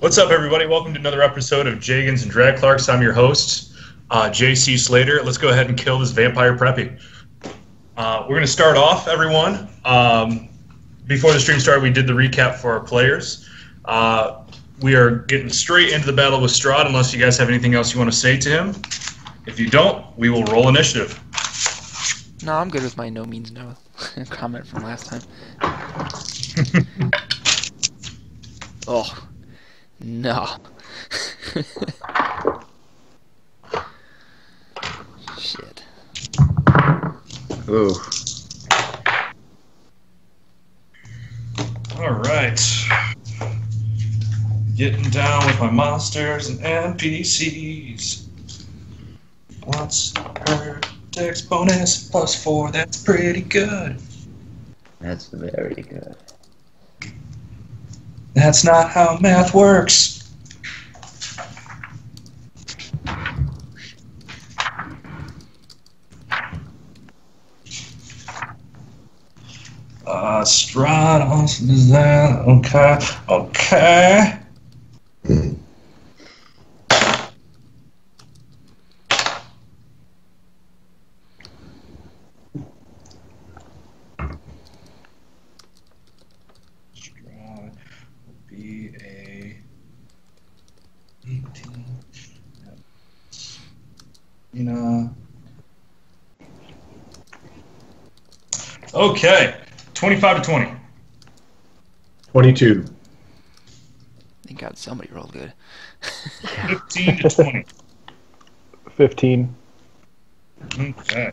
What's up, everybody? Welcome to another episode of Jaygeons and Dragclarks. I'm your host, JC Slater. Let's go ahead and kill this vampire preppy. We're going to start off, everyone. Before the stream started, we did the recap for our players. We are getting straight into the battle with Strahd, unless you guys have anything else you want to say to him. If you don't, we will roll initiative. No, I'm good with my no means no comment from last time. Oh, no. Shit. Ooh. Alright. Getting down with my monsters and NPCs. What's her dex bonus? +4, that's pretty good. That's very good. That's not how math works. Strahd also does that. Okay. Strahd will be a 18. You know. Okay. 25 to 20. 22. Thank God somebody rolled good. 15 to 20. 15. Okay.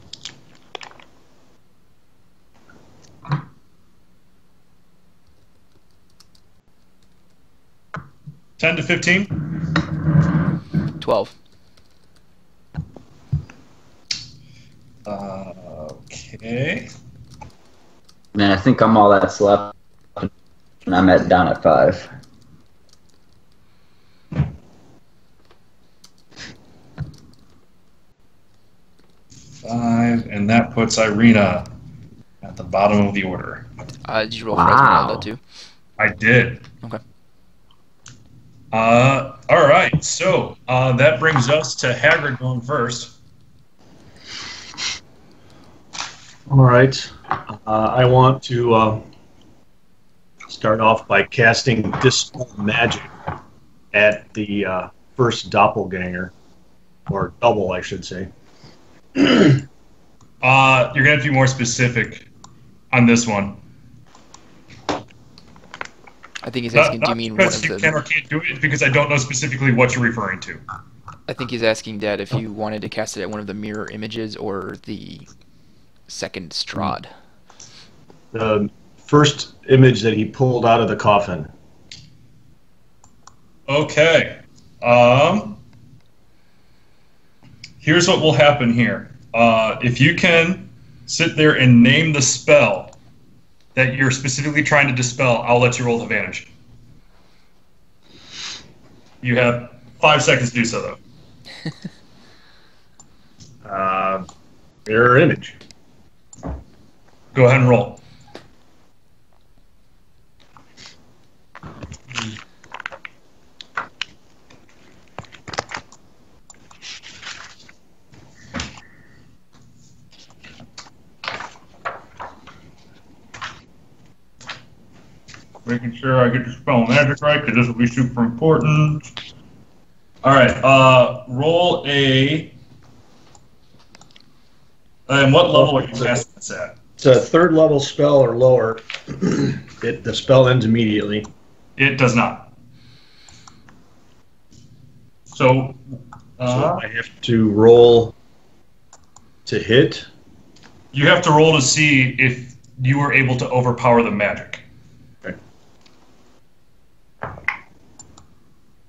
$10 to 15. 12. Okay. Man, I think I'm all that's left, and I'm down at 5. And that puts Irina at the bottom of the order. Did you roll for Esmeralda too? I did. Okay. All right. So that brings us to Hagrid going first. All right. I want to start off by casting Dispel Magic at the first doppelganger, or double, I should say. You're going to have to be more specific on this one. I think he's asking, do you mean one of you can or can't do it, because I don't know specifically what you're referring to. I think he's asking, Dad, if you wanted to cast it at one of the mirror images or the second Strahd. The first image that he pulled out of the coffin. Okay. Here's what will happen here. If you can sit there and name the spell that you're specifically trying to dispel, I'll let you roll advantage. You have 5 seconds to do so, though. Mirror image. Go ahead and roll. Making sure I get the spell magic right, because this will be super important. All right, roll a... And what level are you casting this at? It's a third level spell or lower. The spell ends immediately. It does not. So I have to roll to hit. You have to roll to see if you are able to overpower the magic. Okay.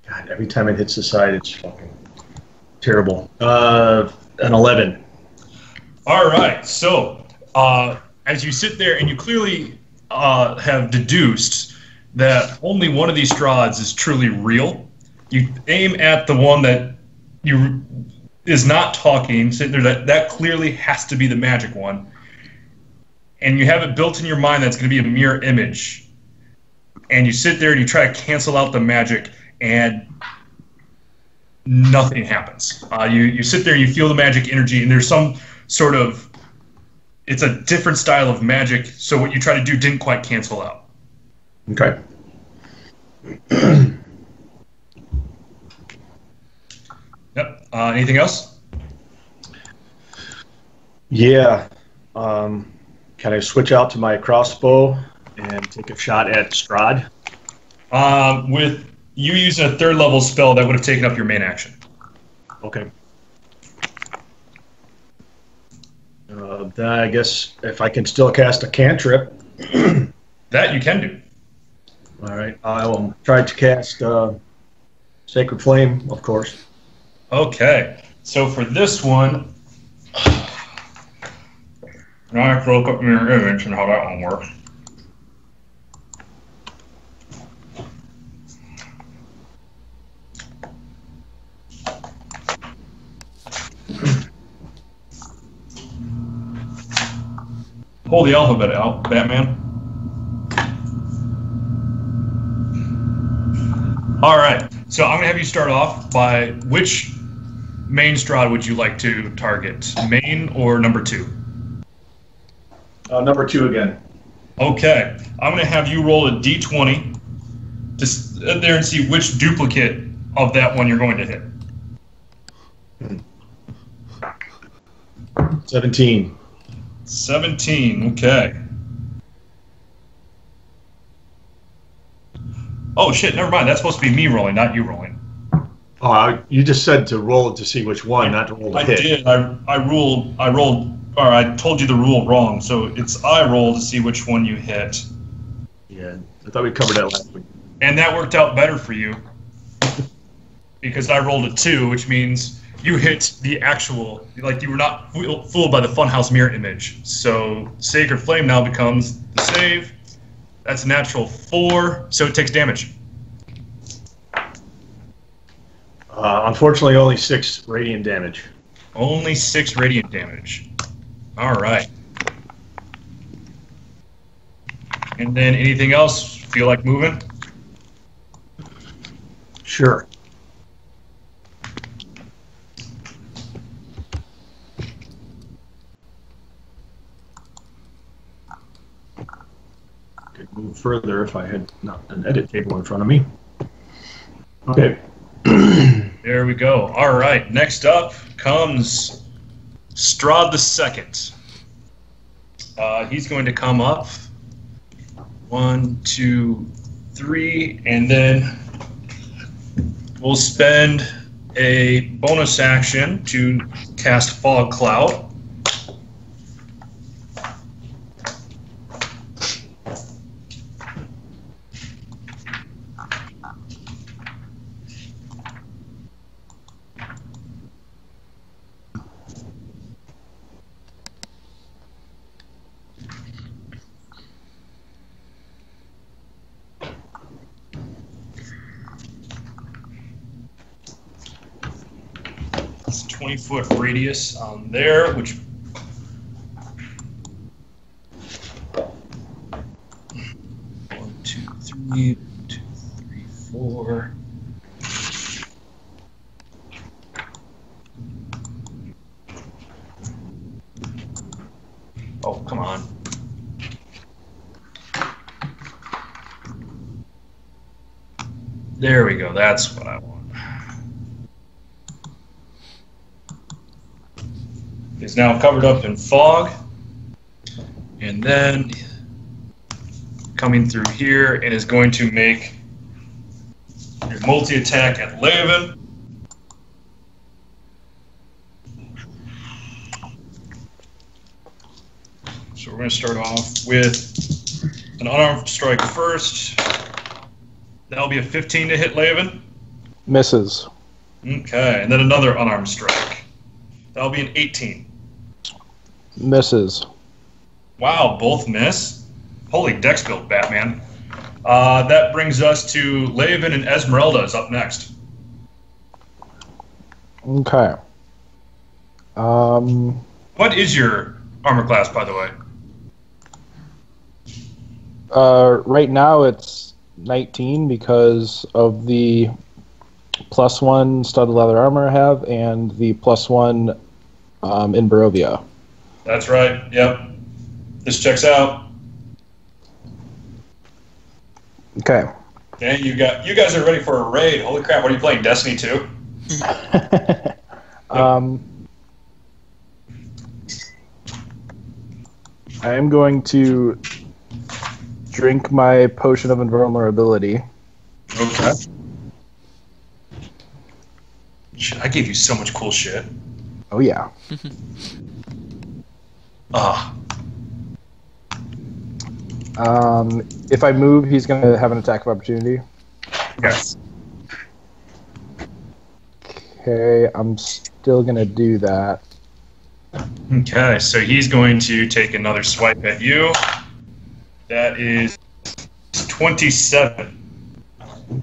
God, every time it hits the side, it's fucking terrible. An 11. All right. So as you sit there and you clearly have deduced that only one of these Strahds is truly real, you aim at the one that is not talking, sitting there, that clearly has to be the magic one. And you have it built in your mind that's going to be a mirror image. And you sit there and you try to cancel out the magic, and nothing happens. You sit there, you feel the magic energy, and there's some sort of, it's a different style of magic, so what you try to do didn't quite cancel out. Okay. Yep. Anything else? Yeah. Can I switch out to my crossbow and take a shot at Strahd? With you using a third level spell, that would have taken up your main action. Okay. Then I guess if I can still cast a cantrip. That you can do. All right. I will try to cast Sacred Flame, of course. Okay. So for this one, now I have to look up mirror image and how that one works. Pull the alphabet out, Batman. All right, so I'm gonna have you start off by which main Strahd would you like to target, main or number 2? Number 2 again. Okay, I'm gonna have you roll a d20 to sit there and see which duplicate of that one you're going to hit. 17. 17, okay. Oh shit, never mind. That's supposed to be me rolling, not you rolling. Oh, you just said to roll it to see which one, not to roll the I hit. did. I rolled, or I told you the rule wrong. So it's I roll to see which one you hit. Yeah, I thought we covered that last week. And that worked out better for you. Because I rolled a 2, which means you hit the actual, like you were not fooled by the Funhouse mirror image. So Sacred Flame now becomes the save. That's a natural 4, so it takes damage. Unfortunately, only 6 radiant damage. Only 6 radiant damage. All right. And then anything else? Feel like moving? Sure. Could move further if I had not an edit table in front of me. Okay. There we go. All right. Next up comes Strahd the Second. He's going to come up. 1, 2, 3, and then we'll spend a bonus action to cast Fog Cloud. It's a 20-foot radius on there, which one, two, three, 4. Oh, come on. There we go. That's what I want. Is now covered up in fog, and then coming through here and is going to make your multi-attack at Levin. So we're going to start off with an unarmed strike first. That'll be a 15 to hit Levin. Misses. Okay, and then another unarmed strike. That'll be an 18. Misses. Wow, both miss. Holy dex build, Batman. That brings us to Levin and Esmeralda is up next. Okay. What is your armor class, by the way? Right now it's 19 because of the +1 studded leather armor I have, and the +1 in Barovia. That's right. Yep. This checks out. Okay. Okay, you guys are ready for a raid. Holy crap! What are you playing? Destiny 2? I am going to drink my potion of invulnerability. Okay. Shit, I gave you so much cool shit. Oh yeah. Ah. If I move, he's going to have an attack of opportunity. Yes. Okay, I'm still going to do that. Okay, so he's going to take another swipe at you. That is 27.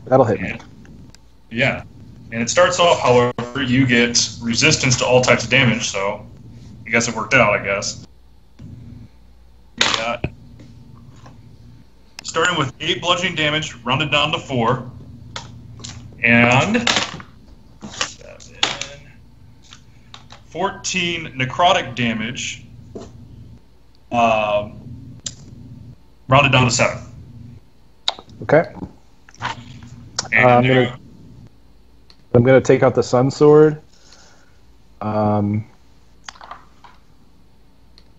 That'll hit me. Yeah. And it starts off, however, you get resistance to all types of damage, so I guess it worked out, I guess. Starting with 8 bludgeoning damage, rounded down to 4. And 14 necrotic damage, rounded down to 7. Okay. And I'm gonna take out the Sun Sword,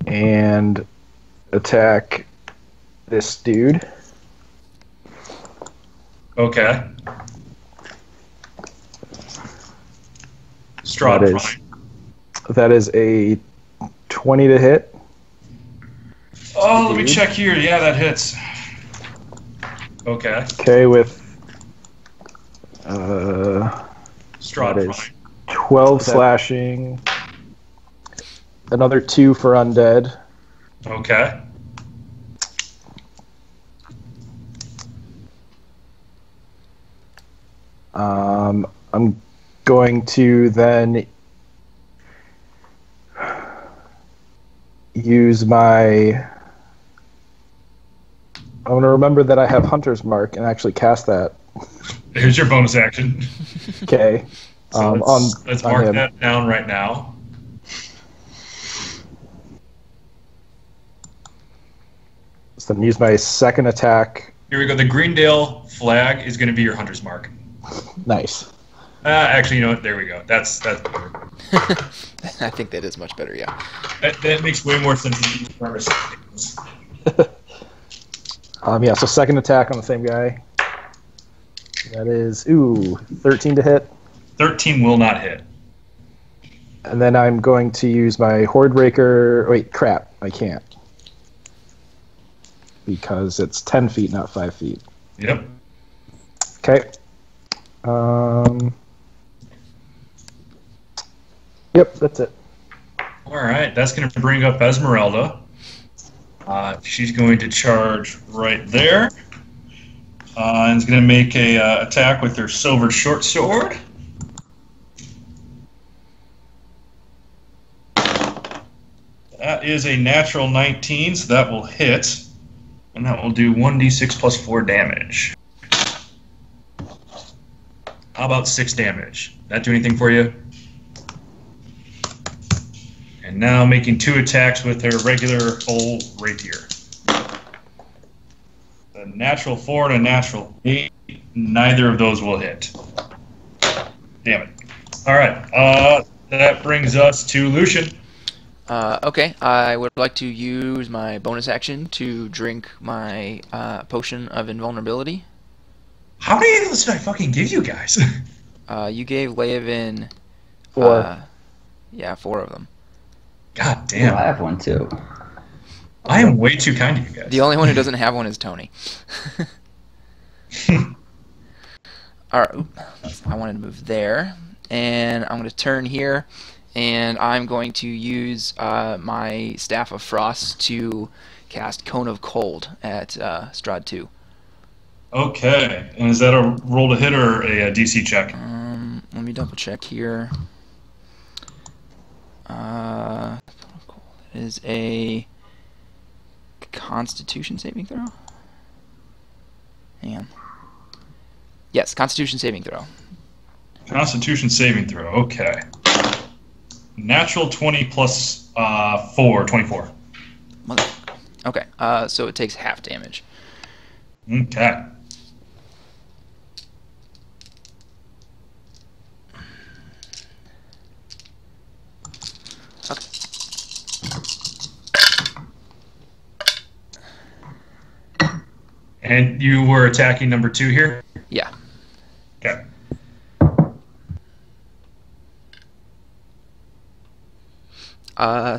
and attack this dude. okay. Strahd, That is a 20 to hit. oh, let me check here. Yeah, that hits. Okay. Okay, with Strahd, that is 12 slashing. Another 2 for undead. okay. I'm going to then use my... I'm going to remember that I have Hunter's Mark and actually cast that. Here's your bonus action. Okay. So let's on mark him. that down right now. So then use my second attack. Here we go. The Greendale flag is going to be your hunter's mark. Nice. Actually, you know what? There we go. That's better. I think that is much better, yeah. That makes way more sense than you remember. Yeah, so second attack on the same guy. That is, 13 to hit. 13 will not hit. And then I'm going to use my Horde Breaker. Wait, crap. I can't. Because it's 10 feet, not 5 feet. Yep. Okay. Yep, that's it. All right. That's going to bring up Esmeralda. She's going to charge right there. And is going to make a attack with her silver short sword. That is a natural 19, so that will hit. And that will do 1d6 plus 4 damage. How about 6 damage? That do anything for you? And now making 2 attacks with her regular old rapier. A natural 4 and a natural 8. Neither of those will hit. Damn it. Alright, that brings us to Lucien. Okay, I would like to use my bonus action to drink my potion of invulnerability. How many of those did I fucking give you guys? You gave Leovan 4. Yeah, 4 of them. God Oh, damn. I have one too. I am way too kind to you guys. The only one who doesn't have one is Tony. Alright, I wanted to move there. And I'm going to turn here. And I'm going to use my Staff of Frost to cast Cone of Cold at Strahd 2. Okay, and is that a roll to hit or a DC check? Let me double check here. It is a Constitution saving throw? Hang on. Yes, Constitution saving throw. Constitution saving throw. Okay. Natural 20 plus 4, 24. Okay, so it takes half damage. Okay. And you were attacking number 2 here? Yeah. Okay.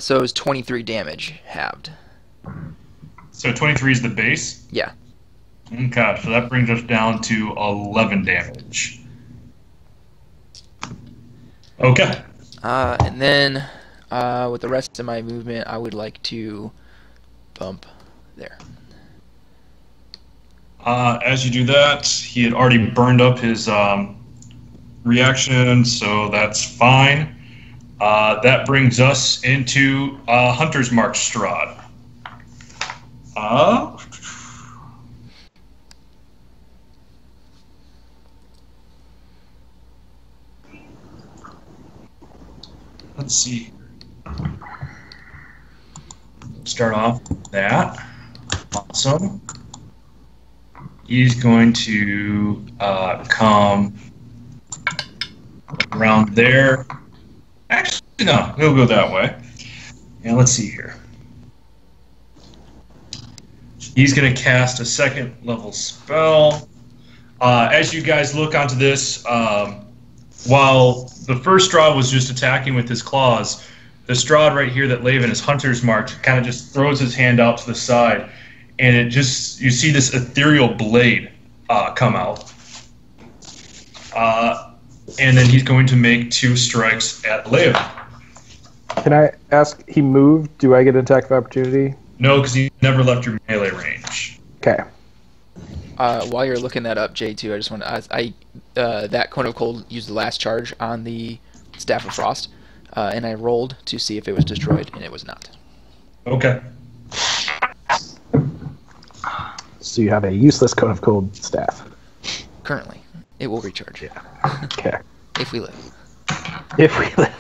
So it was 23 damage, halved. So 23 is the base? Yeah. Okay, so that brings us down to 11 damage. Okay. And then with the rest of my movement, I would like to bump there. As you do that, he had already burned up his reaction, so that's fine. That brings us into Hunter's Mark Strahd. Let's see. Start off with that. Awesome. He's going to come around there. Actually, no, he'll go that way. And let's see here. He's going to cast a 2nd level spell. As you guys look onto this, while the first Strahd was just attacking with his claws, the Strahd right here that Laven is Hunter's marked kind of just throws his hand out to the side, and it just, you see this ethereal blade come out. And then he's going to make 2 strikes at Laven. Can I ask, he moved, do I get an attack of opportunity? No, because you never left your melee range. Okay. While you're looking that up, J2, I just want to... that Cone of Cold used the last charge on the Staff of Frost, and I rolled to see if it was destroyed, and it was not. Okay. So you have a useless Cone of Cold staff. Currently. It will recharge. Yeah. Okay. If we live. If we live.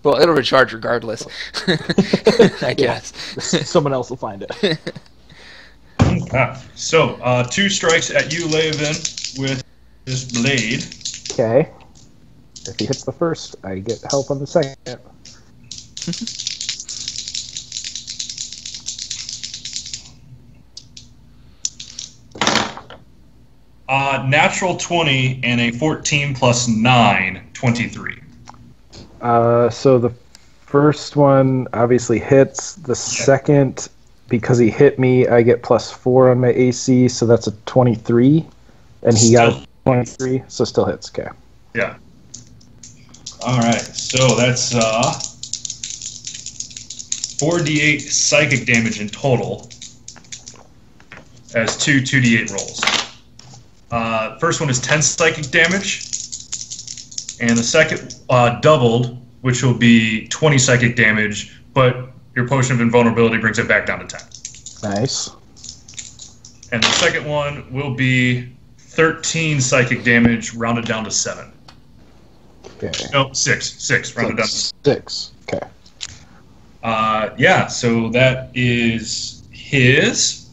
Well, it'll recharge regardless. I guess. Someone else will find it. So, 2 strikes at you, Laven, with this blade. Okay. If he hits the first, I get help on the second. Natural 20 and a 14 plus 9, 23. So the first one obviously hits. The second, because he hit me, I get +4 on my AC, so that's a 23. And he got a 23, so still hits. Okay. Yeah. Alright, so that's 4d8 psychic damage in total as 2 2d8 rolls. First one is 10 psychic damage, and the second doubled, which will be 20 psychic damage, but your potion of invulnerability brings it back down to 10. Nice. And the second one will be 13 psychic damage, rounded down to 7. Okay. No, 6, rounded down to 6. Okay. Yeah, so that is his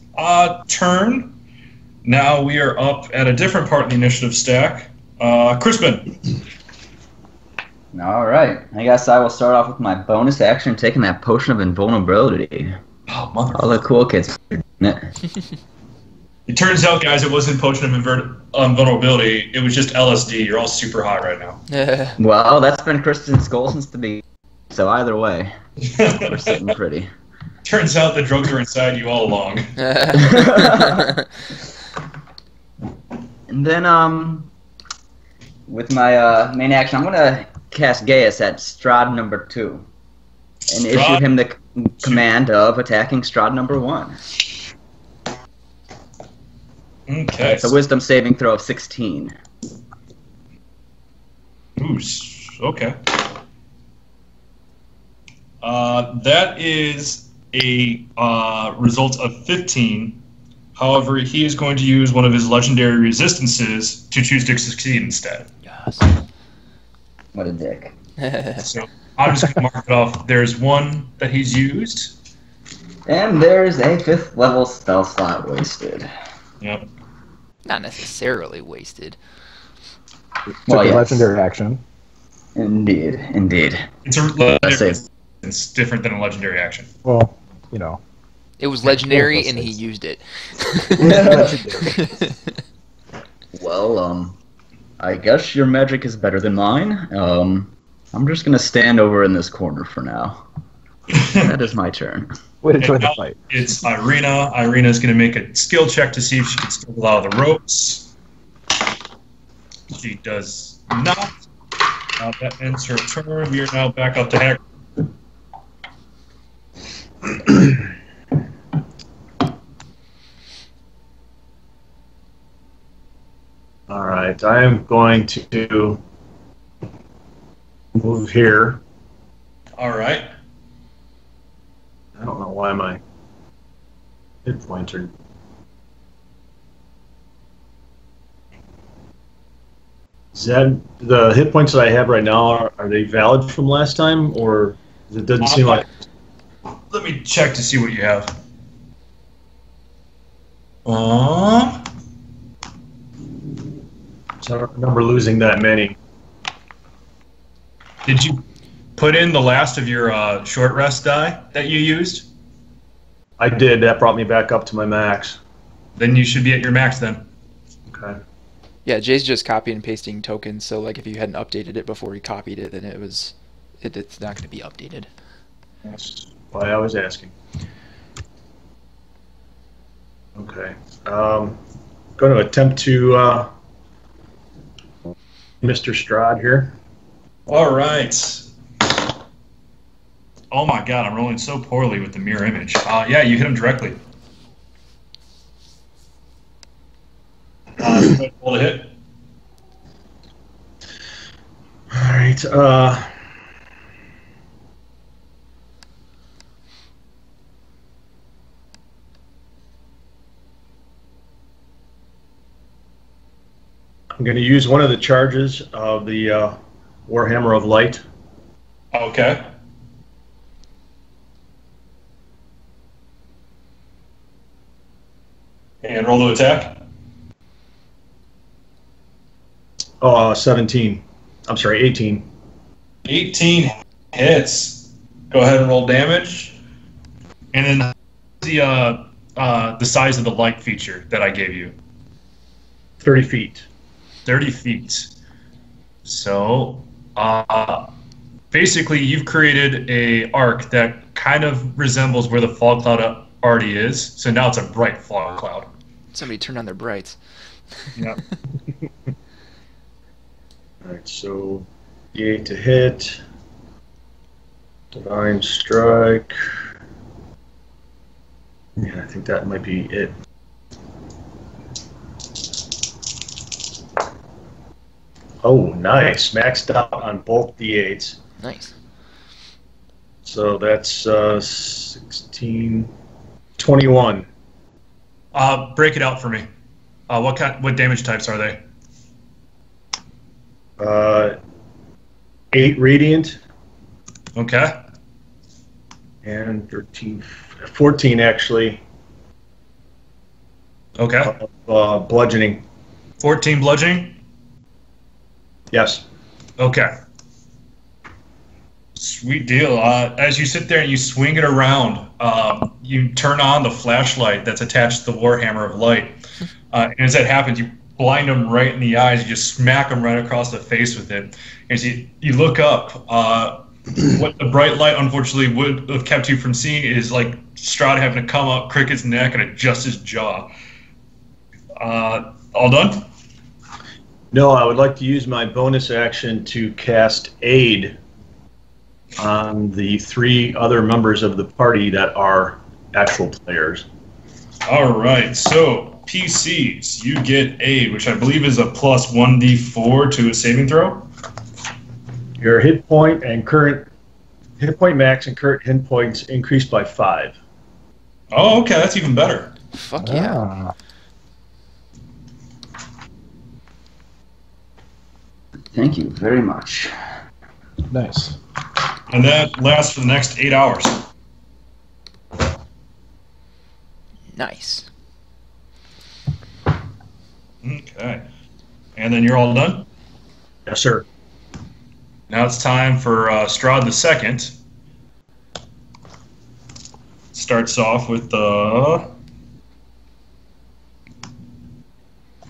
turn. Now we are up at a different part of the initiative stack. Crispin. All right. I guess I will start off with my bonus action, taking that potion of invulnerability. Oh, mother. All the cool kids are doing it. It turns out, guys, it wasn't potion of invulnerability. It was just LSD. You're all super hot right now. Well, that's been Kristen's goal since the beginning. So either way, we're sitting pretty. Turns out the drugs are inside you all along. And then, with my main action, I'm going to cast Gaius at Strahd number 2. And issue him the command of attacking Strahd number 1. Okay. It's a wisdom saving throw of 16. Ooh, okay. That is a result of 15. However, he is going to use one of his legendary resistances to choose to succeed instead. us. What a dick. So I'm just going to mark it off. There's one that he's used. And there's a 5th level spell slot wasted. Yep. Not necessarily wasted. Took Well, a yes. legendary action. Indeed, indeed. It's a legendary. Say- It's different than a legendary action. Well, you know. It was legendary, Yeah, and he used it. Well, I guess your magic is better than mine. I'm just gonna stand over in this corner for now. That is my turn. Way to join And the now fight. it's Irina. Irina's going to make a skill check to see if she can still out of the ropes. She does not. That ends her turn. We are now back up to Hack. All right, I am going to move here. All right. I don't know why my hit points are. Is that the hit points that I have right now? Are they valid from last time, or it doesn't seem like? Let me check to see what you have. So I don't remember losing that many. Did you put in the last of your short rest die that you used? I did. That brought me back up to my max. Then you should be at your max then. Okay. Yeah, Jay's just copying and pasting tokens, so like if you hadn't updated it before he copied it, then it's not going to be updated. That's why I was asking. Okay. Going to attempt to Mr. Strahd here. All right. Oh my god, I'm rolling so poorly with the mirror image. Yeah, you hit him directly. Roll the hit. All right. I'm going to use one of the charges of the Warhammer of Light. Okay. And roll to attack. Oh, 17. I'm sorry, 18. 18 hits. Go ahead and roll damage. And then the size of the light feature that I gave you. 30 feet. 30 feet. So, basically, you've created a arc that kind of resembles where the fog cloud already is. So now it's a bright fog cloud. Somebody turned on their brights. Yep. All right, so D8 to hit. Divine Strike. Yeah, I think that might be it. Oh, nice. Maxed out on both D8s. Nice. So that's 16, 21. Break it out for me. What damage types are they? 8 Radiant Okay. and 14 actually Okay. of bludgeoning. 14 bludgeoning? Yes. Okay. Sweet deal. As you sit there and you swing it around, you turn on the flashlight that's attached to the Warhammer of Light. And as that happens, you blind him right in the eyes. You just smack him right across the face with it. As you look up, what the bright light unfortunately would have kept you from seeing is like Strahd having to come up, crick his neck, and adjust his jaw. All done? No, I would like to use my bonus action to cast Aid on the 3 other members of the party that are actual players. All right. So PCs, you get aid, which I believe is a plus 1d4 to a saving throw. Your hit point max and current hit points increase by 5. Oh, okay. That's even better. Fuck yeah. Ah. Thank you very much. Nice. And that lasts for the next 8 hours. Nice. Okay. And then you're all done? Yes, sir. Now it's time for Strahd the Second. Starts off with the...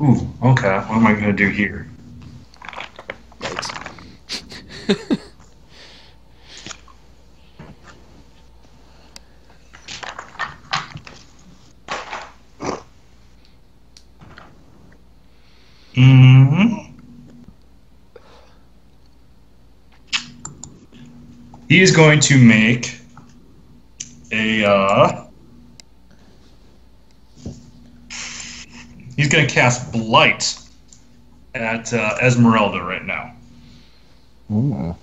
Ooh, okay. What am I going to do here? Yikes. He is going to make a... He's going to cast Blight at Esmeralda right now. Mm.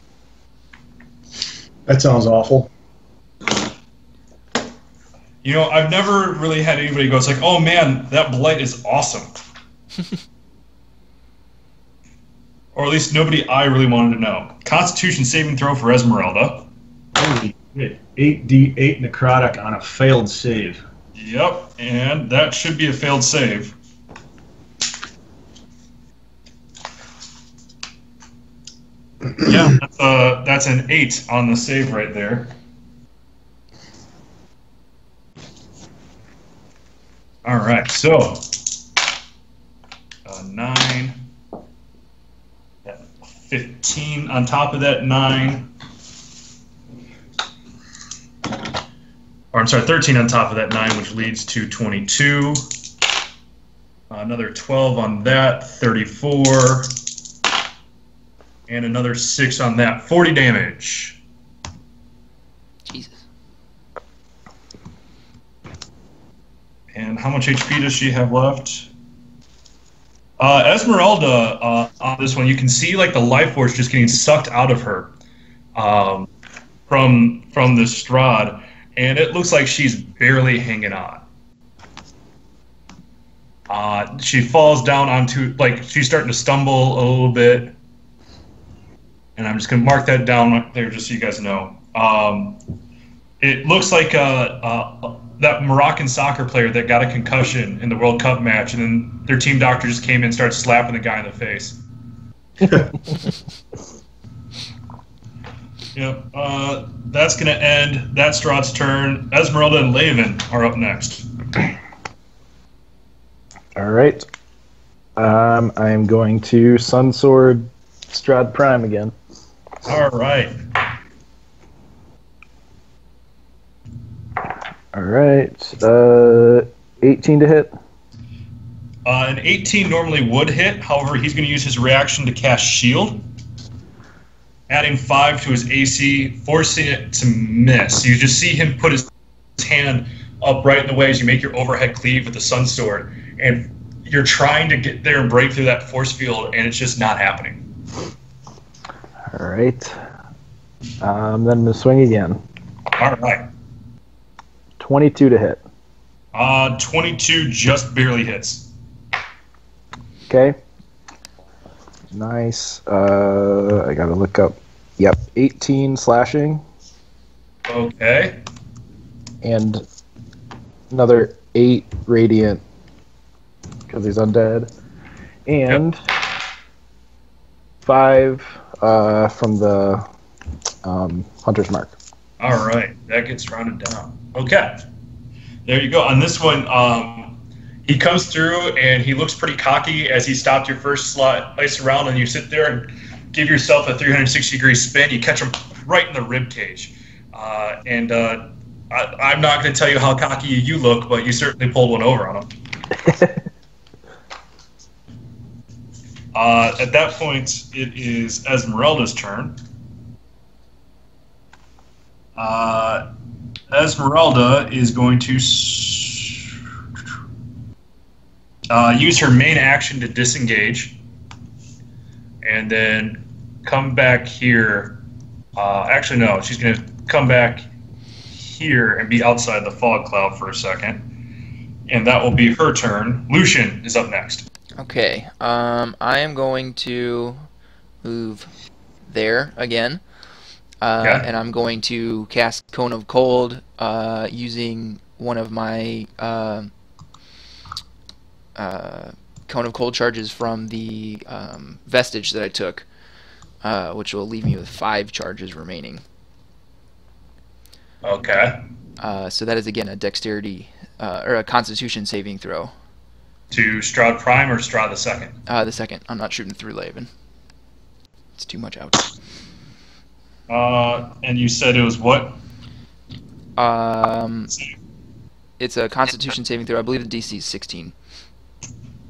That sounds awful. You know, I've never really had anybody go, it's like, oh man, that Blight is awesome. Or at least nobody I really wanted to know. Constitution saving throw for Esmeralda. Holy shit. 8d8 necrotic on a failed save. Yep, and that should be a failed save. Yeah, that's an 8 on the save right there. All right, so 9, 15 on top of that 9. Or I'm sorry, 13 on top of that 9, which leads to 22. Another 12 on that, 34. And another 6 on that, 40 damage. Jesus. And how much HP does she have left? Esmeralda, on this one, you can see like the life force just getting sucked out of her from the Strahd, and it looks like she's barely hanging on. She falls down onto, like, she's starting to stumble a little bit. And I'm just going to mark that down there just so you guys know. It looks like that Moroccan soccer player that got a concussion in the World Cup match, and then their team doctor just came in and started slapping the guy in the face. Yep. That's going to end that Strahd's turn. Esmeralda and Laven are up next. All right. I am going to Sunsword Strahd Prime again. All right. All right. 18 to hit. An 18 normally would hit. However, he's going to use his reaction to cast Shield, adding 5 to his AC, forcing it to miss. You just see him put his hand up right in the way as you make your overhead cleave with the Sun Sword, and you're trying to get there and break through that force field, and it's just not happening. All right. Then I'm going to swing again. All right. 22 to hit. 22 just barely hits. Okay. Nice. I got to look up. Yep. 18 slashing. Okay. And another 8 radiant because he's undead. And 5 from the Hunter's Mark. All right. That gets rounded down. Okay. There you go. On this one, he comes through and he looks pretty cocky as he stopped your first slice around, and you sit there and give yourself a 360-degree spin. You catch him right in the rib cage. I'm not going to tell you how cocky you look, but you certainly pulled one over on him. At that point, it is Esmeralda's turn. Esmeralda is going to use her main action to disengage, and then come back here. Actually, no, she's going to come back here and be outside the fog cloud for a second, and that will be her turn. Lucien is up next. Okay. I am going to move there again. Okay. And I'm going to cast Cone of Cold using one of my Cone of Cold charges from the Vestige that I took, which will leave me with 5 charges remaining. Okay. So that is again a Dexterity or a Constitution saving throw. To Strahd Prime or Strahd the second? The second. I'm not shooting through Laven. It's too much out. And you said it was what? It's a Constitution saving throw. I believe the DC is 16.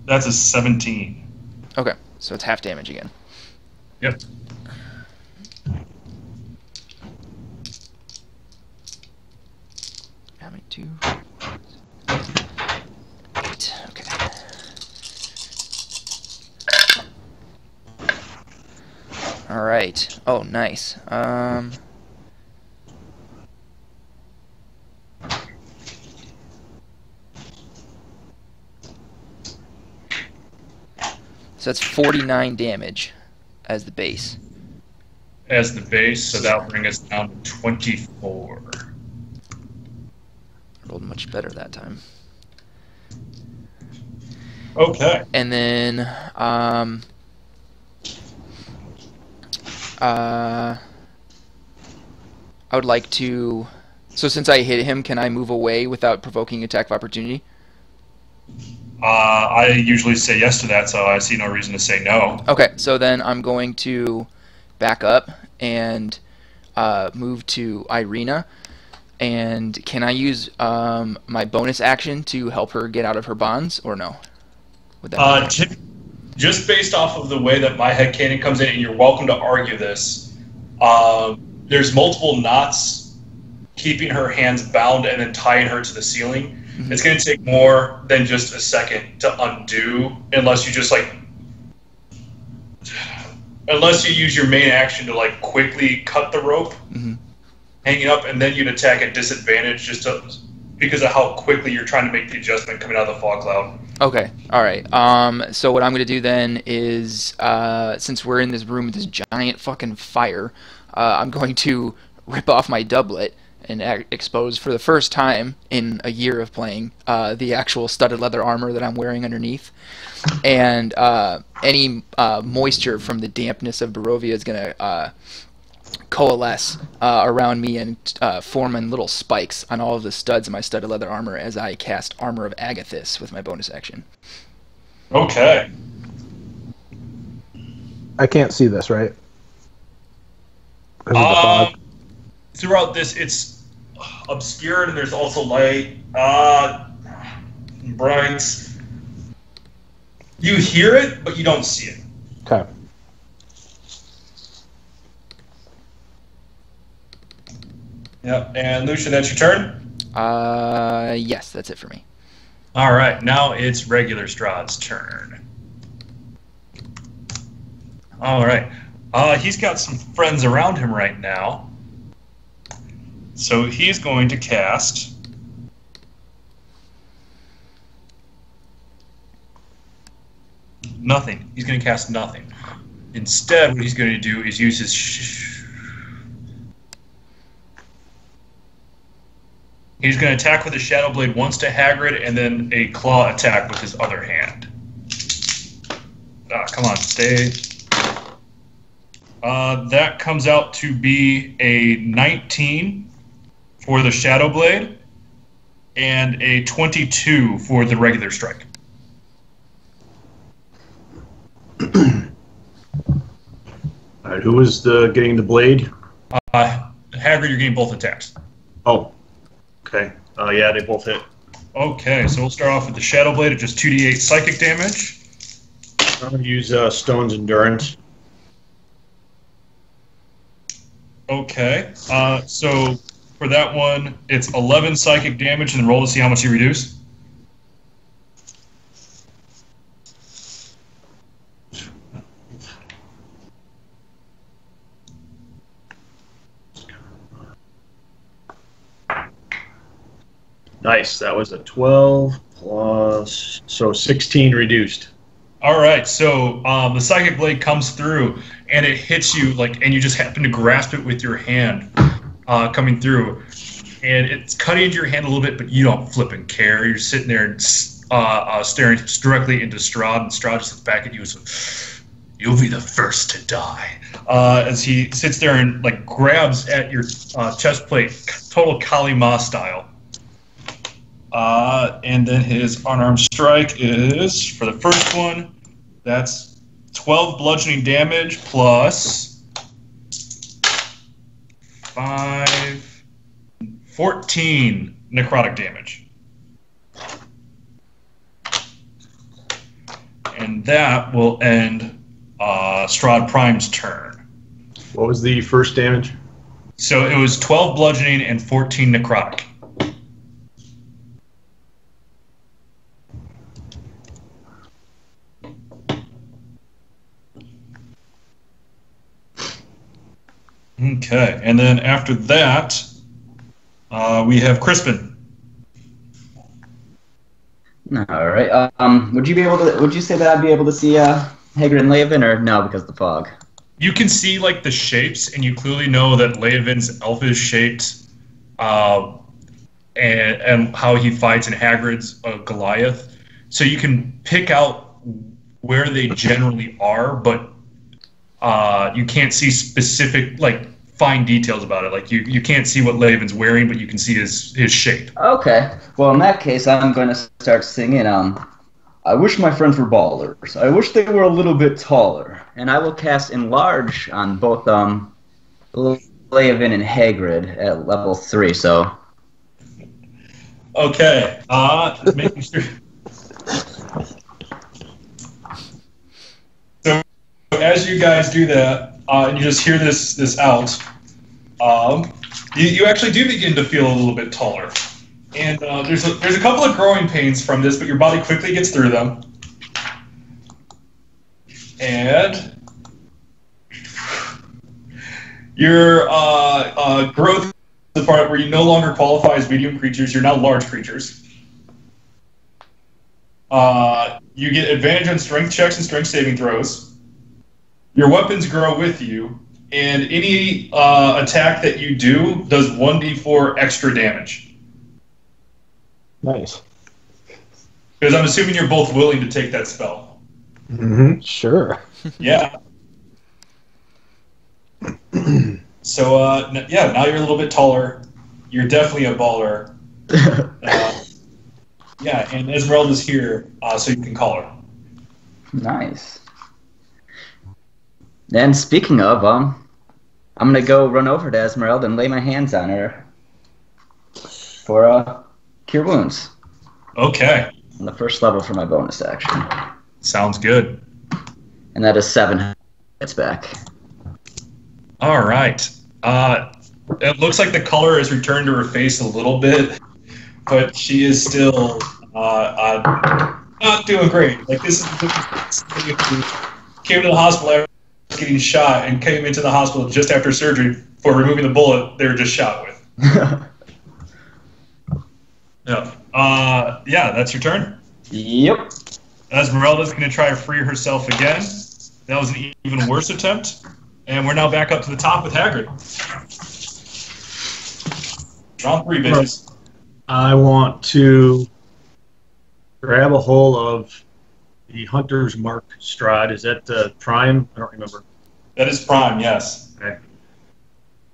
That's a 17. Okay, so it's half damage again. Yep. How many? 2. 8. Okay. All right. Oh, nice. So that's 49 damage as the base. As the base, so that'll bring us down to 24. Rolled much better that time. Okay. And then I would like to. So since I hit him, can I move away without provoking attack of opportunity? I usually say yes to that, so I see no reason to say no. Okay, so then I'm going to back up and move to Irina. And can I use my bonus action to help her get out of her bonds, or no? Would that just based off of the way that my headcanon comes in, and you're welcome to argue this, there's multiple knots keeping her hands bound and then tying her to the ceiling. Mm-hmm. It's going to take more than just a second to undo, unless you just unless you use your main action to quickly cut the rope, mm-hmm. hanging up, and then you'd attack at disadvantage because of how quickly you're trying to make the adjustment coming out of the fog cloud. Okay, all right. So what I'm going to do then is, since we're in this room with this giant fucking fire, I'm going to rip off my doublet and expose for the first time in a year of playing the actual studded leather armor that I'm wearing underneath. And any moisture from the dampness of Barovia is going to coalesce around me and form in little spikes on all of the studs of my studded leather armor as I cast Armor of Agathis with my bonus action. Okay. I can't see this, right? Because of the fog. Throughout this, it's obscured, and there's also light. Bright. You hear it, but you don't see it. Okay. Yep, and Lucien, that's your turn? Yes, that's it for me. All right, now it's regular Strahd's turn. All right. He's got some friends around him right now. So he's going to cast nothing. He's going to cast nothing. Instead, what he's going to do is use his he's going to attack with his Shadow Blade once to Hagrid, and then a claw attack with his other hand. Come on, stay. That comes out to be a 19 for the Shadow Blade and a 22 for the regular strike. All right, who was getting the blade? Hagrid, you're getting both attacks. Oh, okay. Yeah, they both hit. Okay, so we'll start off with the Shadow Blade at just 2d8 psychic damage. I'm going to use Stone's Endurance. Okay, so for that one, it's 11 psychic damage, and then roll to see how much you reduce. Nice, that was a 12 plus, so 16 reduced. All right, so the psychic blade comes through, and it hits you and you just happen to grasp it with your hand, coming through, and it's cutting into your hand a little bit, but you don't flipping care. You're sitting there and staring directly into Strahd, and Strahd just looks back at you and says, "You'll be the first to die." As he sits there and grabs at your chest plate, total Kali Ma style. And then his unarmed strike is, for the first one, that's 12 bludgeoning damage plus 14 necrotic damage. And that will end Strahd Prime's turn. What was the first damage? So it was 12 bludgeoning and 14 necrotic. Okay, and then after that, we have Crispin. All right. Would you be able to? Would you say that I'd be able to see Hagrid and Laven, or no, because of the fog? You can see the shapes, and you clearly know that Laven's elfish shaped, and how he fights, and Hagrid's Goliath. So you can pick out where they generally are, but you can't see specific fine details about it. You can't see what Laven's wearing, but you can see his shape. Okay. Well, in that case, I'm going to start singing. I wish my friends were ballers. I wish they were a little bit taller. And I will cast Enlarge on both Laven and Hagrid at level 3. So. Okay. Just making sure. So as you guys do that, and you just hear this out, you actually do begin to feel a little bit taller. And there's a couple of growing pains from this, but your body quickly gets through them. And your growth, the part where you no longer qualify as medium creatures, you're now large creatures. You get advantage on strength checks and strength saving throws. Your weapons grow with you, and any attack that you do does 1d4 extra damage. Nice. Because I'm assuming you're both willing to take that spell. Mm-hmm. Sure. Yeah. So, yeah, now you're a little bit taller. You're definitely a baller. Yeah, and Esmeralda's here, so you can call her. Nice. And speaking of, I'm going to go run over to Esmeralda and lay my hands on her for Cure Wounds. Okay. On the first level for my bonus action. Sounds good. And that is 7 hits back. All right. It looks like the color has returned to her face a little bit, but she is still not doing great. This is came to the hospital after getting shot and came into the hospital just after surgery for removing the bullet they were just shot with. Yeah. Yeah, that's your turn? Yep. Esmeralda's going to try to free herself again. That was an even worse attempt. And we're now back up to the top with Hagrid. Round 3, bitches. I want to grab a hold of the Hunter's Mark Strahd. Is that Prime? I don't remember. That is Prime, yes. Okay.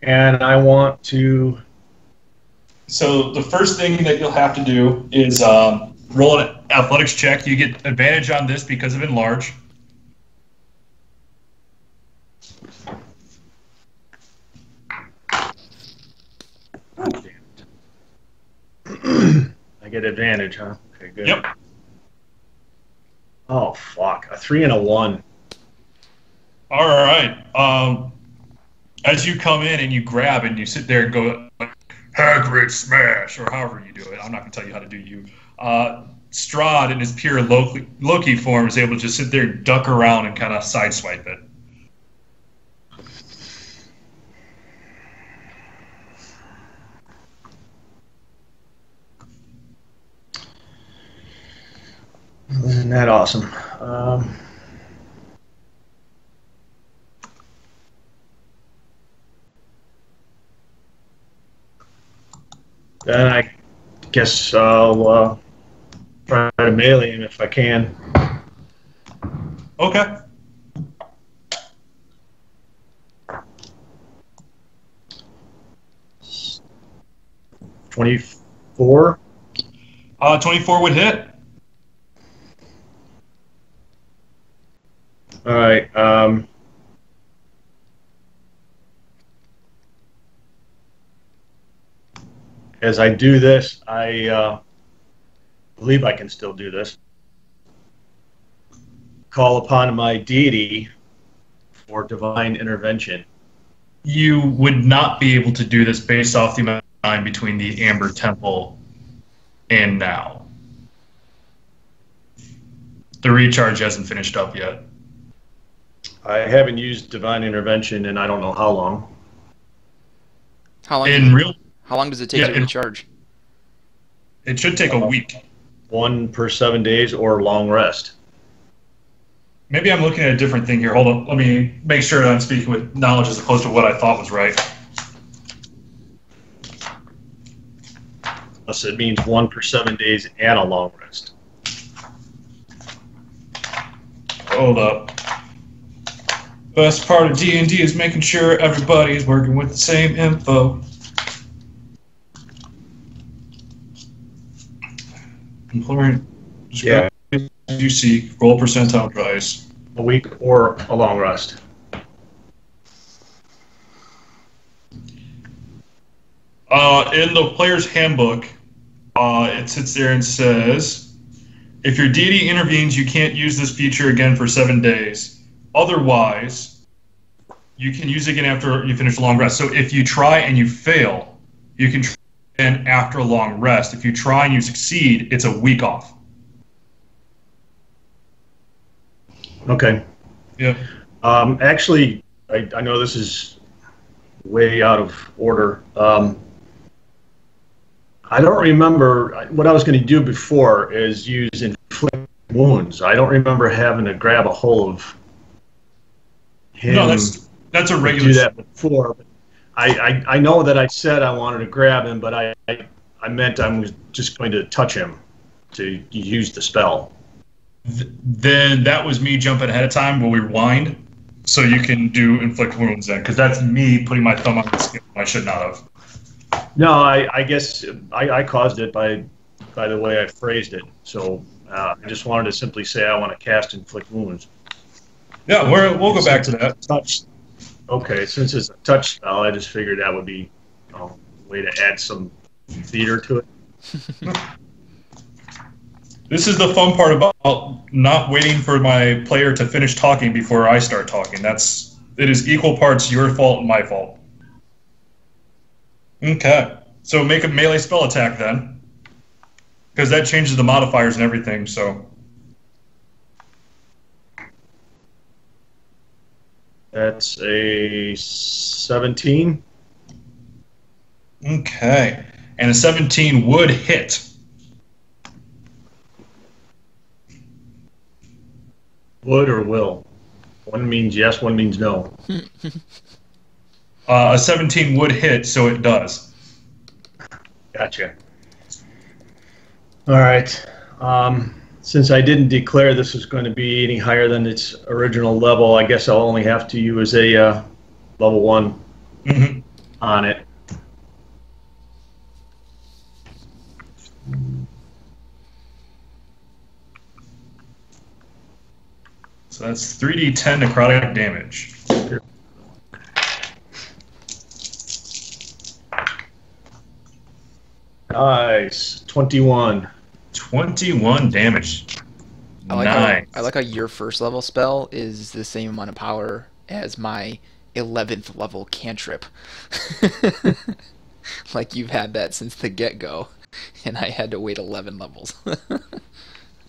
And I want to... So the first thing that you'll have to do is roll an athletics check. You get advantage on this because of Enlarge. Oh, damn it. I get advantage, huh? Okay, good. Yep. Oh, fuck. A 3 and a 1. All right. As you come in and you grab and you sit there and go, Hagrid smash, or however you do it. I'm not going to tell you how to do you. Strahd, in his pure Loki form, is able to just sit there and duck around and kind of sideswipe it. Isn't that awesome? Then I guess I'll try to melee him if I can. Okay. $24. 24 would hit. All right. As I do this, I believe I can still do this. Call upon my deity for divine intervention. You would not be able to do this based off the amount of time between the Amber Temple and now. The recharge hasn't finished up yet. I haven't used divine intervention in I don't know how long. How long does it take to recharge? It should take a week. 1 per 7 days or long rest. Maybe I'm looking at a different thing here. Hold on. Let me make sure that I'm speaking with knowledge as opposed to what I thought was right. Unless it means 1 per 7 days and a long rest. Hold up. Best part of D&D is making sure everybody is working with the same info. Imploring. Yeah. You see, roll percentile dice. A week or a long rest. In the player's handbook, it sits there and says, if your deity intervenes, you can't use this feature again for 7 days. Otherwise, you can use it again after you finish a long rest. So if you try and you fail, you can try again after a long rest. If you try and you succeed, it's a week off. Okay. Yeah. Actually, I know this is way out of order. I don't remember what I was going to do before is use inflict wounds. I don't remember having to grab a hold of him. No, that's a regular. Do that before. But I know that I said I wanted to grab him, but I meant I was just going to touch him to use the spell. Then that was me jumping ahead of time. We'll rewind so you can do inflict wounds then, because that's me putting my thumb on the skin. I should not have. No, I guess I caused it by the way I phrased it. So I just wanted to simply say I want to cast inflict wounds. Yeah, we'll go back to that. Touch. Okay, since it's a touch spell, I just figured that would be a way to add some theater to it. This is the fun part about not waiting for my player to finish talking before I start talking. It is equal parts your fault and my fault. Okay, so make a melee spell attack then, because that changes the modifiers and everything. So That's a 17. Okay, and a 17 would hit. Would or will? One means yes, one means no. A 17 would hit, so it does. Gotcha. All right. Since I didn't declare this was going to be any higher than its original level, I guess I'll only have to use a level 1 on it. So that's 3d10 necrotic damage. Nice. 21. 21 damage. I like how your first level spell is the same amount of power as my 11th level cantrip. Like you've had that since the get-go, and I had to wait 11 levels.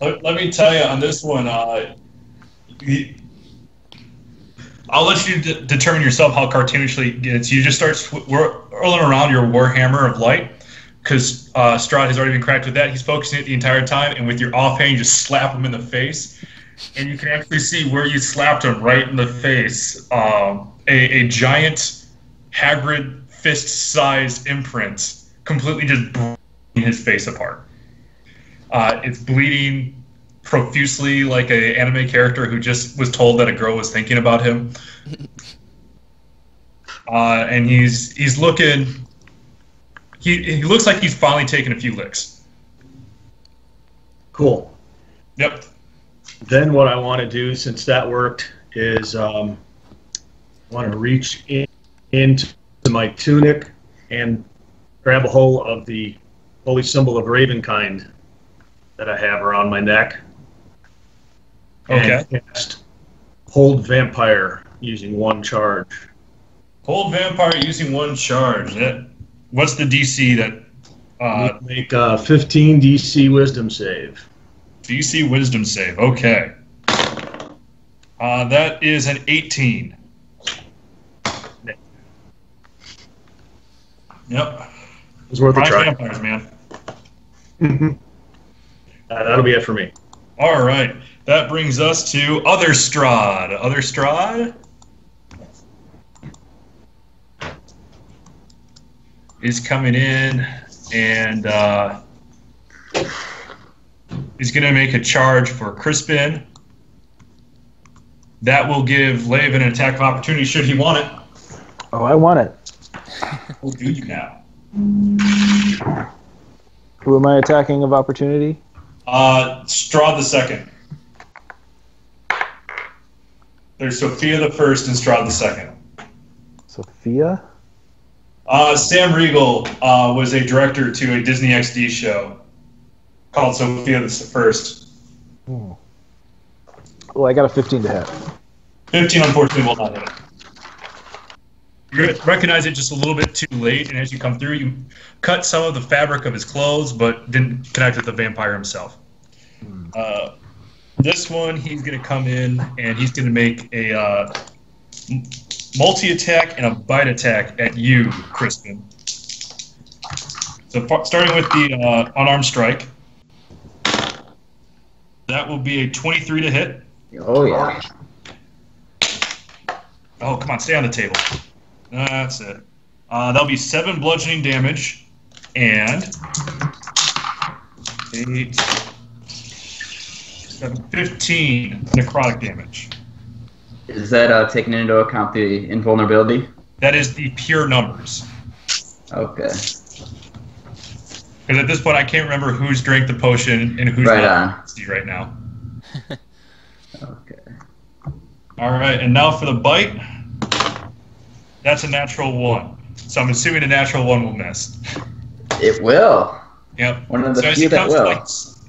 Let me tell you on this one, I'll let you determine yourself how cartoonishly it gets. You just start whirling around your Warhammer of Light, because Strahd has already been cracked with that. He's focusing it the entire time, and with your offhand, you just slap him in the face, and you can actually see where you slapped him right in the face. A giant Hagrid fist-sized imprint completely just bleeding his face apart. It's bleeding profusely like an anime character who just was told that a girl was thinking about him. And he's looking... He looks like he's finally taken a few licks. Cool. Yep. Then what I want to do, since that worked, is want to reach into my tunic and grab a hold of the holy symbol of Ravenkind that I have around my neck. Okay. And cast Hold Vampire using 1 charge. Hold Vampire using 1 charge. What's the DC that... Make a 15 DC Wisdom save. DC Wisdom save. Okay. That is an 18. Yep. It was worth a try. Vampires, man. That'll be it for me. All right. That brings us to Other Strahd. Other Strahd is coming in, and he's going to make a charge for Crispin. That will give Laven an attack of opportunity should he want it. Oh, I want it. We'll do you now. Who am I attacking of opportunity? Strahd the second. There's Sophia the first and Strahd the second. Sophia? Sam Riegel was a director to a Disney XD show called Sophia the First. Well, I got a 15 to hit. 15, unfortunately, will not hit it. You're going to recognize it just a little bit too late, and as you come through, you cut some of the fabric of his clothes, but didn't connect with the vampire himself. This one, he's going to come in, and he's going to make a multi-attack and a bite attack at you, Crispin. So starting with the unarmed strike, that will be a 23 to hit. Oh, yeah. Oh, come on, stay on the table. That's it. That'll be 7 bludgeoning damage and 8, 7, 15 necrotic damage. Is that taking into account the invulnerability? That is the pure numbers. Okay. Because at this point, I can't remember who's drank the potion and who's not right now. Okay. All right, and now for the bite. That's a natural 1. So I'm assuming a natural 1 will miss. It will. Yep. One of the so few that will.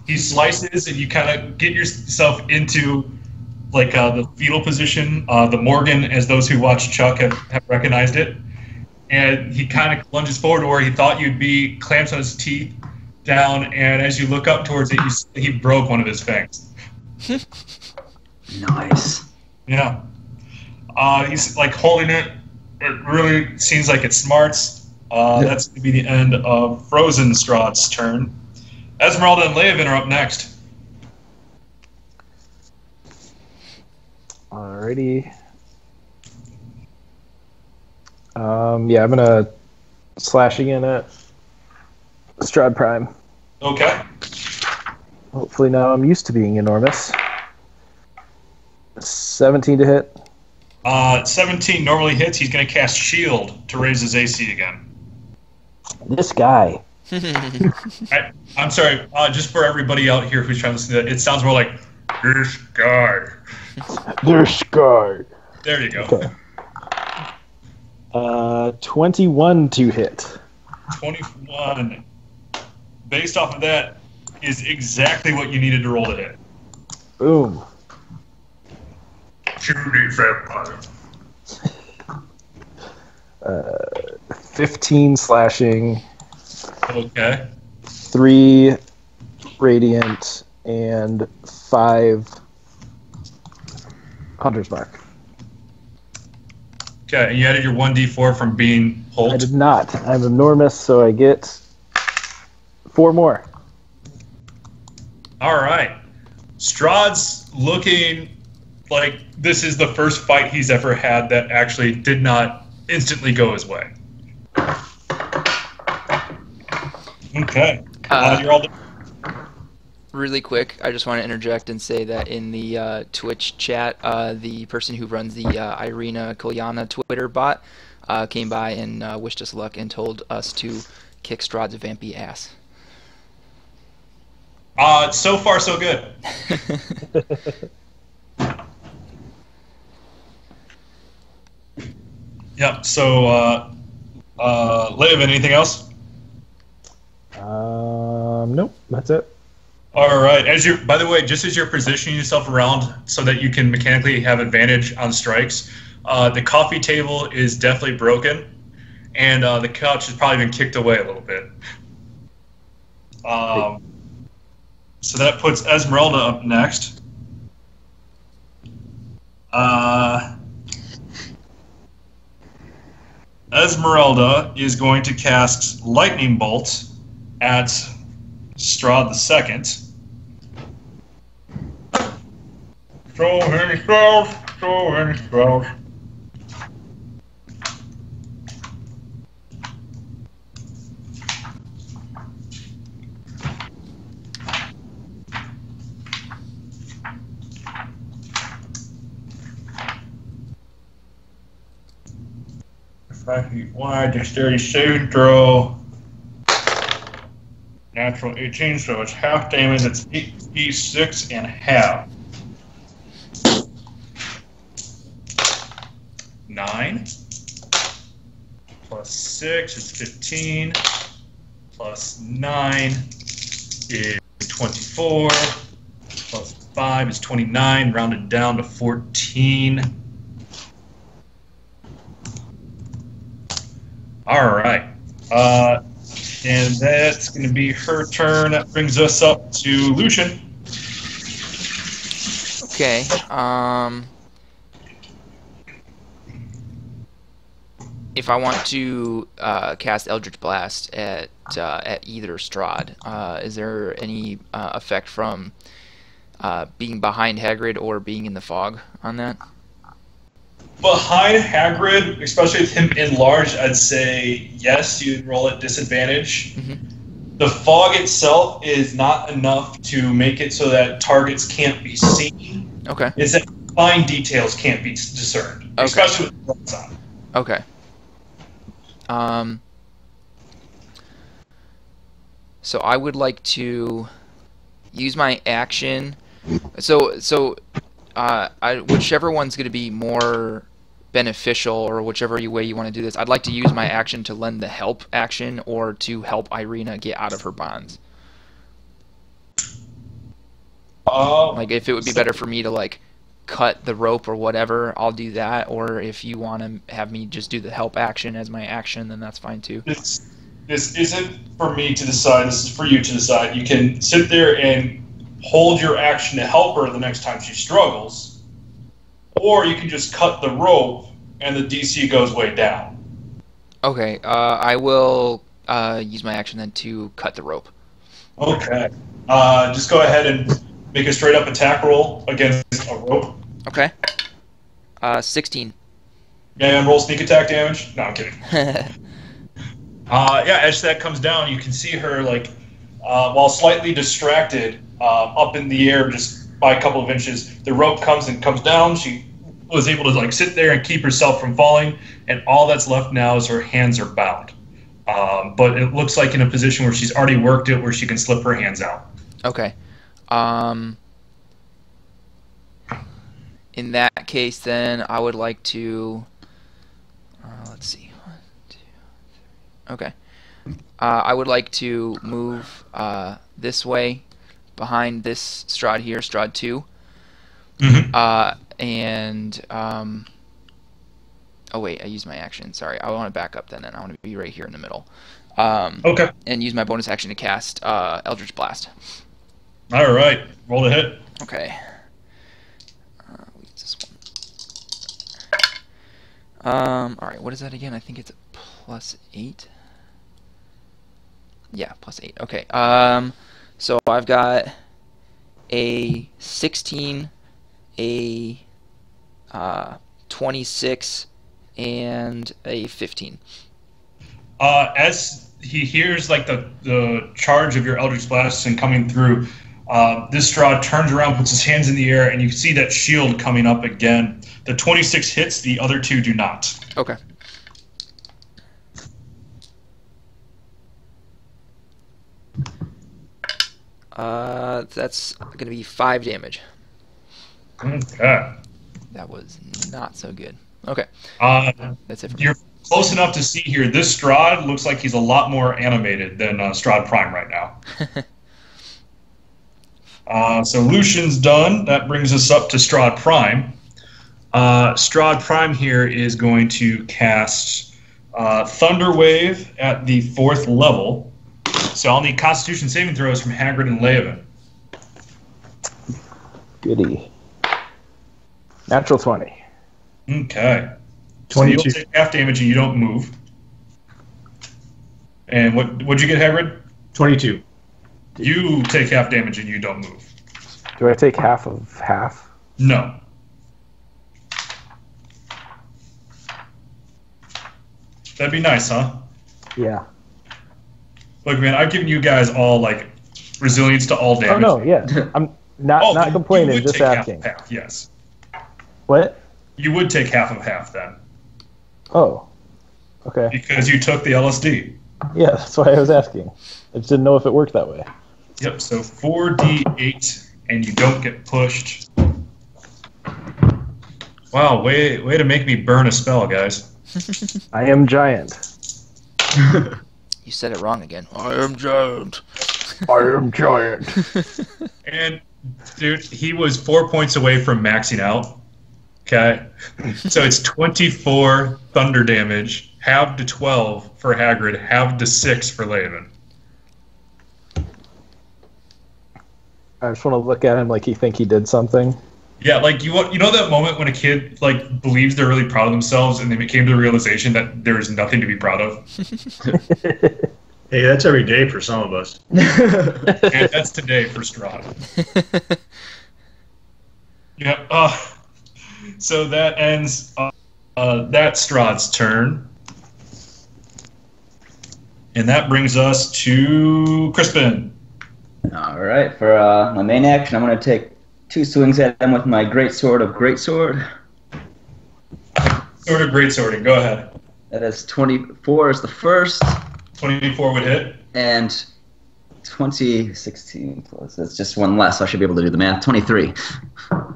He slices, and you kind of get yourself into like the fetal position. The Morgan, as those who watch Chuck have recognized it. And he kind of lunges forward to where he thought you'd be, clamps on his teeth down, and as you look up towards it, he broke one of his fangs. Nice. Yeah. He's like holding it. It really seems like it smarts. That's going to be the end of Frozen Strahd's turn. Esmeralda and Laven are up next. Alrighty. Yeah, I'm gonna slash again at Strahd Prime. Okay. Hopefully now I'm used to being enormous. 17 to hit. 17 normally hits. He's going to cast Shield to raise his AC again. This guy. I'm sorry. Just for everybody out here who's trying to listen to that, it sounds more like this guy. This guy. There you go. Okay. 21 to hit. 21. Based off of that, is exactly what you needed to roll to hit. Boom. Shooting vampire. 15 slashing. Okay. 3 radiant and 5 hunter's mark. Okay, and you added your 1d4 from being I Holt. did not. I'm enormous, so I get 4 more. All right. Strahd's looking like this is the first fight he's ever had that actually did not instantly go his way. Okay. You're all done. Really quick, I just want to interject and say that in the Twitch chat, the person who runs the Irina Kolyana Twitter bot came by and wished us luck and told us to kick Strahd's vampy ass. So far, so good. Yep. So, Liv, anything else? Nope, that's it. All right. By the way, just as you're positioning yourself around so that you can mechanically have advantage on strikes, the coffee table is definitely broken, and the couch has probably been kicked away a little bit. So that puts Esmeralda up next. Esmeralda is going to cast Lightning Bolt at Strahd the Second. So many spells, so many spells. Five feet wide, dexterity saving throw. Natural 18, so it's half damage. It's 8d6 and half. 9 plus 6 is 15. Plus 9 is 24. Plus 5 is 29, rounded down to 14. All right. And that's going to be her turn. That brings us up to Lucien. Okay. If I want to cast Eldritch Blast at either Strahd, is there any effect from being behind Hagrid or being in the fog on that? Behind Hagrid, especially with him enlarged, I'd say yes, you'd roll at disadvantage. Mm-hmm. The fog itself is not enough to make it so that targets can't be seen. Okay. It's that fine details can't be discerned, okay, especially with the lights on. Okay. So I would like to use my action. So whichever one's going to be more beneficial, or whichever way you want to do this, I'd like to use my action to lend the help action or to help Irina get out of her bonds. Like if it would be better for me to like cut the rope or whatever, I'll do that. Or if you want to have me just do the help action as my action, then that's fine too. This isn't for me to decide. This is for you to decide. You can sit there and hold your action to help her the next time she struggles, or you can just cut the rope and the DC goes way down. Okay, I will use my action then to cut the rope. Okay. Just go ahead and make a straight up attack roll against a rope. Okay. 16. Yeah, and roll sneak attack damage. No, I'm kidding. Yeah, as that comes down, you can see her like, while slightly distracted, up in the air just by a couple of inches. The rope comes down. She was able to like sit there and keep herself from falling, and all that's left now is her hands are bound. But it looks like in a position where she's already worked it, where she can slip her hands out. Okay. In that case, then I would like to. Let's see. 1, 2, 3. Okay. I would like to move this way, behind this Strahd here, Strahd 2. Mm-hmm. Oh wait, I used my action. Sorry, I want to back up then. I want to be right here in the middle. Okay. And use my bonus action to cast Eldritch Blast. All right, roll the hit. Okay. This one. All right, what is that again? I think it's a +8. Yeah, +8. Okay. So I've got a 16, a 26, and a 15. As he hears like the charge of your Eldritch Blast and coming through, this Strahd turns around, puts his hands in the air, and you can see that shield coming up again. The 26 hits, the other 2 do not. Okay. That's going to be 5 damage. Okay. That was not so good. Okay. That's it for me. You're close enough to see here. This Strahd looks like he's a lot more animated than Strahd Prime right now. So Lucien's done. That brings us up to Strahd Prime. Strahd Prime here is going to cast Thunder Wave at the 4th level. So I'll need Constitution saving throws from Hagrid and Laven. Goody. Natural 20. Okay. 22. So you'll take half damage and you don't move. And what'd you get, Hagrid? 22. You take half damage and you don't move. Do I take half of half? No. That'd be nice, huh? Yeah. Look, man, I've given you guys all, like, resilience to all damage. Oh, no, yeah. I'm not then complaining, you would just take asking. Half, yes. What? You would take half of half, then. Oh. Okay. Because you took the LSD. Yeah, that's why I was asking. I just didn't know if it worked that way. Yep, so 4d8, and you don't get pushed. Wow, way to make me burn a spell, guys. I am giant. You said it wrong again. I am giant. I am giant. And, dude, he was 4 points away from maxing out. Okay? So it's 24 thunder damage, halved to 12 for Hagrid, halved to 6 for Laven. I just want to look at him like he think he did something. Yeah, like, you know that moment when a kid, like, believes they're really proud of themselves and they came to the realization that there is nothing to be proud of? Hey, that's every day for some of us. And that's today for Strahd. Yeah, so that ends that Strahd's turn. And that brings us to Crispin. Alright, for my main action, I'm going to take 2 swings at him with my Greatsword of Greatsword. Sword of Greatswording, go ahead. That is 24 is the first, 24 would hit. and 16 plus. That's just one less, so I should be able to do the math. 23.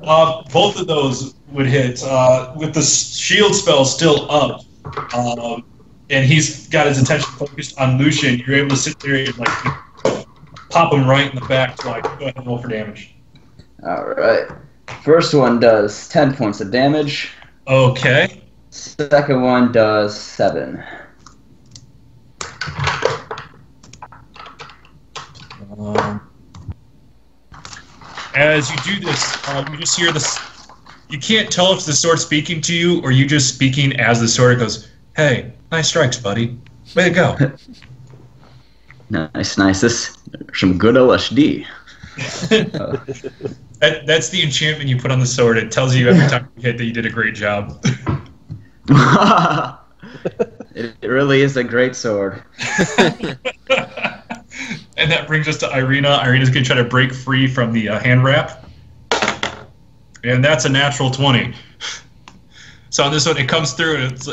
Both of those would hit. With the shield spell still up, and he's got his attention focused on Lucien, you're able to sit there and like pop him right in the back. So go ahead and roll for damage. Alright. First one does 10 points of damage. Okay. Second one does 7. As you do this, you just hear this. You can't tell if the sword's speaking to you or you just speaking as the sword goes, "Hey, nice strikes, buddy. Way to go." Nice. There's some good LSD. That's the enchantment you put on the sword. It tells you every time you hit that you did a great job. It really is a great sword. And that brings us to Irina. Irina's going to try to break free from the hand wrap. And that's a natural 20. So on this one, it comes through, and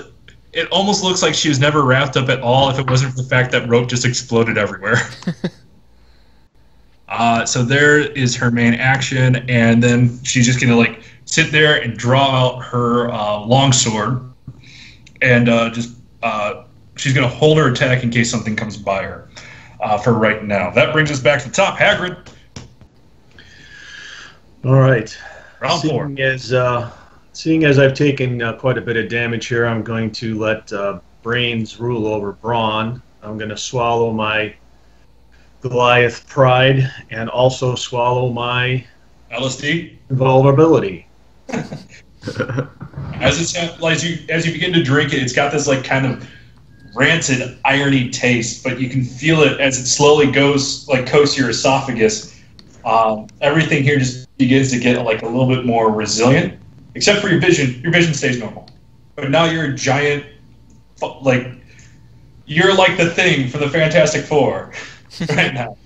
it almost looks like she was never wrapped up at all if it wasn't for the fact that rope just exploded everywhere. So there is her main action, and then she's just going to like sit there and draw out her longsword, and she's going to hold her attack in case something comes by her. For right now. That brings us back to the top. Hagrid. All right. Round 4. Seeing as I've taken quite a bit of damage here, I'm going to let brains rule over brawn. I'm going to swallow my Goliath pride and also swallow my LSD. Vulnerability. As you begin to drink it, it's got this like kind of rancid, irony taste, but you can feel it as it slowly goes, like coats your esophagus. Everything here just begins to get like a little bit more resilient, except for your vision. Your vision stays normal, but now you're a giant, like you're like the Thing from the Fantastic Four right now,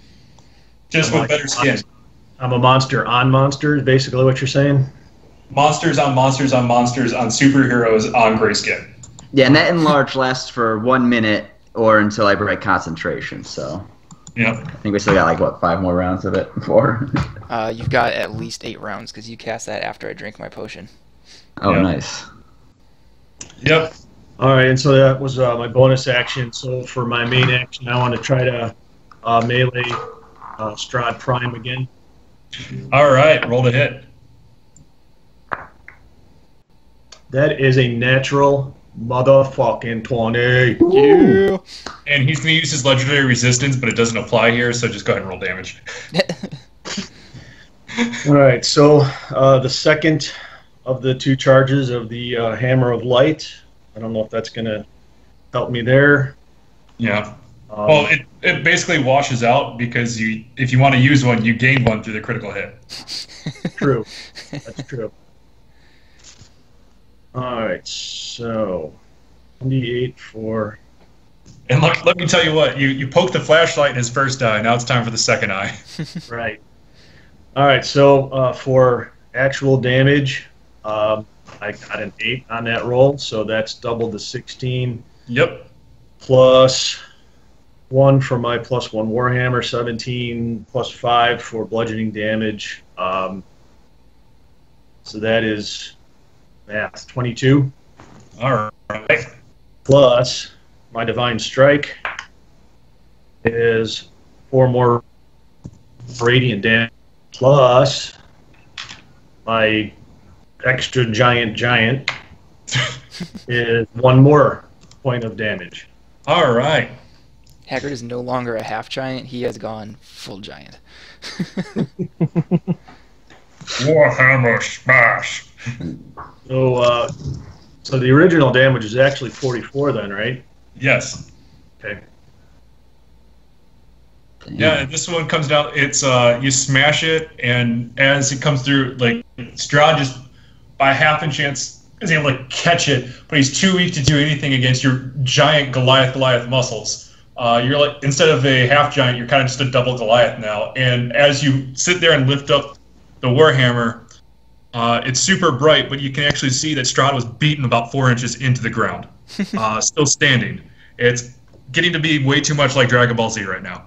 just with better skin. I'm a monster on monsters, basically what you're saying. Monsters on monsters on monsters on superheroes on gray skin. Yeah, and that enlarge lasts for 1 minute or until I break concentration. So. Yep. I think we still got like what 5 more rounds of it before. You've got at least 8 rounds because you cast that after I drink my potion. Oh, Yep. Nice. Yep. All right, and so that was my bonus action. So for my main action, I want to try to melee Strahd Prime again. All right, roll to hit. That is a natural motherfucking 20. Yeah. And he's going to use his legendary resistance, but it doesn't apply here, so just go ahead and roll damage. All right, so the second of the 2 charges of the Hammer of Light. I don't know if that's going to help me there. Yeah. Well, it basically washes out because if you want to use one, you gain 1 through the critical hit. True. That's true. All right, so 1d8 for... And let me tell you what, you poked the flashlight in his first eye, now it's time for the second eye. Right. All right, so for actual damage, I got an 8 on that roll, so that's double the 16. Yep. Plus 1 for my +1 Warhammer, 17, plus 5 for bludgeoning damage. So that is math, 22. All right. Plus my Divine Strike is 4 more radiant damage. Plus my extra giant is 1 more point of damage. All right. Haggard is no longer a half giant. He has gone full giant. Warhammer smash. So the original damage is actually 44 then, right? Yes. Okay. Yeah, and this one comes down. It's you smash it, and as it comes through, like Strahd just by half a chance is able to catch it, but he's too weak to do anything against your giant Goliath muscles. You're like instead of a half giant, you're kind of just a double Goliath now. And as you sit there and lift up the Warhammer, it's super bright, but you can actually see that Strahd was beaten about 4 inches into the ground, still standing. It's getting to be way too much like Dragon Ball Z right now.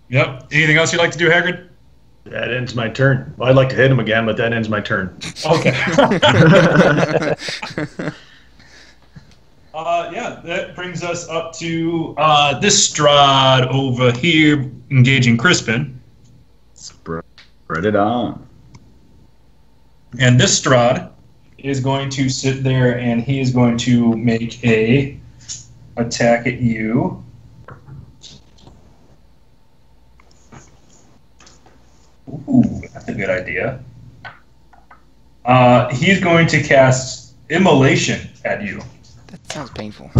Yep. Anything else you'd like to do, Hagrid? That ends my turn. Well, I'd like to hit him again, but that ends my turn. Okay. Yeah, that brings us up to this Strahd over here engaging Crispin. Spread it on. And this Strahd is going to sit there and he is going to make a attack at you. Ooh, that's a good idea. He's going to cast Immolation at you. That sounds painful.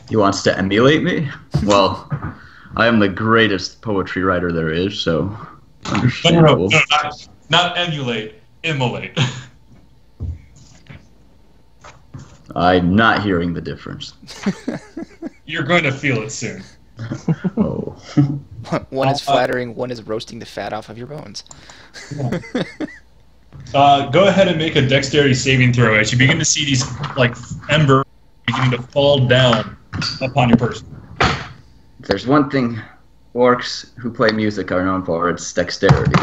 He wants to emulate me? Well, I am the greatest poetry writer there is, so understandable. No, not emulate, immolate. I'm not hearing the difference. You're going to feel it soon. Oh. One is flattering, one is roasting the fat off of your bones. Go ahead and make a dexterity saving throw as you begin to see these like embers beginning to fall down upon your person. If there's one thing orcs who play music are known for, it's dexterity.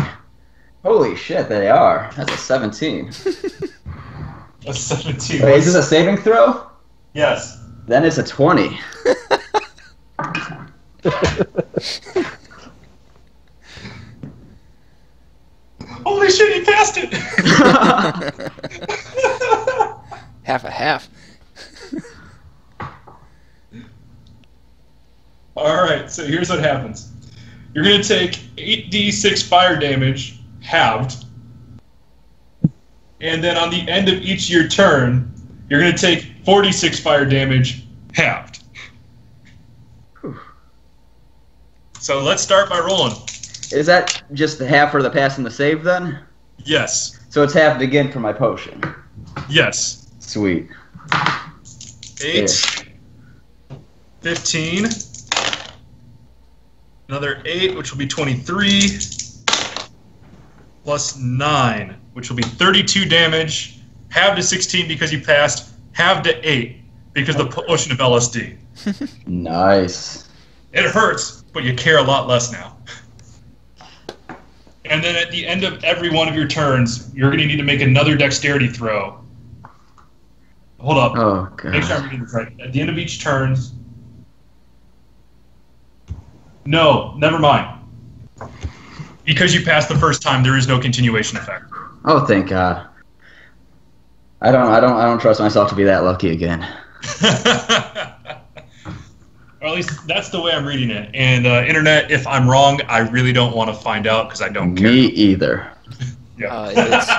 Holy shit, they are. That's a 17. A 17. Wait, is this a saving throw? Yes. Then it's a 20. Holy shit, he passed it! Half a half. Alright, so here's what happens. You're going to take 8d6 fire damage, halved, and then on the end of each of your turn, You're going to take 46 fire damage, halved. So let's start by rolling. Is that just the half for the pass and the save then? Yes. So it's halved again for my potion. Yes. Sweet. 8. 15. Another 8, which will be 23. Plus 9, which will be 32 damage. Halved to 16 because you passed. Halved to 8 because of the potion of LSD. Nice. It hurts, but you care a lot less now. And then at the end of every one of your turns, you're going to need to make another dexterity throw. Hold up. Oh, God. Make sure I'm reading this right. At the end of each turn... No, never mind. Because you passed the first time, there is no continuation effect. Oh, thank God. I don't trust myself to be that lucky again. Or at least that's the way I'm reading it. And internet, if I'm wrong, I really don't want to find out because I don't care. Me either. Yeah.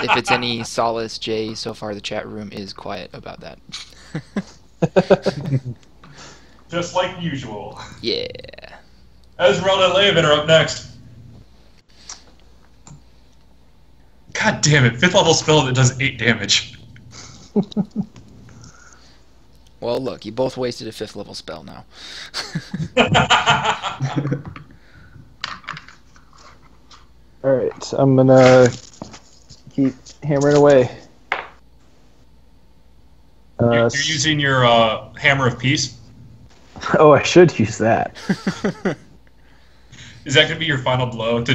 If it's any solace, Jay, so far the chat room is quiet about that. Just like usual. Yeah. Esmeralda and Leovan are up next. God damn it, 5th level spell that does 8 damage. Well, look, you both wasted a 5th level spell now. Alright, I'm gonna keep hammering away. You're using your Hammer of Peace? Oh, I should use that. Is that going to be your final blow to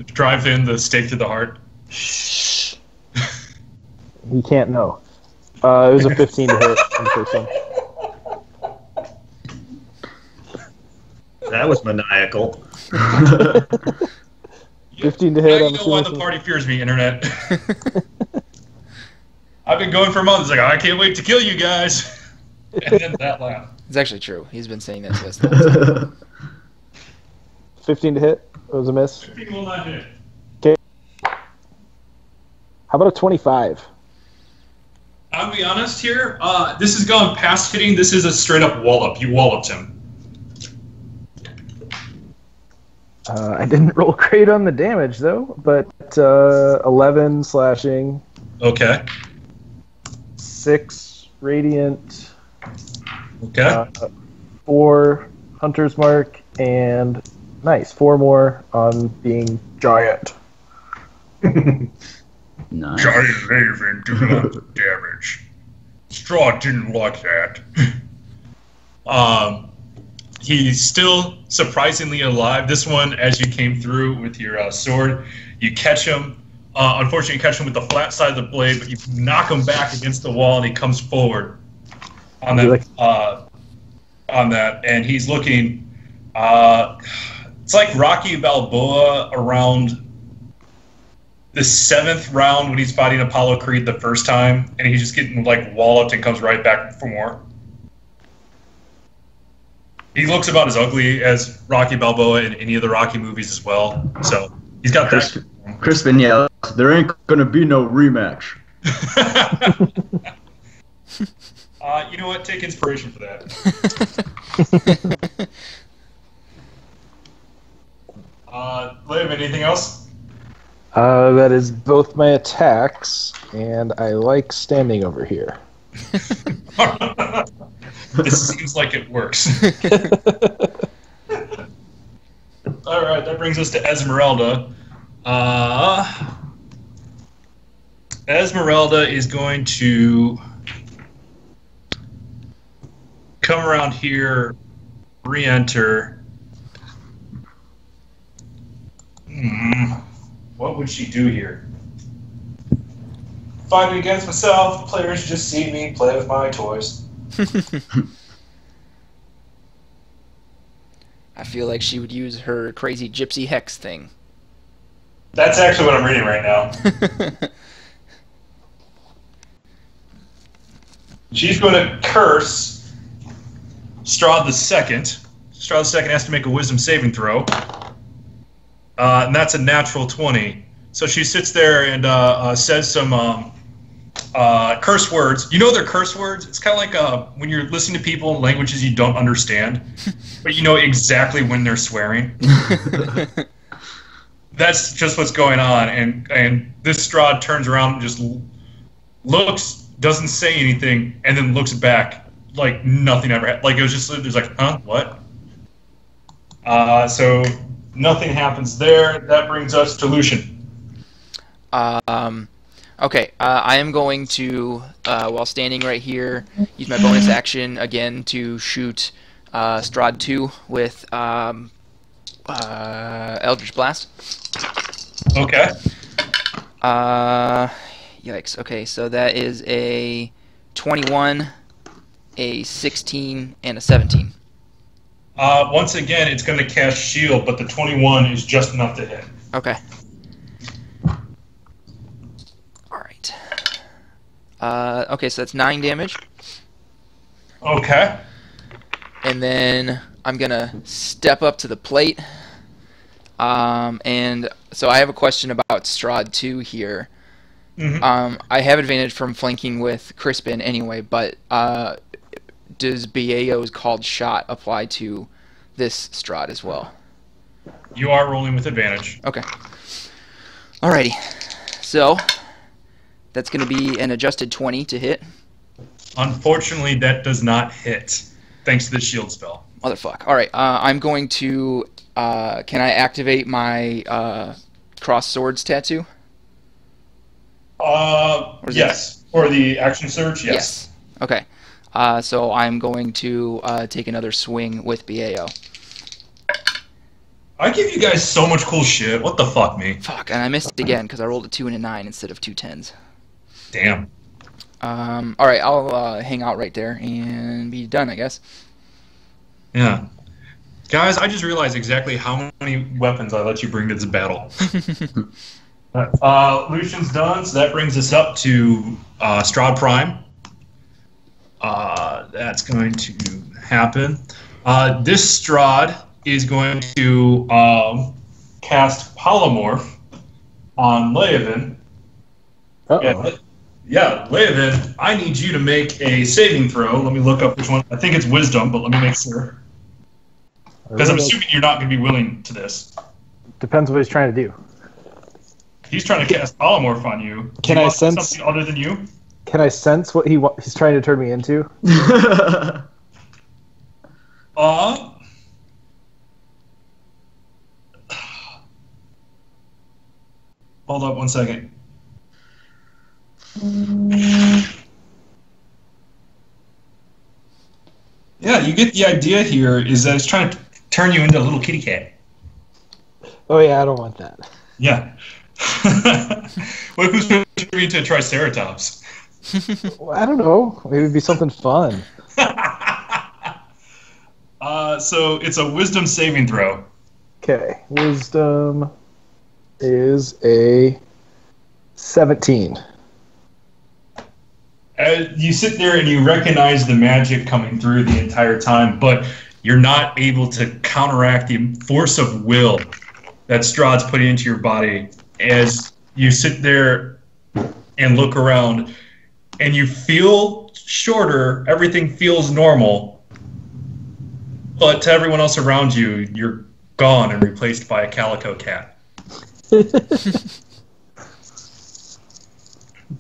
drive in the stake through the heart? Shh. He can't know. It was a 15 to hit in person. That was maniacal. 15 to hit. Now you know why the party fears me, internet. I've been going for months. Like, I can't wait to kill you guys. And then that laugh. It's actually true. He's been saying that to us the whole time. 15 to hit. It was a miss. 15 will not hit. Okay. How about a 25? I'll be honest here. This has gone past hitting. This is a straight up wallop. You walloped him. I didn't roll great on the damage, though, but 11 slashing. Okay. 6 radiant. Okay. 4 hunter's mark, and nice, 4 more on being giant. Nice. Giant Leovan do not damage. Strahd didn't like that. He's still surprisingly alive. This one, as you came through with your sword, you catch him. Unfortunately, you catch him with the flat side of the blade, but you knock him back against the wall, and he comes forward on that. And he's looking. It's like Rocky Balboa around the 7th round when he's fighting Apollo Creed the first time, and he's just getting like walloped and comes right back for more. He looks about as ugly as Rocky Balboa in any of the Rocky movies as well. So he's got that. Crispin yells, "There ain't gonna be no rematch." You know what? Take inspiration for that. Liv, anything else? That is both my attacks, and I like standing over here. This seems like it works. All right, that brings us to Esmeralda. Esmeralda is going to come around here, re-enter. What would she do here? Fighting against myself. Players just see me play with my toys. I feel like she would use her crazy gypsy hex thing. That's actually what I'm reading right now. She's going to curse Strahd the Second. Strahd the Second has to make a wisdom saving throw. And that's a natural 20. So she sits there and says some curse words. You know they're curse words. It's kind of like when you're listening to people in languages you don't understand, but you know exactly when they're swearing. That's just what's going on, and this Strahd turns around and just looks, doesn't say anything, and then looks back like nothing ever happened. Like it was just, there's like, huh, what? So nothing happens there. That brings us to Lucien. Okay, I am going to, while standing right here, use my bonus action again to shoot Strahd 2 with Eldritch Blast. Okay. Yikes. Okay, so that is a 21, a 16, and a 17. Once again, it's going to cast shield, but the 21 is just enough to hit. Okay. Alright. Okay, so that's 9 damage. Okay. And then I'm going to step up to the plate. And so I have a question about Strahd 2 here. Mm-hmm. I have advantage from flanking with Crispin anyway, but does Baeo's called shot apply to this Strahd as well? You are rolling with advantage. Okay. Alrighty. So that's going to be an adjusted 20 to hit. Unfortunately, that does not hit, thanks to the shield spell. Motherfuck. Alright, I'm going to... can I activate my cross swords tattoo? Yes. For the action surge, yes. Okay. So I'm going to take another swing with Baeo. I give you guys so much cool shit. What the fuck, me? Fuck, and I missed again because I rolled a 2 and a 9 instead of 2 10s. Damn. Alright, I'll hang out right there and be done, I guess. Yeah. Guys, I just realized exactly how many weapons I let you bring to this battle. Lucian's done, so that brings us up to Strahd Prime. That's going to happen. This Strahd is going to cast Polymorph on Leovan. Uh-oh. Yeah, Leovan, I need you to make a saving throw. Let me look up which one. I think it's Wisdom, but let me make sure. Because I'm assuming you're not going to be willing to this. Depends what he's trying to do. He's trying to cast Polymorph on you. Can I sense something other than you? Can I sense what he's trying to turn me into? Hold up 1 second. Yeah, you get the idea here is that it's trying to turn you into a little kitty cat. Oh yeah, I don't want that. Yeah. What if who's going to turn you into a Triceratops? Well, I don't know. Maybe it'd be something fun. So it's a Wisdom saving throw. Okay, Wisdom is a 17. You sit there and you recognize the magic coming through the entire time, but you're not able to counteract the force of will that Strahd's putting into your body as you sit there and look around, and you feel shorter, everything feels normal, but to everyone else around you, you're gone and replaced by a calico cat.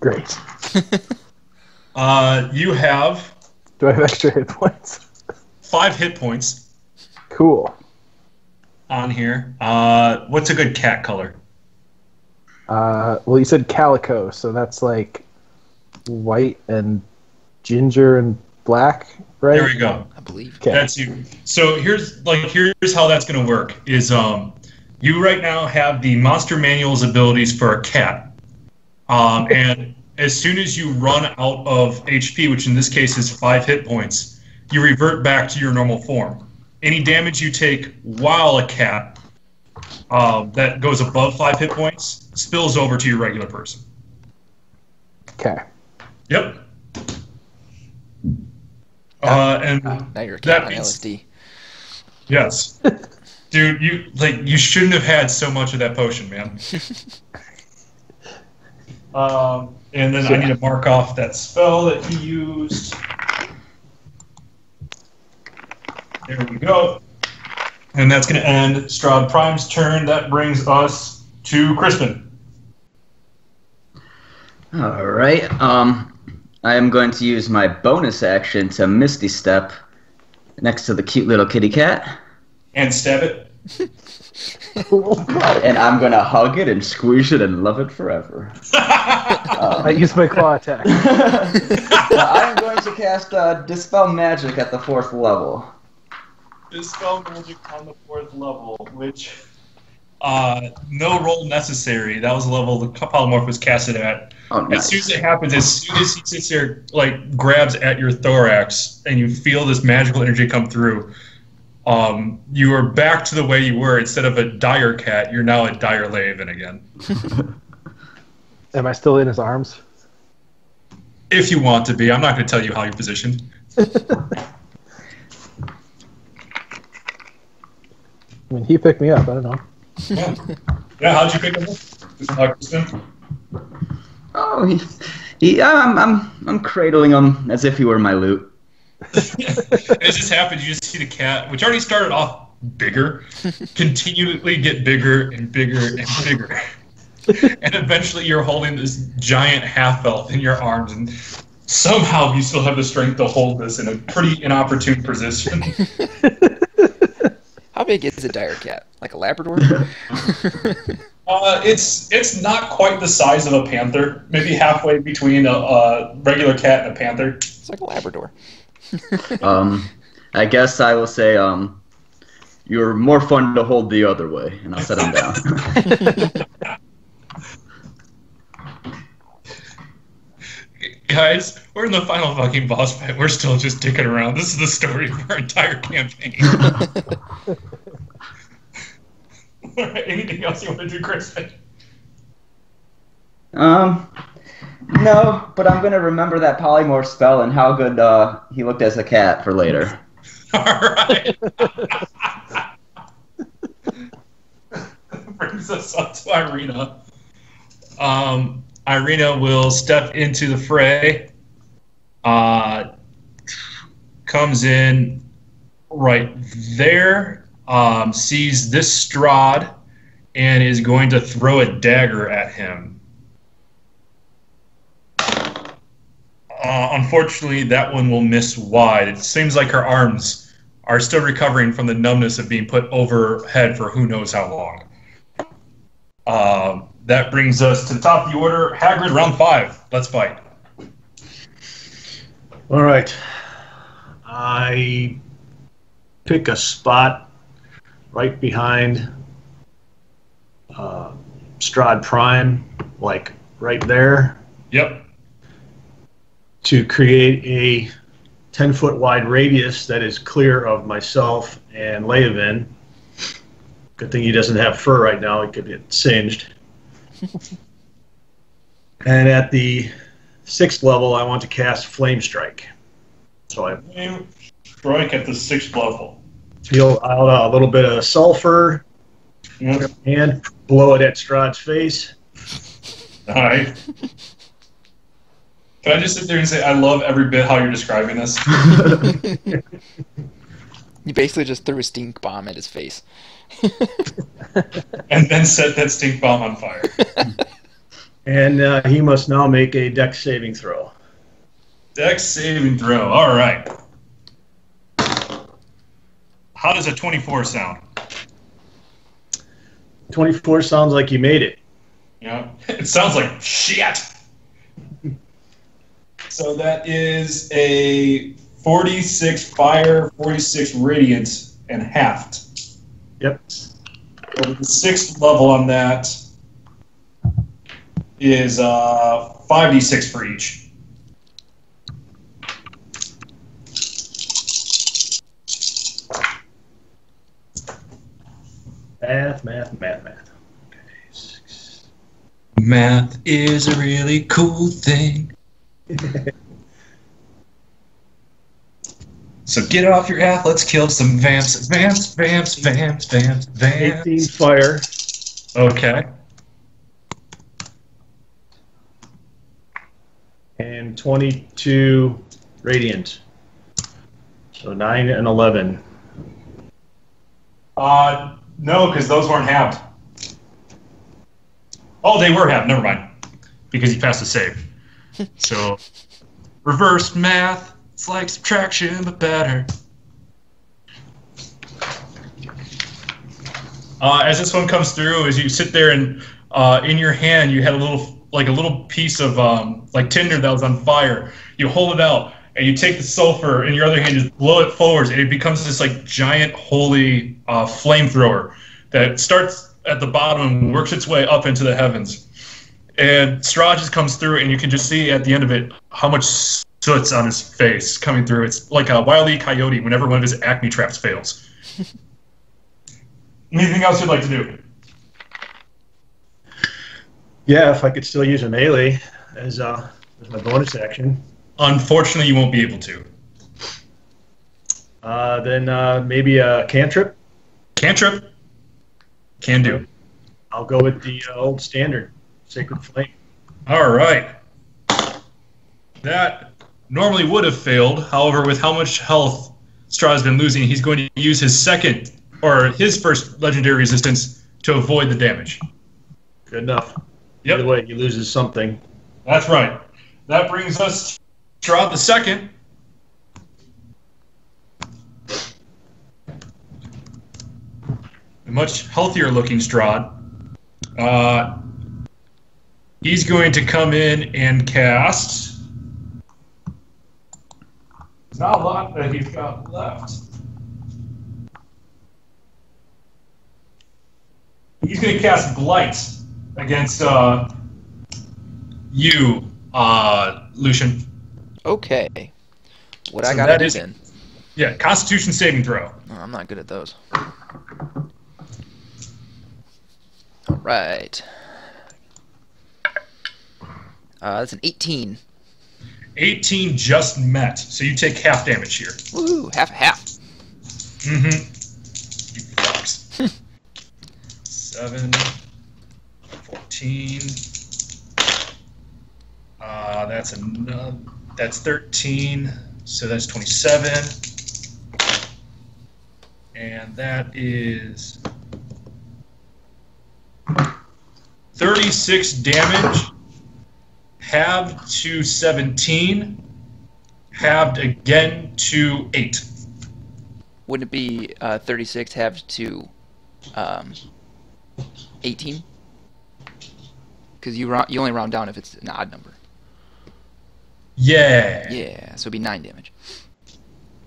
Great. You have... Do I have extra hit points? 5 hit points. Cool. On here. What's a good cat color? Well, you said calico, so that's like white and ginger and black, right? There we go. I believe. Okay. That's you. So here's how that's going to work. Is you right now have the monster manual's abilities for a cat, and as soon as you run out of HP, which in this case is 5 hit points, you revert back to your normal form. Any damage you take while a cat that goes above 5 hit points spills over to your regular person. Okay. Yep. And Now you're a cat on means, LSD. Yes. Dude, you shouldn't have had so much of that potion, man. And then I need to mark off that spell that he used. There we go. And that's going to end Strahd Prime's turn. That brings us to Crispin. All right. I am going to use my bonus action to Misty Step next to the cute little kitty cat. And stab it. And I'm going to hug it and squeeze it and love it forever. I use my claw attack. I am going to cast Dispel Magic at the 4th level. Dispel Magic on the 4th level, which no roll necessary. That was the level the polymorph was casted at. Oh, nice. As soon as it happens, as soon as he sits there, like grabs at your thorax, and you feel this magical energy come through, you are back to the way you were. Instead of a dire cat, you're now a dire Laven again. Am I still in his arms? If you want to be, I'm not going to tell you how you're positioned. I mean, he picked me up. I don't know. Yeah. How'd you pick him up? Kristen? Oh, I'm cradling him as if he were my loot. It just happened. You just see the cat, which already started off bigger, continually get bigger and bigger and bigger. And eventually you're holding this giant half-elf in your arms, and somehow you still have the strength to hold this in a pretty inopportune position. How big is a dire cat? Like a Labrador? It's not quite the size of a panther. Maybe halfway between a regular cat and a panther. It's like a Labrador. I guess I will say, you're more fun to hold the other way, and I'll set him down. Guys, we're in the final fucking boss fight. We're still just dicking around. This is the story of our entire campaign. Alright, anything else you want to do, Crispin? No, but I'm gonna remember that polymorph spell and how good he looked as a cat for later. Alright. Brings us up to Irina. Irina will step into the fray. Comes in right there. Sees this Strahd and is going to throw a dagger at him. Unfortunately, that one will miss wide. It seems like her arms are still recovering from the numbness of being put overhead for who knows how long. That brings us to the top of the order. Hagrid, round 5. Let's fight. All right. I pick a spot right behind Strahd Prime, like right there. Yep. To create a 10-foot wide radius that is clear of myself and Laven. Good thing he doesn't have fur right now. He could get singed. And at the 6th level, I want to cast Flame Strike. So I Flame Strike at the 6th level. feel out a little bit of sulfur and blow it at Strahd's face. All right. Can I just sit there and say, I love every bit how you're describing this? You basically just threw a stink bomb at his face. And then set that stink bomb on fire. And he must now make a dex saving throw. Dex saving throw. All right. How does a 24 sound? 24 sounds like you made it. Yeah. It sounds like shit. So that is a 46 fire, 46 radiant, and halved. Yep. So the 6th level on that is 5d6 for each. Math. Okay, 6. Math is a really cool thing. So get off your ass, let's kill some vamps. Vamps. 18 fire. Okay. and 22 radiant. So 9 and 11. No, because those weren't halved. Oh, they were halved. Never mind. Because he passed the save. So, reverse math. It's like subtraction, but better. As this one comes through, as you sit there and in your hand, you had a little piece of like tinder that was on fire. You hold it out, and you take the sulfur in your other hand, just blow it forwards, and it becomes this like giant holy flamethrower that starts at the bottom and works its way up into the heavens. And Strahd just comes through, and you can just see at the end of it how much soot's on his face coming through. It's like a Wile E. Coyote whenever one of his acme traps fails. Anything else you'd like to do? Yeah, if I could still use a melee as my bonus action. Unfortunately, you won't be able to. Then maybe a cantrip. Cantrip? Can do. I'll go with the old standard, Sacred Flame. All right. That normally would have failed. However, with how much health Strahd's been losing, he's going to use his his first legendary resistance to avoid the damage. Good enough. Yep. Either way, he loses something. That's right. That brings us to Strahd the second. A much healthier looking Strahd. He's going to come in and cast. There's not a lot that he's got left. He's going to cast Blight against you, Lucien. Okay. What I gotta do then? Yeah, Constitution saving throw. Oh, I'm not good at those. All right. That's an 18. 18 just met, so you take half damage here. Woo, half. Mm-hmm. You fucks. 7, 14. That's 13. So that's 27. And that is 36 damage. Halved to 17. Halved again to 8. Wouldn't it be 36 halved to 18? Because you only round down if it's an odd number. Yeah. Yeah, so it'd be 9 damage.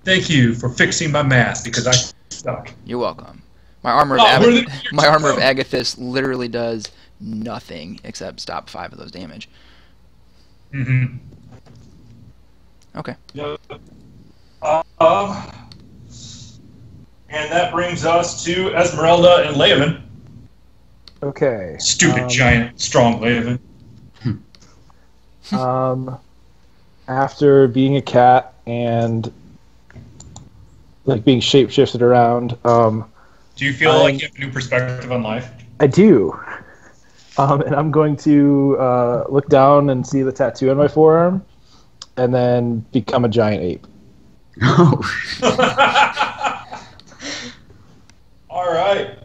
Thank you for fixing my math because I suck. You're welcome. My armor of Agathis literally does nothing except stop 5 of those damage. Mm-hmm. Okay. Yep. And that brings us to Esmeralda and Leovan. Okay. Stupid, giant, strong Leovan. After being a cat and like being shapeshifted around, do you feel like you have a new perspective on life? I do. And I'm going to look down and see the tattoo on my forearm, and then become a giant ape. Oh. All right.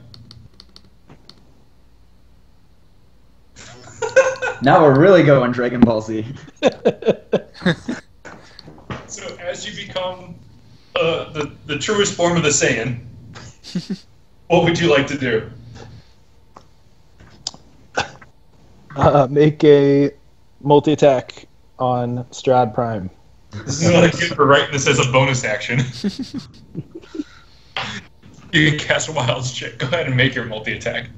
Now we're really going Dragon Ball Z. So as you become the truest form of the Saiyan, what would you like to do? Make a multi-attack on Strahd Prime. This is what I get for writing this as a bonus action. You can cast Wild Shit. Go ahead and make your multi-attack.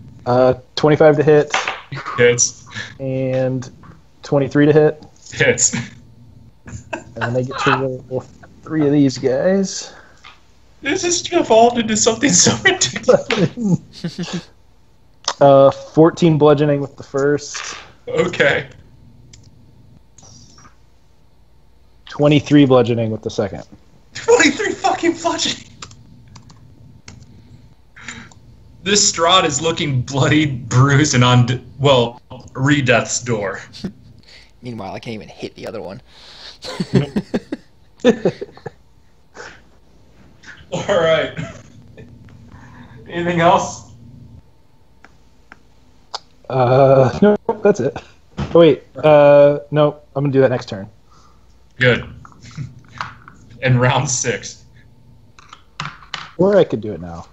25 to hit. Hits. And 23 to hit. Hits. And then I get to roll 3 of these guys. This has evolved into something so ridiculous. 14 bludgeoning with the first. Okay. 23 bludgeoning with the second. 23 fucking bludgeoning. This Strahd is looking bloodied, bruised, and on, re-death's door. Meanwhile, I can't even hit the other one. All right. Anything else? No, that's it. Oh, wait, no, I'm gonna do that next turn. Good. In round 6. Or I could do it now.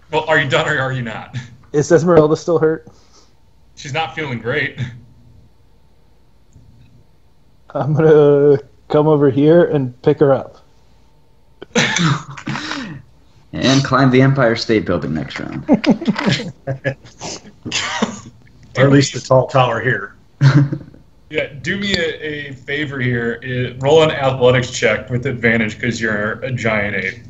Well, are you done or are you not? Is Esmeralda still hurt? She's not feeling great. I'm gonna come over here and pick her up. And climb the Empire State Building next round. Or at least the tall tower here. Yeah, do me a favor here. Roll an athletics check with advantage because you're a giant ape.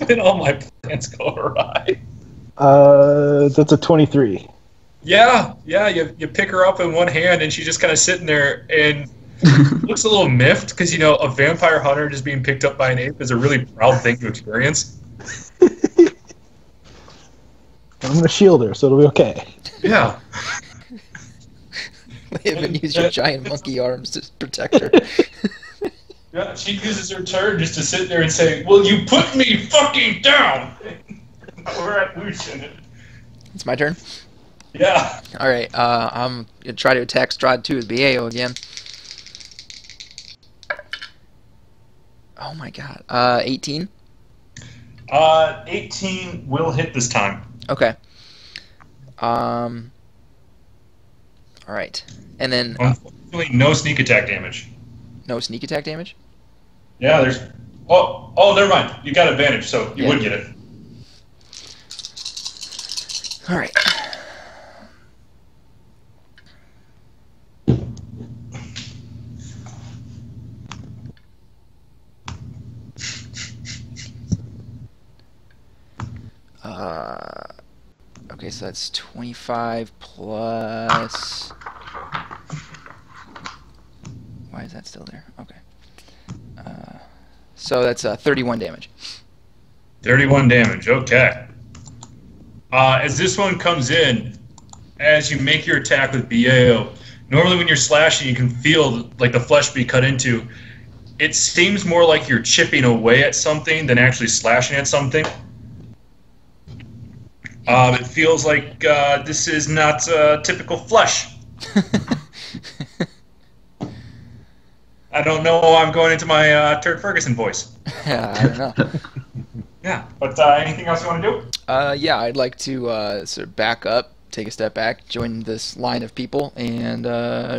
And all my plans go awry. That's a 23. Yeah, you pick her up in one hand and she's just kind of sitting there and looks a little miffed because, you know, a vampire hunter just being picked up by an ape is a really proud thing to experience. I'm gonna shield her, so it'll be okay. Yeah. Even use your giant monkey arms to protect her. Yeah, she uses her turn just to sit there and say, "Will you put me fucking down?" We're at Lucien. It's my turn? Yeah. Alright, I'm going to try to attack Strahd 2 with Bao again. Oh my god. 18? 18 will hit this time. Okay. Alright. And then... Unfortunately, no sneak attack damage. no sneak attack damage? Yeah, there's... Oh, never mind. You got advantage, so you would get it. Alright. Okay, so that's 25 plus... Why is that still there? Okay. So that's 31 damage. 31 damage, okay. As this one comes in, as you make your attack with BAO, normally when you're slashing, you can feel like the flesh be cut into. It seems more like you're chipping away at something than actually slashing at something. It feels like this is not typical flesh. I don't know. I'm going into my Turd Ferguson voice. I don't know. Yeah, but anything else you want to do? Yeah, I'd like to sort of back up, take a step back, join this line of people, and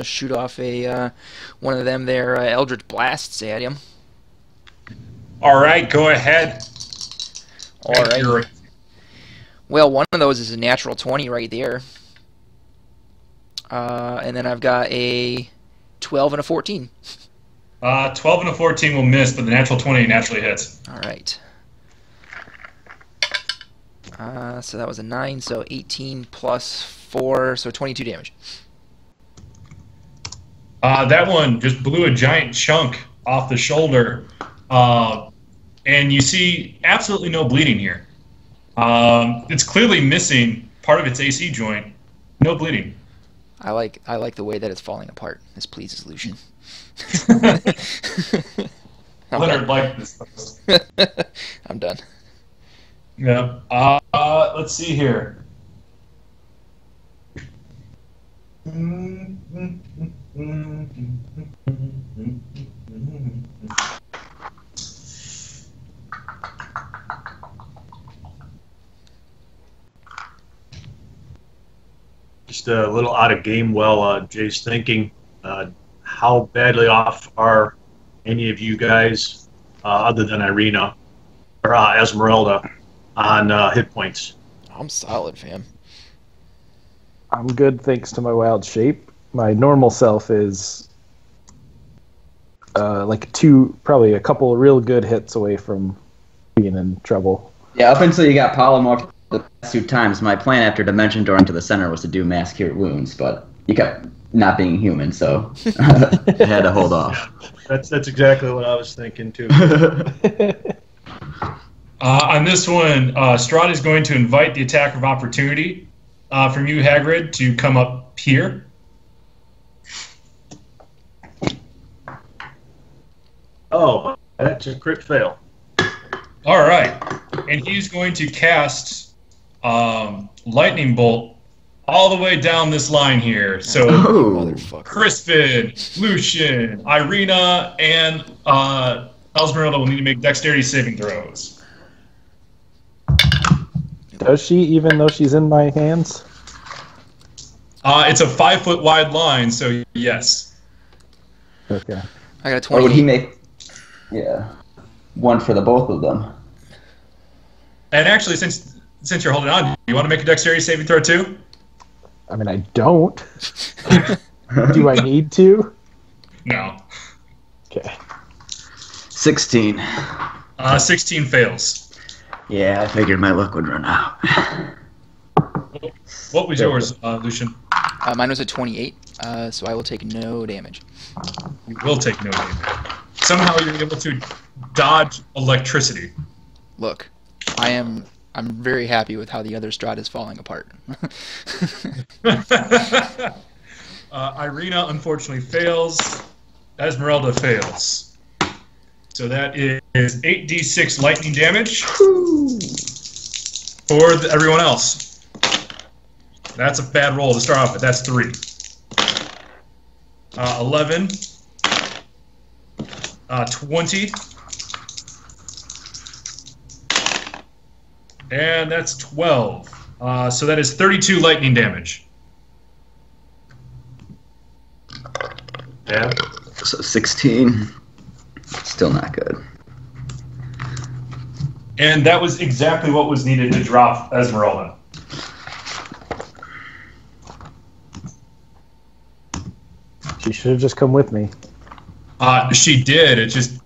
shoot off a one of them their Eldritch Blasts at him. All right, go ahead. All right. Well, one of those is a natural 20 right there. And then I've got a 12 and a 14. 12 and a 14 will miss, but the natural 20 naturally hits. All right. So that was a 9, so 18 plus 4, so 22 damage. That one just blew a giant chunk off the shoulder, and you see absolutely no bleeding here. It's clearly missing part of its AC joint. No bleeding. I like the way that it's falling apart. This pleases Lucien. Leonard liked this. I'm done. Yeah. Let's see here. Just a little out of game while Jay's thinking. How badly off are any of you guys, other than Irina, or Esmeralda, on hit points? I'm solid, fam. I'm good thanks to my wild shape. My normal self is probably a couple of real good hits away from being in trouble. Yeah, up until you got polymorphed the past 2 times, my plan after Dimension Door into the center was to do Mass Cure Wounds, but you kept not being human, so I had to hold off. That's exactly what I was thinking, too. On this one, Strahd is going to invite the attack of opportunity from you, Hagrid, to come up here. Oh, that's a crit fail. All right. And he's going to cast Lightning Bolt all the way down this line here. So Crispin, Lucien, Irina, and Esmeralda will need to make dexterity saving throws. Does she, even though she's in my hands? It's a 5 foot wide line, so yes. Okay. I got a 20. Or would he make... Yeah. One for the both of them. And actually, since you're holding on, do you want to make a dexterity saving throw too? I mean, I don't. Do I need to? No. Okay. 16. 16 fails. Yeah, I figured my luck would run out. What was yours, Lucien? Mine was a 28, so I will take no damage. You will take no damage. Somehow you're able to dodge electricity. Look, I'm very happy with how the other Strahd is falling apart. Irina unfortunately fails. Esmeralda fails. So that is 8d6 lightning damage for everyone else. That's a bad roll to start off with. That's 3. 11. 20. And that's 12. So that is 32 lightning damage. Yeah. So 16. Still not good. And that was exactly what was needed to drop Esmeralda. She should have just come with me. She did. It just...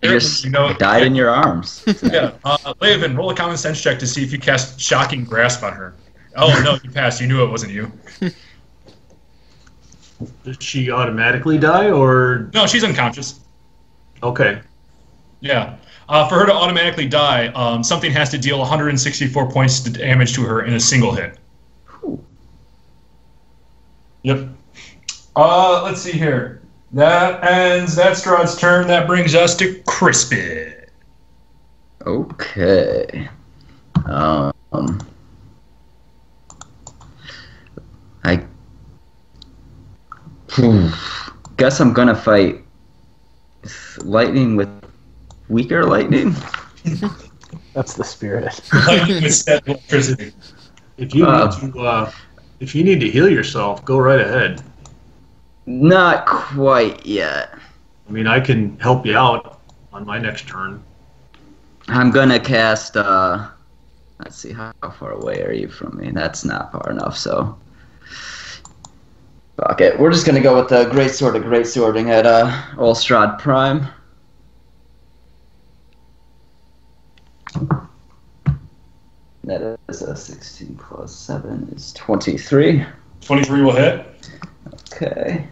died in your arms. Yeah. Laven, roll a common sense check to see if you cast Shocking Grasp on her. Oh, no, you passed. You knew it wasn't you. Does she automatically die, or...? No, she's unconscious. Okay. Yeah. For her to automatically die, something has to deal 164 points of damage to her in a single hit. Ooh. Yep. Let's see here. That ends that Strahd's turn. That brings us to Crispin. Okay. I guess I'm gonna fight lightning with weaker lightning. That's the spirit. Lightning with static electricity. If you need to heal yourself, go right ahead. Not quite yet. I mean, I can help you out on my next turn. I'm gonna cast. Let's see, how far away are you from me? That's not far enough. So, fuck it. We're just gonna go with the Great Sword of Great Swording at Old Strahd Prime. That is a 16 plus 7 is 23. 23 will hit. Okay.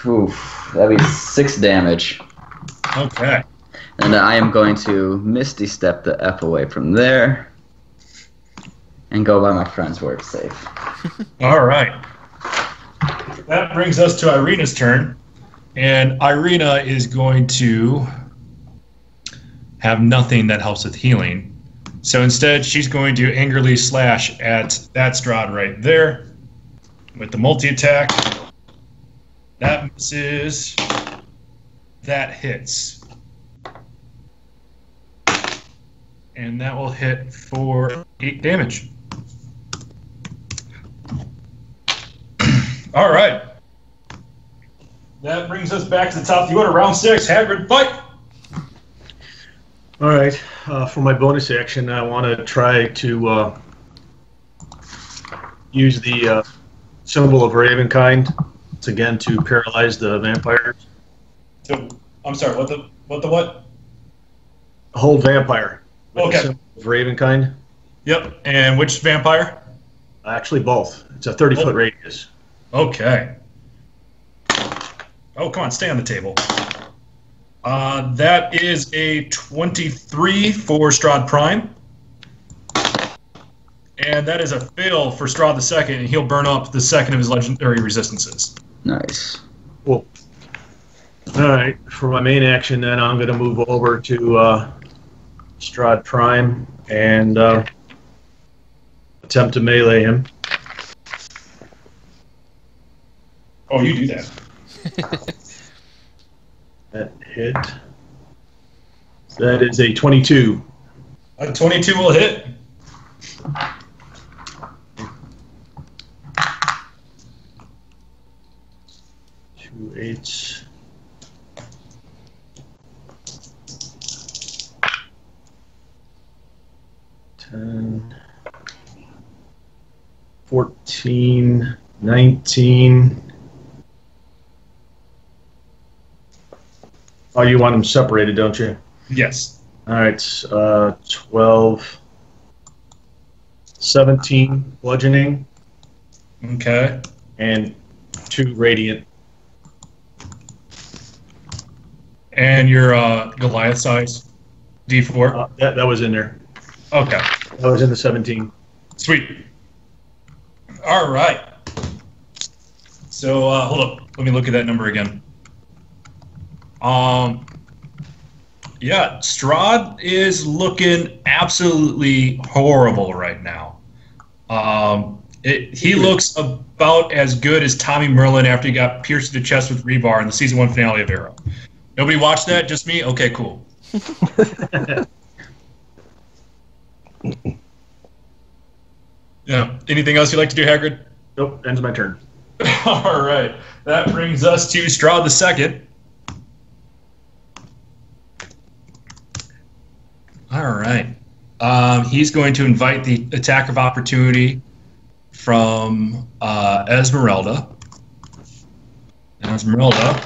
Oof, that'd be 6 damage. Okay. And I am going to Misty Step the F away from there and go by my friends where it's safe. All right. That brings us to Irina's turn. And Irina is going to have nothing that helps with healing. So instead, she's going to angrily slash at that Strahd right there with the multi-attack. That misses. That hits. And that will hit for 8 damage. All right. That brings us back to the top of the order. Round 6. Hagrid, fight! All right. For my bonus action, I want to try to use the symbol of Ravenkind once again to paralyze the vampires. So, I'm sorry. What? Hold vampire. Okay. The symbol of Ravenkind. Yep. And which vampire? Actually, both. It's a 30-foot radius. Okay. Oh, come on. Stay on the table. That is a 23 for Strahd Prime. And that is a fail for Strahd the second, and he'll burn up the second of his legendary resistances. Nice. Cool. All right. For my main action, then, I'm going to move over to Strahd Prime and attempt to melee him. Oh, you do that. That hit. That is a 22. A 22 will hit. 2 8s. 10, 14, 19. Oh, you want them separated, don't you? Yes. All right, 12, 17 bludgeoning. Okay. And 2 radiant. And your Goliath size, D4? That was in there. Okay. That was in the 17. Sweet. All right. So, hold up. Let me look at that number again. Yeah, Strahd is looking absolutely horrible right now. He looks about as good as Tommy Merlin after he got pierced in the chest with rebar in the season 1 finale of Arrow. Nobody watched that? Just me? Okay, cool. Yeah. Anything else you'd like to do, Hagrid? Nope, ends my turn. All right. That brings us to Strahd the second. All right. He's going to invite the attack of opportunity from Esmeralda. Esmeralda.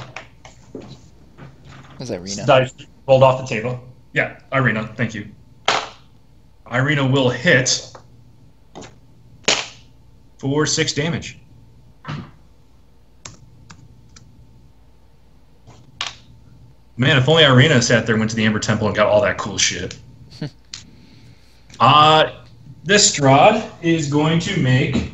Is that Irina? Dice rolled off the table. Yeah, Irina. Thank you. Irina will hit for 6 damage. Man, if only Irina sat there and went to the Amber Temple and got all that cool shit. This Strahd is going to make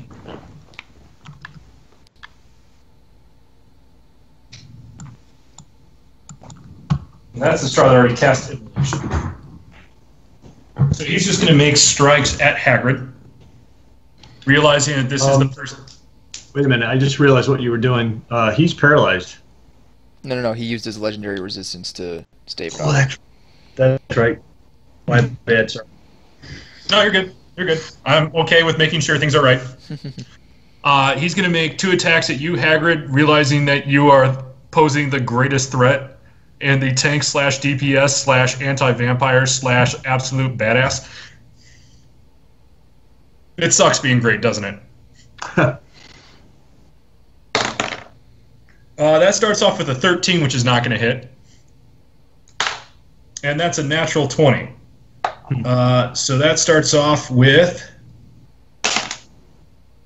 that's the Strahd that already cast Evolution. So he's just going to make strikes at Hagrid, realizing that this is the first. Wait a minute, I just realized what you were doing. He's paralyzed. No. He used his legendary resistance to stave it Oh, off. that's right. My bad, sir. No, you're good. You're good. I'm okay with making sure things are right. He's going to make 2 attacks at you, Hagrid, realizing that you are posing the greatest threat in the tank / DPS / anti-vampire / absolute badass. It sucks being great, doesn't it? That starts off with a 13, which is not going to hit. And that's a natural 20. So that starts off with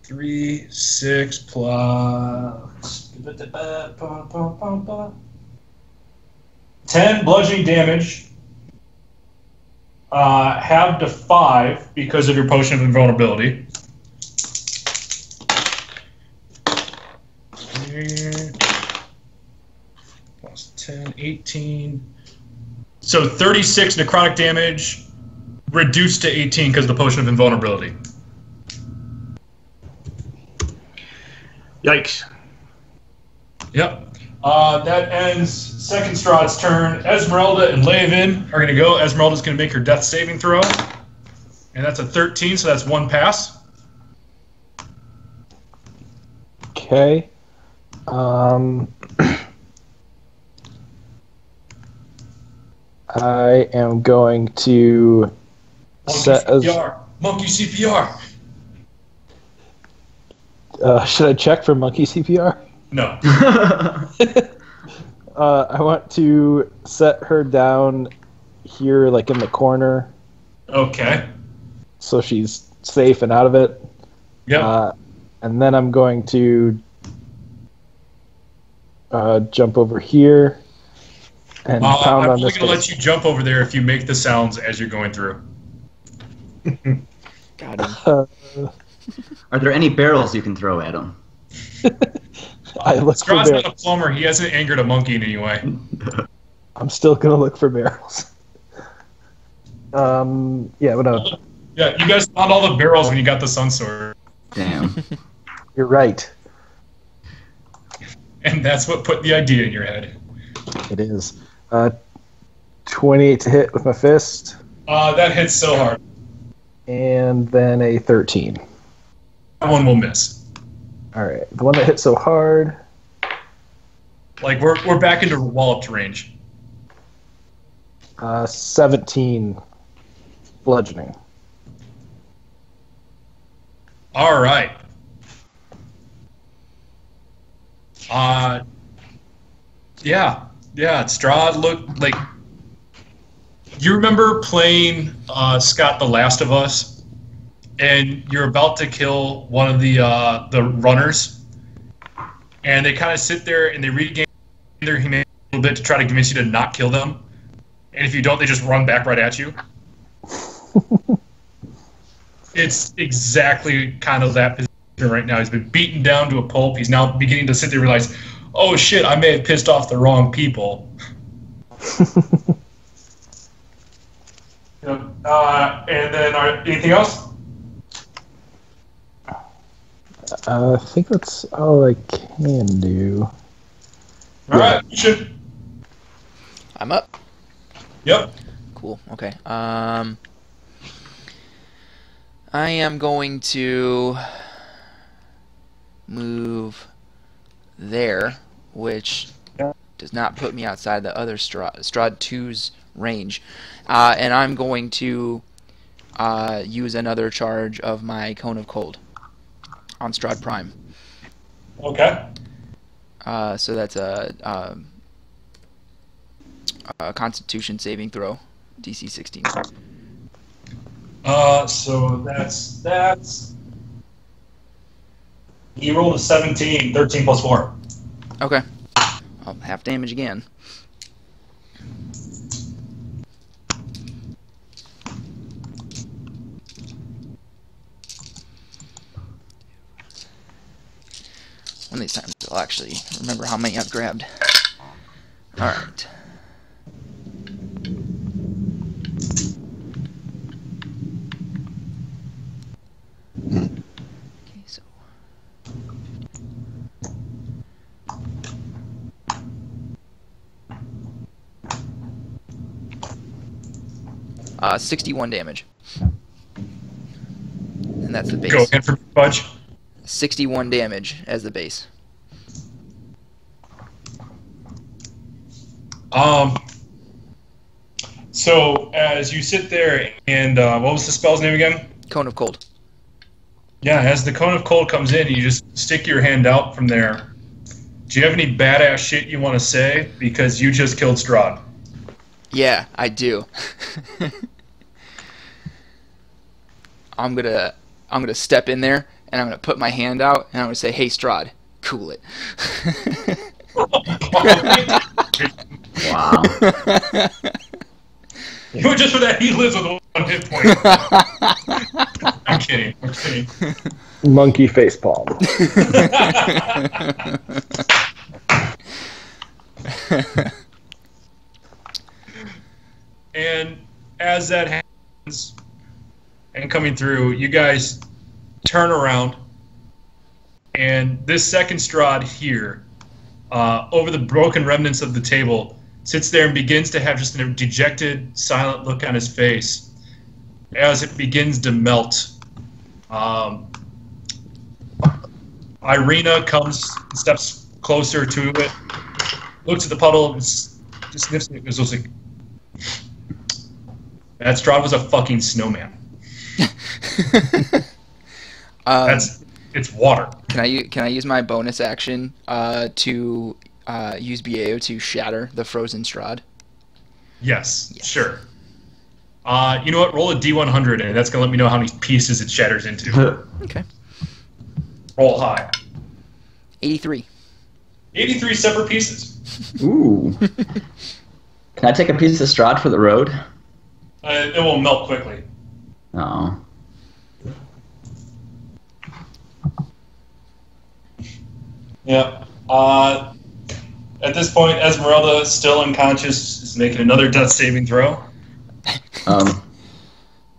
3, 6 plus 10 bludgeoning damage. Halved to 5 because of your potion of invulnerability. Plus 10, 18. So 36 necrotic damage, reduced to 18 because of the potion of invulnerability. Yikes. Yep. That ends second Strahd's turn. Esmeralda and Leonin are going to go. Esmeralda's going to make her death saving throw. And that's a 13, so that's 1 pass. Okay. I am going to set as. Monkey CPR. Should I check for monkey CPR? No. I want to set her down here, like in the corner, Okay. so she's safe and out of it. Yep. And then I'm going to jump over here and pound I'm on only this going to let face. you jump over there if you make the sounds as you're going through. Got him. Are there any barrels you can throw at him? I look for Strahd's not a barrels. plumber. He hasn't angered a monkey in any way. I'm still gonna look for barrels. Yeah, whatever. Yeah, you guys found all the barrels when you got the sun sword. Damn. You're right. And that's what put the idea in your head. It is. 28 to hit with my fist, That hits so hard. and then a 13. That one will miss. All right, the one that hit so hard. Like, we're back into walloped range. 17 bludgeoning. All right. Yeah. Strahd looked like. You remember playing Scott the Last of Us, and you're about to kill one of the runners, and they kind of sit there and they regain their humanity a little bit to try to convince you to not kill them, and if you don't, they just run back right at you. It's exactly kind of that position right now. He's been beaten down to a pulp. He's now beginning to sit there and realize, oh shit, I may have pissed off the wrong people. And then anything else? I think that's all I can do. All right, you should. I'm up. Yep. Cool. Okay. I am going to move there, which does not put me outside the other Strahd 2's range. And I'm going to use another charge of my Cone of Cold on Strahd Prime. Okay. So that's a Constitution saving throw, DC 16. So that's. He rolled a 17, 13 plus 4. Okay. Oh, half damage again. One of these times I'll actually remember how many I've grabbed. Alright. Okay, so 61 damage. And that's the base. Go again for Fudge. 61 damage as the base. So as you sit there and what was the spell's name again? Cone of Cold. Yeah, as the Cone of Cold comes in, you just stick your hand out from there. Do you have any badass shit you want to say? Because you just killed Strahd. Yeah, I do. I'm gonna step in there and I'm gonna put my hand out and I'm gonna say, "Hey, Strahd, cool it." Wow. Just for that, he lives with 1 hit point. I'm kidding. Monkey face palm. And as that happens and coming through, you guys turn around, and this second Strahd here, over the broken remnants of the table, sits there and begins to have just a dejected, silent look on his face as it begins to melt. Irina comes, steps closer to it, looks at the puddle, and just sniffs it, and goes like, "That Strahd was a fucking snowman." It's water. Can I use my bonus action to use BAO to shatter the frozen Strahd? Yes, sure. You know what? Roll a D100, and that's gonna let me know how many pieces it shatters into. Okay. Roll high. 83. 83 separate pieces. Ooh. Can I take a piece of Strahd for the road? It will melt quickly. Oh. Yeah. At this point, Esmeralda, still unconscious, is making another death saving throw.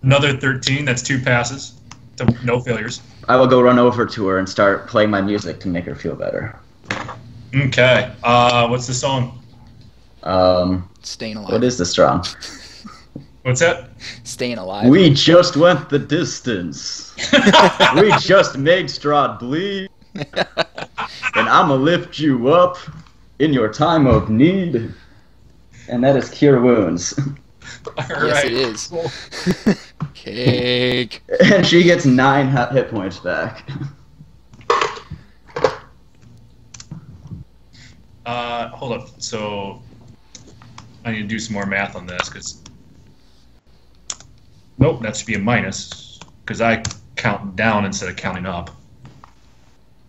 Another 13. That's 2 passes. So no failures. I will go run over to her and start playing my music to make her feel better. Okay. What's the song? Staying alive. What is the strong? What's that? Staying alive. We just went the distance. We just made Strahd bleed. And I'ma lift you up in your time of need. And that is Cure Wounds. All Yes, right. it is. Cake. And she gets 9 hit points back. Hold up. So I need to do some more math on this because nope, that should be a minus because I count down instead of counting up.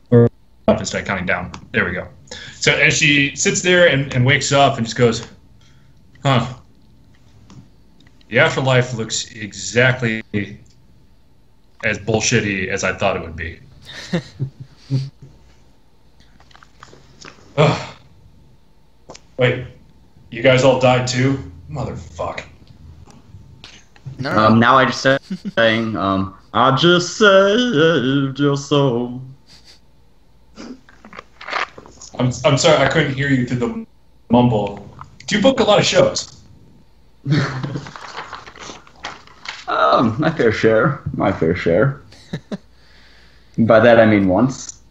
Or up instead of counting down. There we go. So as she sits there and wakes up and just goes, huh. The afterlife looks exactly as bullshitty as I thought it would be. Ugh. Wait, you guys all died too? Motherfuck. No. Now I just saying, I just saved your soul. I'm sorry, I couldn't hear you through the mumble. Do you book a lot of shows? My fair share. My fair share. By that I mean once.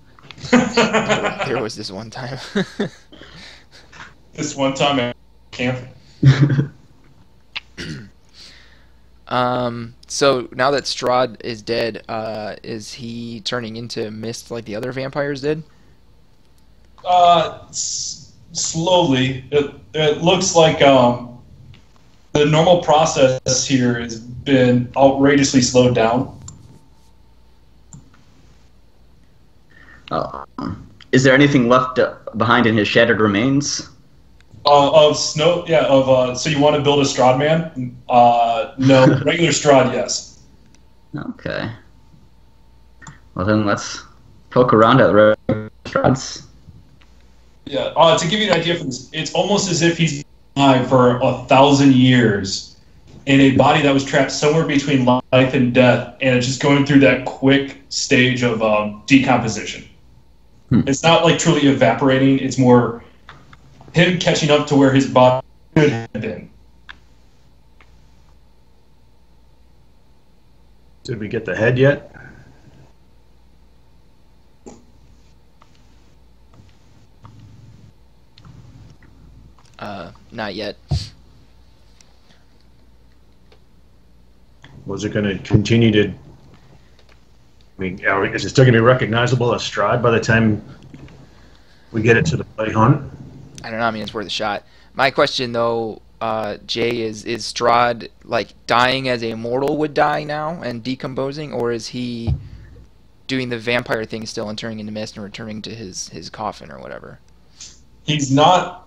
There was this one time. This one time at camp. So now that Strahd is dead, is he turning into mist like the other vampires did? Slowly. It looks like the normal process here has been outrageously slowed down. Is there anything left behind in his shattered remains? Of snow, yeah. So you want to build a Strahd man? No, regular Strahd, yes. Okay. Well then, let's poke around at the Strahds. Yeah. To give you an idea for this, it's almost as if he's alive for 1,000 years in a body that was trapped somewhere between life and death, and it's just going through that quick stage of decomposition. It's not like truly evaporating. It's more him catching up to where his body should have been. Did we get the head yet? Not yet. Was it going to continue to? I mean, is it still going to be recognizable as Strahd by the time we get it to the play hunt? I don't know. I mean, it's worth a shot. My question, though, Jay, is Strahd like dying as a mortal would die now and decomposing, or is he doing the vampire thing still and turning into mist and returning to his coffin or whatever? He's not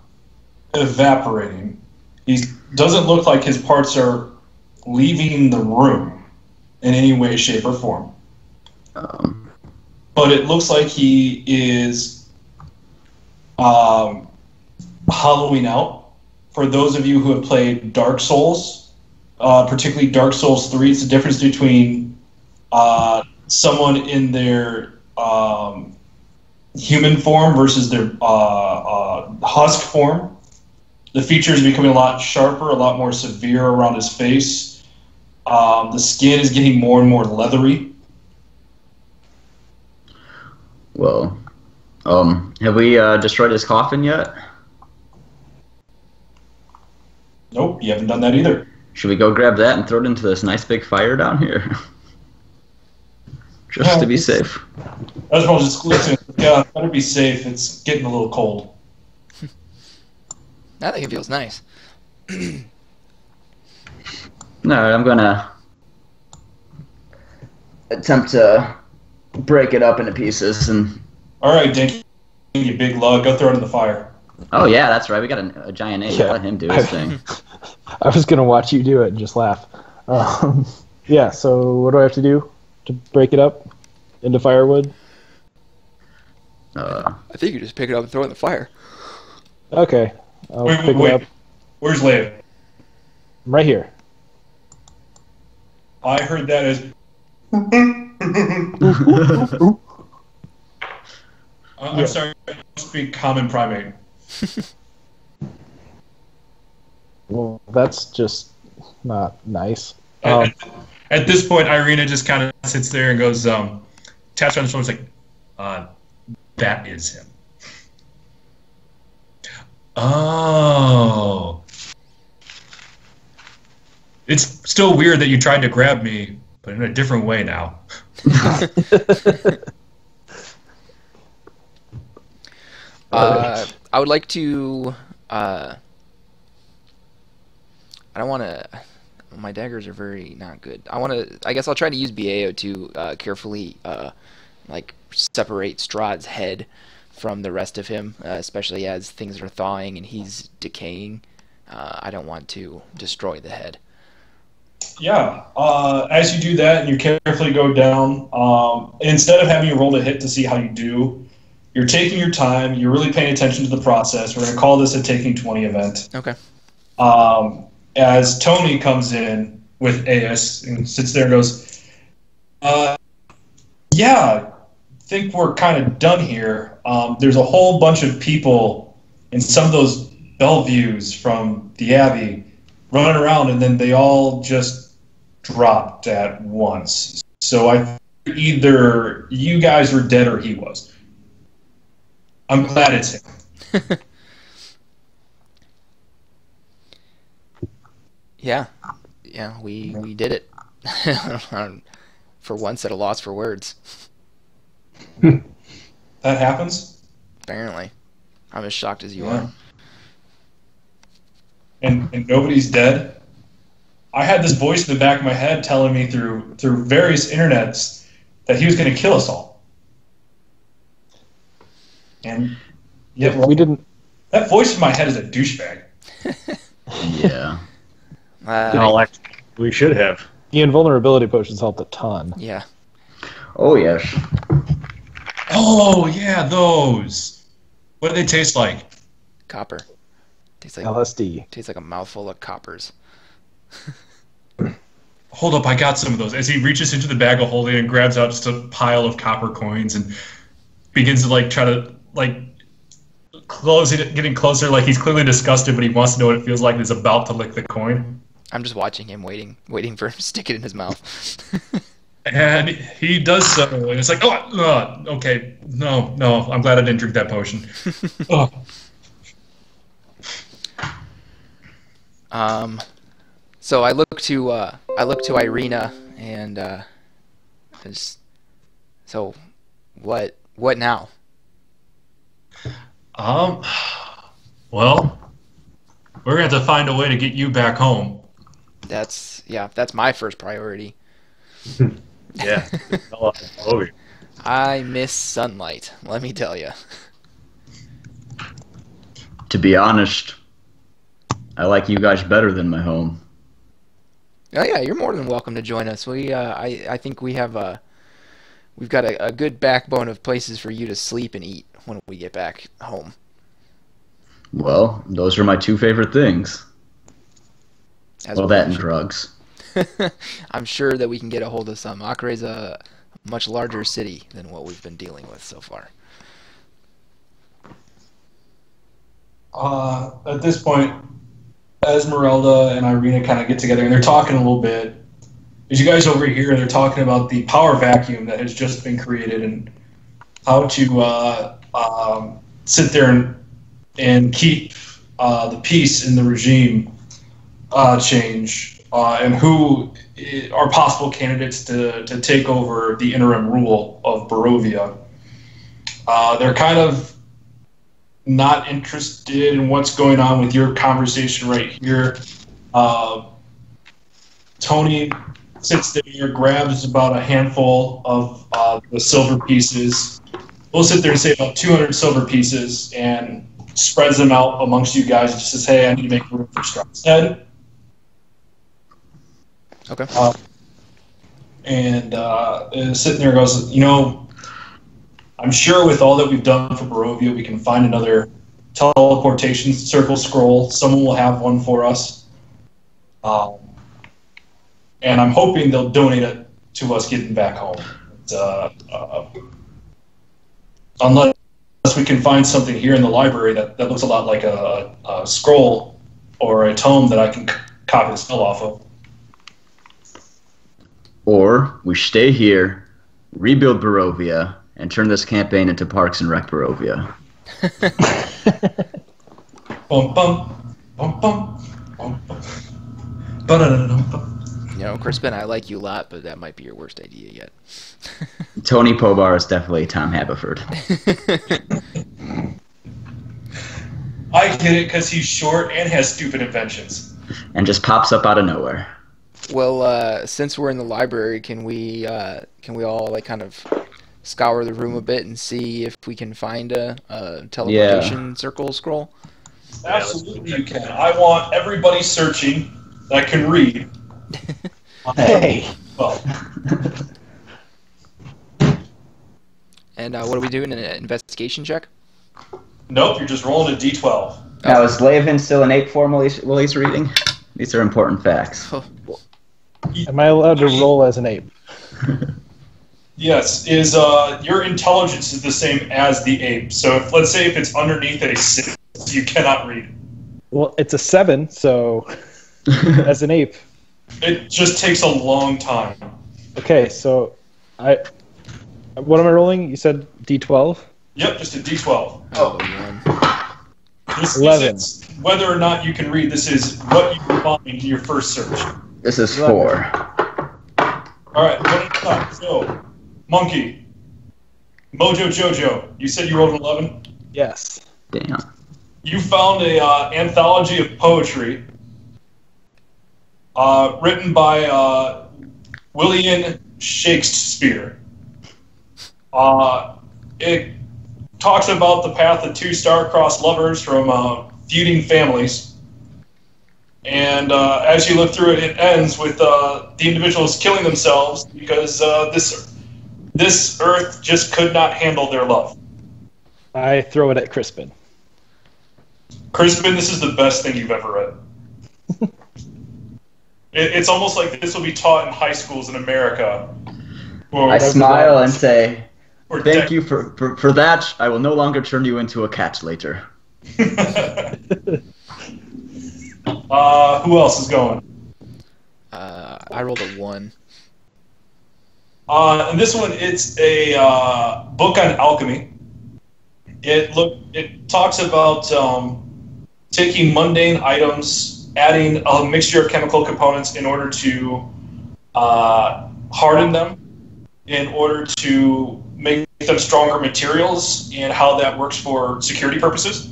evaporating. He doesn't look like his parts are leaving the room in any way, shape, or form. But it looks like he is hollowing out. For those of you who have played Dark Souls, particularly Dark Souls 3, it's the difference between someone in their human form versus their husk form. The features are becoming a lot sharper, a lot more severe around his face. The skin is getting more and more leathery. Well, have we destroyed his coffin yet? Nope, you haven't done that either. Should we go grab that and throw it into this nice big fire down here? Just to be safe. I was probably just listening. Yeah, better be safe. It's getting a little cold. I think it feels nice. No, I'm gonna attempt to break it up into pieces and. All right, Dinky, you big lug. Go throw it in the fire. Oh yeah, that's right. We got a giant ape. Yeah. Let him do his thing. I was gonna watch you do it and just laugh. Yeah. So what do I have to do to break it up into firewood? I think you just pick it up and throw it in the fire. Okay. I'll pick it up. Where's Leia? I'm right here. I heard that as. I'm sorry. I speak common primate. Well, that's just not nice. At this point, Irina just kind of sits there and goes, taps her on the shoulder, like, that is him. Oh. It's still weird that you tried to grab me, but in a different way now. I would like to. I don't want to. My daggers are very not good. I guess I'll try to use BAO to carefully, like, separate Strahd's head from the rest of him, especially as things are thawing and he's decaying. I don't want to destroy the head. Yeah. As you do that and you carefully go down, instead of having you roll a hit to see how you do, you're taking your time. You're really paying attention to the process. We're going to call this a taking 20 event. Okay. As Tony comes in with AS and sits there and goes, yeah, I think we're kind of done here. There's a whole bunch of people in some of those Bellevues from the Abbey running around, and then they all just dropped at once. So I think either you guys were dead or he was. I'm glad it's him. Yeah, we did it. For once, at a loss for words. That happens? Apparently. I'm as shocked as you Yeah. are. And nobody's dead? I had this voice in the back of my head telling me through various internets that he was going to kill us all. And yet we didn't. That voice in my head is a douchebag. Yeah. We should have. The invulnerability potions helped a ton. Yeah. Oh yes. Oh, yeah, those. What do they taste like? Copper. Tastes like LSD. a mouthful of coppers. Hold up, I got some of those. As he reaches into the bag of holding and grabs out just a pile of copper coins and begins to try to getting closer, like he's clearly disgusted, but he wants to know what it feels like and is about to lick the coin. I'm just watching him, waiting for him to stick it in his mouth. And he does so, and it's like, okay, no, I'm glad I didn't drink that potion. Oh. So I look to Irina and so what now? Well, we're gonna have to find a way to get you back home. That's my first priority. Yeah. I miss sunlight, let me tell you. To be honest, I like you guys better than my home. Oh yeah, you're more than welcome to join us. I think we've got a good backbone of places for you to sleep and eat when we get back home. Well, those are my two favorite things. That and drugs. I'm sure that we can get a hold of some. Acre's a much larger city than what we've been dealing with so far. At this point, Esmeralda and Irina kind of get together and they're talking a little bit. As you guys over here, they're talking about the power vacuum that has just been created and how to sit there and keep the peace in the regime change, and who are possible candidates to take over the interim rule of Barovia. They're kind of not interested in what's going on with your conversation right here. Tony sits there, grabs about a handful of the silver pieces. We'll sit there and say about 200 silver pieces and spreads them out amongst you guys and just says, hey, I need to make room for Strahd's head. Okay. And sitting there goes, I'm sure with all that we've done for Barovia, we can find another teleportation circle scroll. Someone will have one for us. And I'm hoping they'll donate it to us getting back home. Unless we can find something here in the library that looks a lot like a scroll or a tome that I can copy the spell off of. Or we stay here, rebuild Barovia, and turn this campaign into Parks and Rec Barovia. Bum, bum, bum, bum, bum, bum. Ba-da-da-dum-bum. Crispin, I like you a lot, but that might be your worst idea yet. Tony Pobar is definitely Tom Haverford. I get it because he's short and has stupid inventions. And just pops up out of nowhere. Well, since we're in the library, can we all like kind of scour the room a bit and see if we can find a teleportation circle scroll? Absolutely, you can. I want everybody searching that can read. Hey. Well, And what are we doing? An investigation check? nope, you're just rolling a d12. Now, is Laven still an ape form while he's reading? These are important facts. Am I allowed to roll as an ape? Yes, your intelligence is the same as the ape. So let's say if it's underneath a 6, you cannot read. Well, it's a 7, so as an ape. It just takes a long time. Okay, so what am I rolling? You said D12? Yep, just a d12. Oh, man. This 11. is whether or not you can read. This is what you find in your first search. This is 4. All right, what is up? So, Monkey, Mojo Jojo, you said you rolled an 11? Yes. Damn. You found a anthology of poetry written by William Shakespeare. It talks about the path of two star-crossed lovers from feuding families. And as you look through it, it ends with the individuals killing themselves because this earth just could not handle their love. I throw it at Crispin. Crispin, this is the best thing you've ever read. It's almost like this will be taught in high schools in America. I smile and say, thank you for that. I will no longer turn you into a cat later. Who else is going? I rolled a 1. And this one, it's a book on alchemy. It talks about taking mundane items, adding a mixture of chemical components in order to harden them, in order to make them stronger materials, and how that works for security purposes.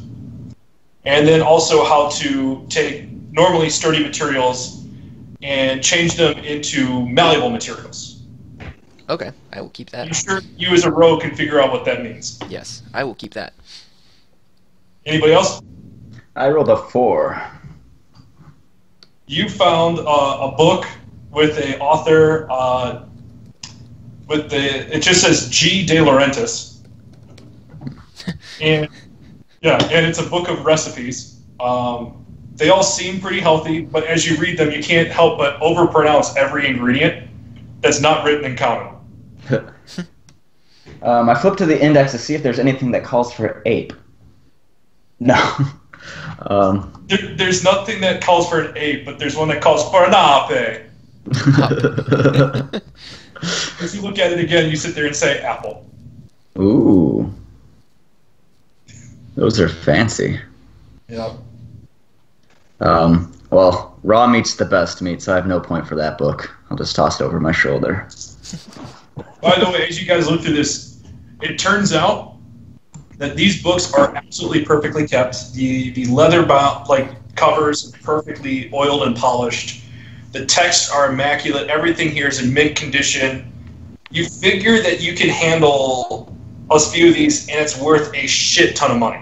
And then also how to take normally sturdy materials and change them into malleable materials. Okay, I will keep that. I'm sure you as a rogue can figure out what that means. Yes, I will keep that. Anybody else? I rolled a 4. You found a book with an author it just says G. De Laurentiis. And it's a book of recipes. They all seem pretty healthy, but as you read them, you can't help but overpronounce every ingredient that's not written in common. I flip to the index to see if there's anything that calls for ape. No. There's nothing that calls for an ape, but there's one that calls for an ape. As you look at it again, you sit there and say apple. Ooh. Those are fancy. Yeah. Well, raw meat's the best meat, so I have no point for that book. I'll just toss it over my shoulder. By the way, as you guys look through this, it turns out that these books are absolutely perfectly kept. The leather covers are perfectly oiled and polished. The texts are immaculate. Everything here is in mint condition. You figure that you can handle a few of these, and it's worth a shit ton of money.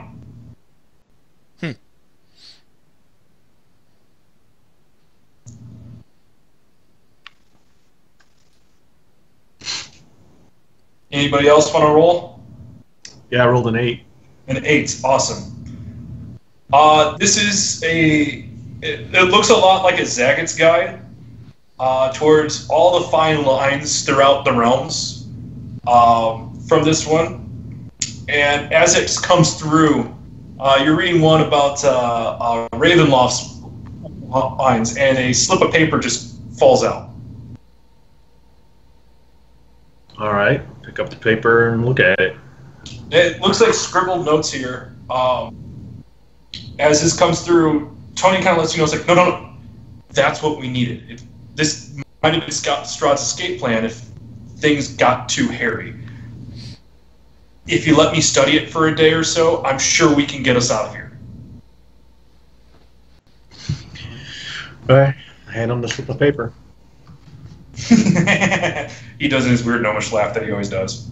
Anybody else want to roll? Yeah, I rolled an 8. An 8, awesome. This is it looks a lot like a Zagat's guide towards all the fine lines throughout the realms from this one. And as it comes through, you're reading one about Ravenloft's lines, and a slip of paper just falls out. All right, pick up the paper and look at it. It looks like scribbled notes here. As this comes through, Tony kind of lets you know, it's like, no. That's what we needed. This might have been Strahd's escape plan if things got too hairy. If you let me study it for a day or so, I'm sure we can get us out of here. All right, hand him the slip of paper. He does his weird gnomish laugh that he always does.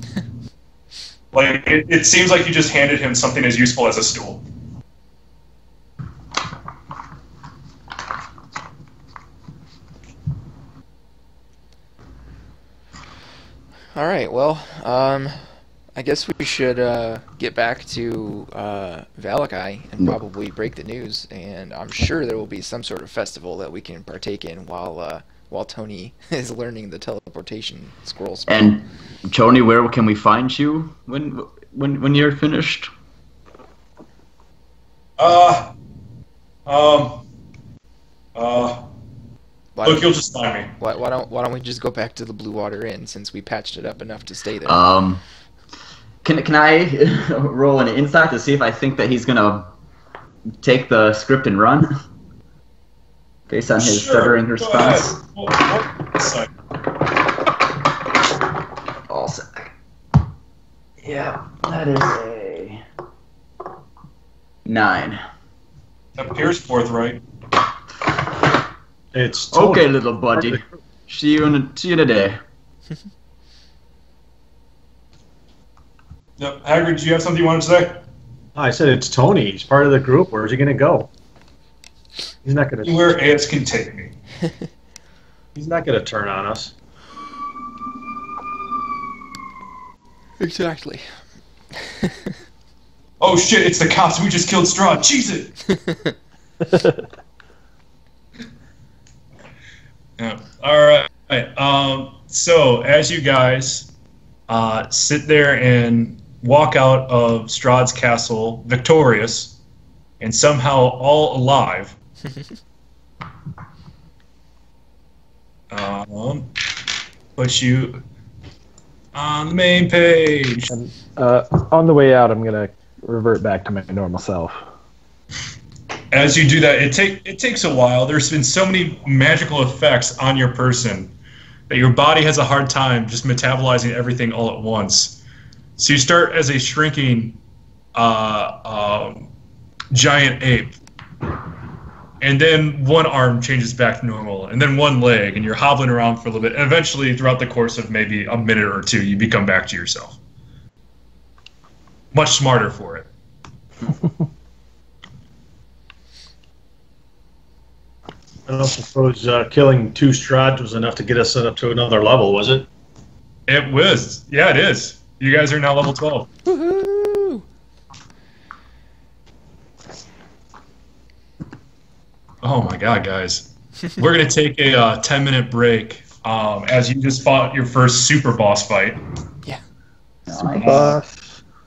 Like, it seems like you just handed him something as useful as a stool. All right, well, I guess we should get back to Valakai and probably break the news, and I'm sure there will be some sort of festival that we can partake in while Tony is learning the teleportation scroll spell. And Tony, where can we find you when you're finished? Look, you'll just find me. Why don't we just go back to the Blue Water Inn since we patched it up enough to stay there? Can I roll an insight to see if I think that he's gonna take the script and run based on his stuttering response? All set. Yeah, that is a 9. Appears forthright. It's Tony. Okay, little buddy. See you in a day. Yep. Hagrid, do you have something you wanted to say? I said it's Tony. He's part of the group. Where's he going to go? He's not going to. Where ants can take me. He's not going to turn on us. Exactly. Oh shit! It's the cops. We just killed Strahd. Cheese it. Yeah. All right. So as you guys sit there and walk out of Strahd's castle victorious and somehow all alive, put you on the main page. And, on the way out, I'm going to revert back to my normal self. As you do that, it takes a while. There's been so many magical effects on your person that your body has a hard time just metabolizing everything all at once. So you start as a shrinking giant ape, and then one arm changes back to normal, and then one leg, and you're hobbling around for a little bit, and eventually, throughout the course of maybe a minute or two, you become back to yourself. Much smarter for it. I don't suppose killing 2 Strahd was enough to get us up to another level, was it? It was. Yeah, it is. You guys are now level 12. Woohoo! Oh my god, guys. We're going to take a 10-minute break as you just fought your first super boss fight. Yeah.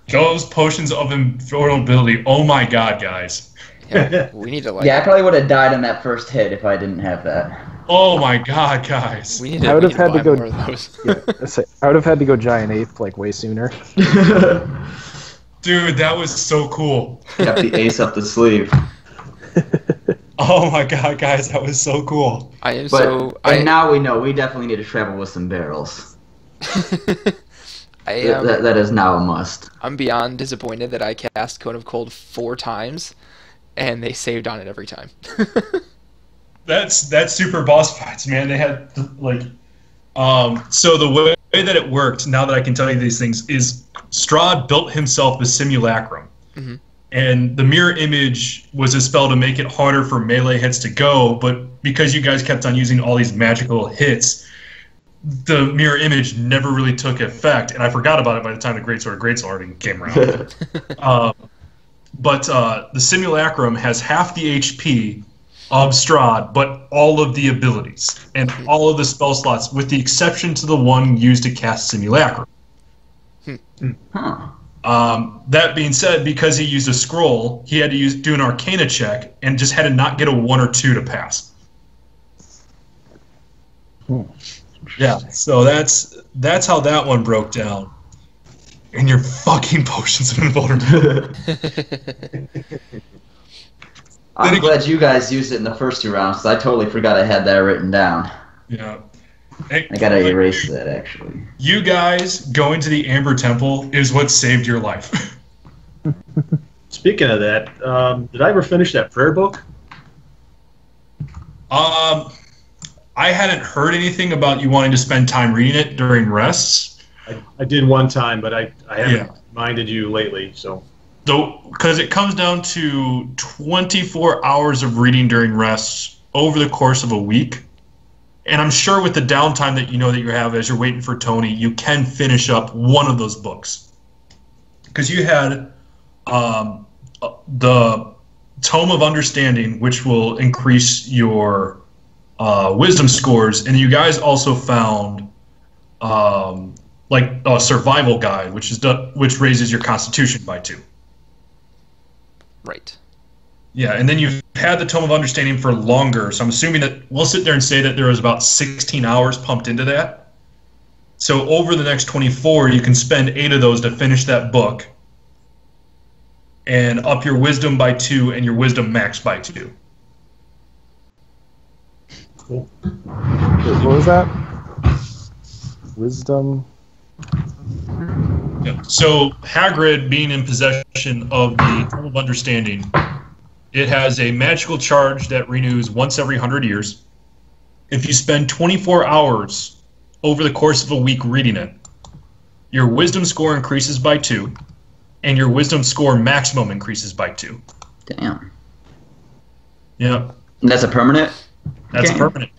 Those potions of invulnerability. Oh my god, guys. Yeah, we need to like. Yeah, I probably would have died on that first hit if I didn't have that. Oh my god, guys. We need to. I would have had to go. More of those. Yeah, I would have had to go giant ape like way sooner. Dude, that was so cool. Got the ace up the sleeve. Oh my god, guys, that was so cool. Now we know we definitely need to travel with some barrels. That is now a must. I'm beyond disappointed that I cast Cone of Cold 4 times, and they saved on it every time. That's super boss fights, man. They had like, so the way that it worked, now that I can tell you these things, is Strahd built himself the simulacrum. Mm-hmm. And the mirror image was a spell to make it harder for melee hits to go, but because you guys kept on using all these magical hits, the mirror image never really took effect, and I forgot about it by the time the Greatsword came around. But the Simulacrum has half the HP of Strahd, but all of the abilities and all of the spell slots, with the exception to the one used to cast Simulacrum. That being said, because he used a scroll, he had to do an Arcana check and just had to not get a 1 or 2 to pass. Yeah, so that's how that one broke down. And your fucking potions of invulnerability. I'm glad you guys used it in the first 2 rounds, because I totally forgot I had that written down. Yeah. I gotta erase that, actually. You guys going to the Amber Temple is what saved your life. Speaking of that, did I ever finish that prayer book? I hadn't heard anything about you wanting to spend time reading it during rests. I did one time, but I haven't reminded you lately, so... Because it comes down to 24 hours of reading during rests over the course of a week. And I'm sure with the downtime that you have as you're waiting for Tony, you can finish up one of those books. Because you had the Tome of Understanding, which will increase your wisdom scores, and you guys also found like a survival guide, which raises your Constitution by 2. Right. Yeah, and then you've had the Tome of Understanding for longer, so I'm assuming that we'll sit there and say that there was about 16 hours pumped into that. So over the next 24, you can spend 8 of those to finish that book and up your wisdom by 2 and your wisdom max by 2. Cool. What was that? Wisdom. Yeah. So Hagrid, being in possession of the Tome of Understanding, it has a magical charge that renews once every 100 years. If you spend 24 hours over the course of a week reading it, your wisdom score increases by 2, and your wisdom score maximum increases by 2. Damn. Yeah. And that's a permanent? That's permanent.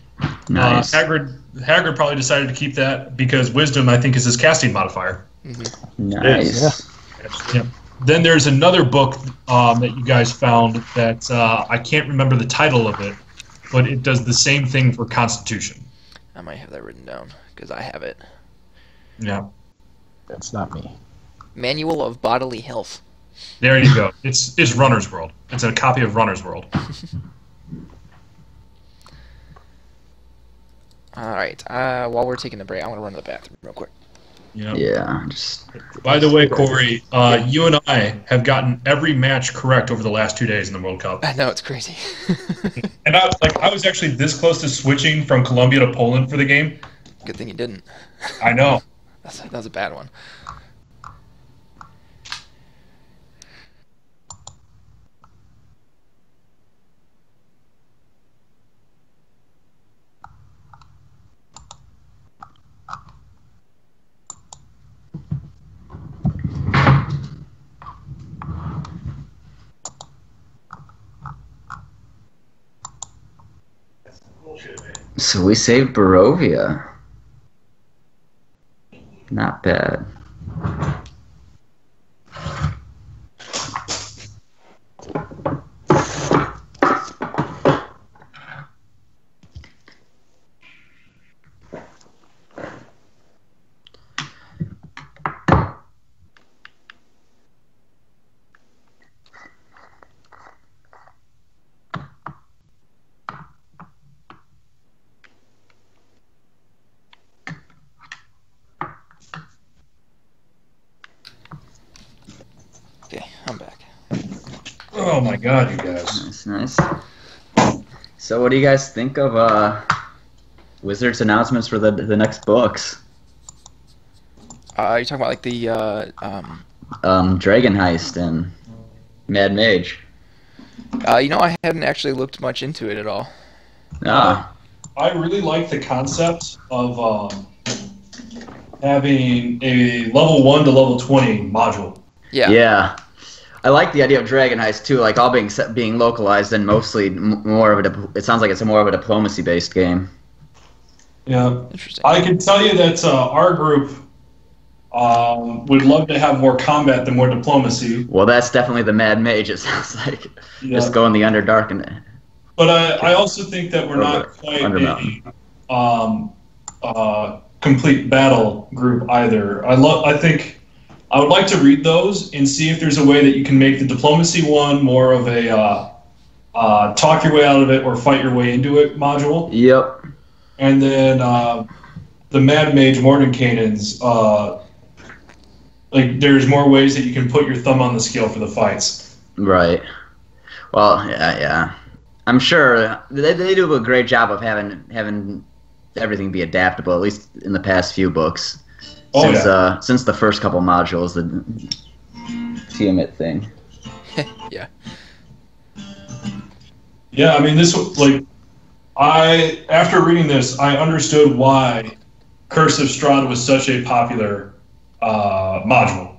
Nice. Hagrid probably decided to keep that because wisdom, I think, is his casting modifier. Mm-hmm. Nice. Yeah. Then there's another book that you guys found that I can't remember the title of it, but it does the same thing for Constitution. I might have that written down because I have it. Yeah. That's not me. Manual of Bodily Health. There you go. It's Runner's World. It's a copy of Runner's World. All right. While we're taking the break, I want to run to the bathroom real quick. Yep. Yeah. By the way, Corey, you and I have gotten every match correct over the last 2 days in the World Cup. I know, it's crazy. And I was actually this close to switching from Colombia to Poland for the game. Good thing you didn't. I know. That was a bad one. So we saved Barovia. Not bad. Okay, I'm back. Oh my God, you guys. Nice. So what do you guys think of Wizards announcements for the next books? You're talking about like the Dragon Heist and Mad Mage. I hadn't actually looked much into it at all. I really like the concept of having a level 1 to level 20 module. Yeah. Yeah. I like the idea of Dragon Heist too, like all being localized and mostly more of it sounds like it's more of a diplomacy based game. Yeah. Interesting. I can tell you that our group would love to have more combat than more diplomacy. Well, that's definitely the Mad Mage, it sounds like. Yeah. Just go in the Underdark and... But I also think that we're not quite Undermountain. a complete battle group either. I think I would like to read those and see if there's a way that you can make the diplomacy one more of a talk your way out of it or fight your way into it module. Yep. And then the Mad Mage Mordenkainen's, like there's more ways that you can put your thumb on the scale for the fights. Right. Well, yeah. I'm sure they do a great job of having everything be adaptable, at least in the past few books. Since the first couple modules, the Tiamat thing. Yeah. Yeah, I mean, after reading this, I understood why Curse of Strahd was such a popular module.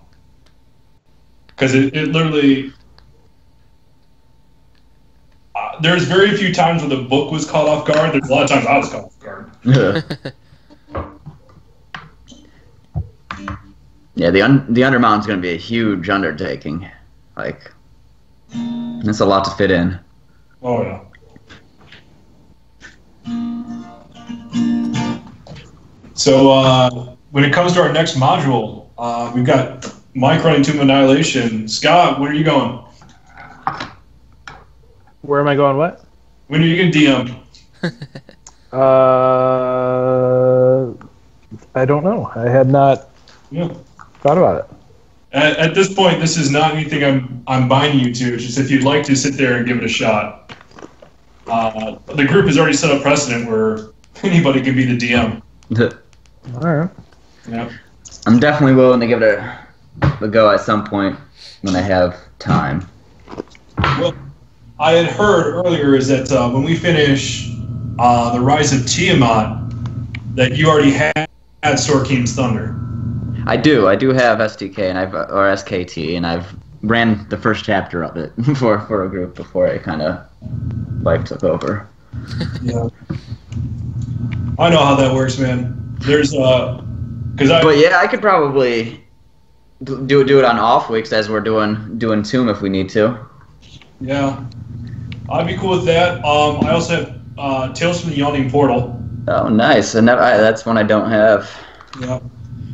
Because it literally... there's very few times when the book was caught off guard. There's a lot of times I was caught off guard. Yeah, the Undermountain's going to be a huge undertaking. Like, it's a lot to fit in. Oh, yeah. So, when it comes to our next module, we've got Mike running Tomb of Annihilation. Scott, where are you going? Where am I going? What? When are you going to DM? I don't know. I had not thought about it. At this point, this is not anything I'm binding you to. It's just if you'd like to sit there and give it a shot. The group has already set a precedent where anybody can be the DM. All right. Yeah. I'm definitely willing to give it a go at some point when I have time. Well, I had heard earlier is that when we finish the Rise of Tiamat, that you already had Sorkin's Thunder. I do have STK and or SKT, and I've ran the first chapter of it for a group before it kind of life took over. Yeah. I know how that works, man. There's But yeah, I could probably do it on off weeks as we're doing Tomb if we need to. Yeah, I'd be cool with that. I also have Tales from the Yawning Portal. Oh, nice. And that's one I don't have. Yeah,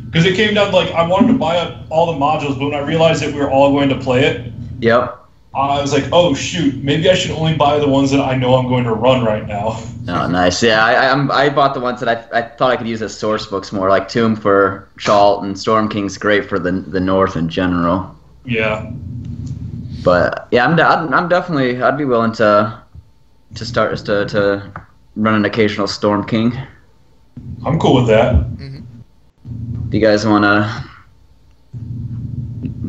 because it came down to, like, I wanted to buy up all the modules, but when I realized that we were all going to play it, yep. I was like, oh shoot, maybe I should only buy the ones that I know I'm going to run right now. Oh, nice. Yeah, I bought the ones that I thought I could use as source books more, like Tomb for Chalt and Storm King's great for the North in general. Yeah. But yeah, I'm definitely, I'd be willing to start to run an occasional Storm King. I'm cool with that. Mm-hmm. Do you guys want to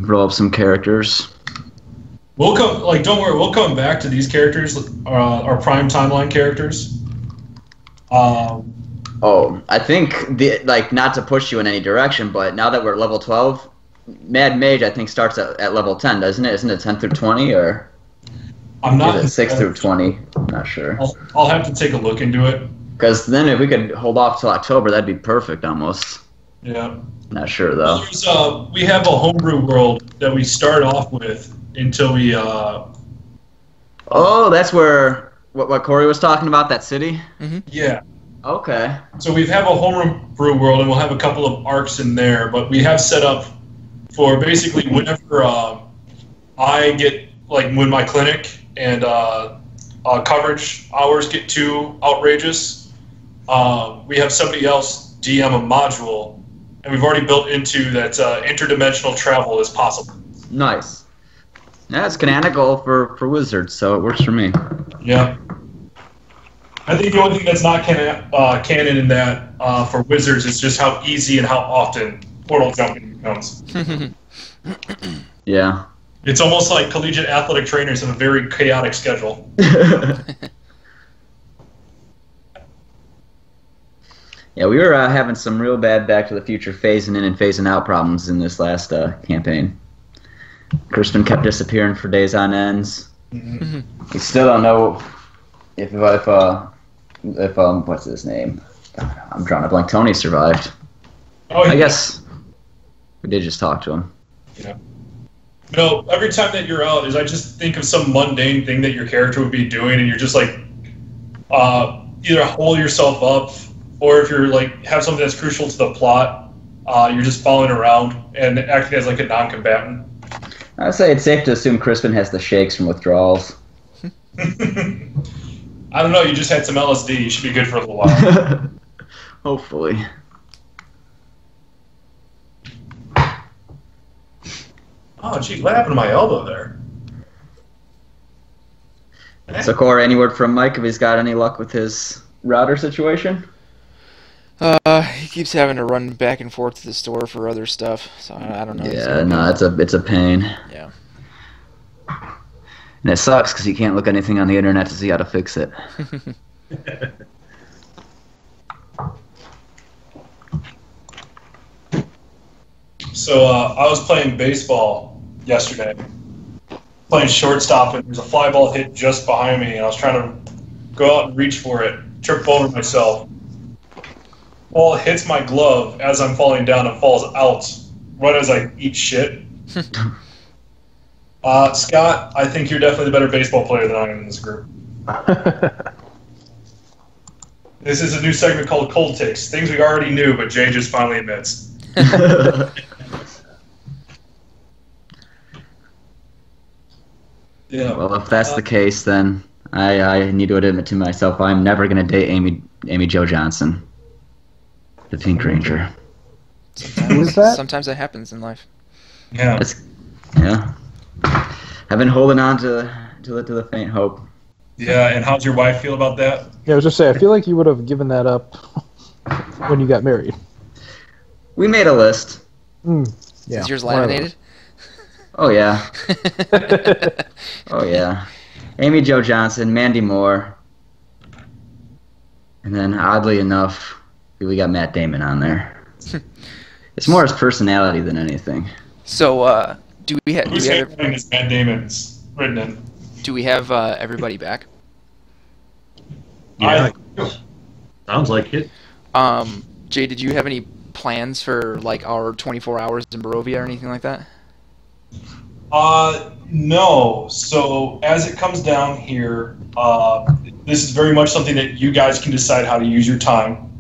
roll up some characters? We'll come. Like, don't worry. We'll come back to these characters, our prime timeline characters. Oh, I think not to push you in any direction, but now that we're level 12, Mad Mage I think starts at level 10, doesn't it? Isn't it 10 through 20 or? I'm not. Is it 6 through 20? I'm not sure. I'll have to take a look into it. Because then if we could hold off till October, that'd be perfect almost. Yeah. Not sure though. Well, we have a homebrew world that we start off with until we. Oh, that's where what Corey was talking about, that city. Mm-hmm. Yeah. Okay. So we have a homebrew world, and we'll have a couple of arcs in there, but we have set up for basically whenever I get, like, when my clinic and coverage hours get too outrageous, we have somebody else DM a module, and we've already built into that interdimensional travel is possible. Nice. Yeah, it's canonical for Wizards, so it works for me. Yeah. I think the only thing that's not canon in that for Wizards is just how easy and how often portal jumping becomes. Yeah. It's almost like collegiate athletic trainers have a very chaotic schedule. Yeah, we were having some real bad Back to the Future phasing in and phasing out problems in this last campaign. Crispin kept disappearing for days on ends. Mm-hmm. We still don't know if what's his name? I'm drawing a blank. Tony survived. Oh, I guess we did just talk to him. Yeah. No, every time that you're out, I just think of some mundane thing that your character would be doing, and you're just like, either hole yourself up, or if you're like have something that's crucial to the plot, you're just following around and acting as like a non-combatant. I'd say it's safe to assume Crispin has the shakes from withdrawals. I don't know. You just had some LSD. You should be good for a little while. Hopefully. Oh, geez, what happened to my elbow there? So, Corey, any word from Mike if he's got any luck with his router situation? He keeps having to run back and forth to the store for other stuff, so I don't know. Yeah, no, it's a pain. Yeah. And it sucks because you can't look anything on the internet to see how to fix it. So I was playing baseball yesterday, playing shortstop, and there's a fly ball hit just behind me, and I was trying to go out and reach for it, trip over myself. Ball hits my glove as I'm falling down and falls out right as I eat shit. Scott, I think you're definitely the better baseball player than I am in this group. This is a new segment called Cold Takes, things we already knew, but Jay just finally admits. Yeah. Well, if that's the case, then I need to admit to myself I'm never going to date Amy Jo Johnson, the Pink Ranger. Sometimes that happens in life. Yeah. Yeah. I've been holding on to the faint hope. Yeah, and how's your wife feel about that? Yeah, I was just saying, I feel like you would have given that up when you got married. We made a list. Yeah. Is yours laminated? Oh, yeah. Oh, yeah. Amy Jo Johnson, Mandy Moore. And then, oddly enough, we got Matt Damon on there. It's more his personality than anything. So, do we have... Whose handwriting is Matt Damon's written in? Do we have everybody back? Yeah. Sounds like it. Jay, did you have any plans for like our 24 hours in Barovia or anything like that? No. So as it comes down here, this is very much something that you guys can decide how to use your time.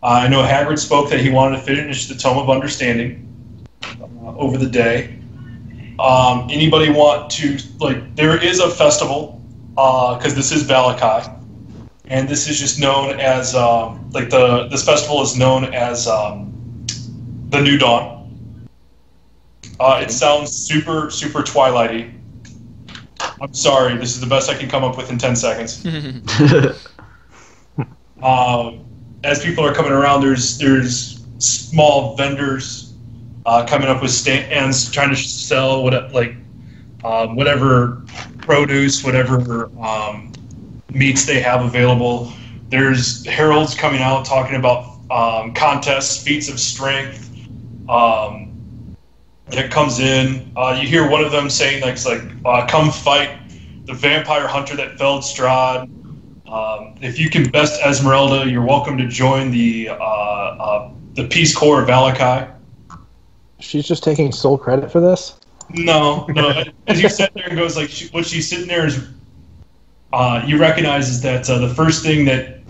I know Hagrid spoke that he wanted to finish the Tome of Understanding over the day. Anybody want to, like, there is a festival, because this is Valakai, and this is just known as, this festival is known as the New Dawn. It sounds super, super Twilighty. I'm sorry, this is the best I can come up with in 10 seconds. As people are coming around, there's small vendors coming up with stands trying to sell whatever produce, whatever meats they have available. There's heralds coming out talking about contests, feats of strength. That comes in. You hear one of them saying, come fight the vampire hunter that felled Strahd. If you can best Esmeralda, you're welcome to join the Peace Corps of Valakai. She's just taking sole credit for this? No. As you sit there and goes, what she's sitting there is, you recognize is that the first thing that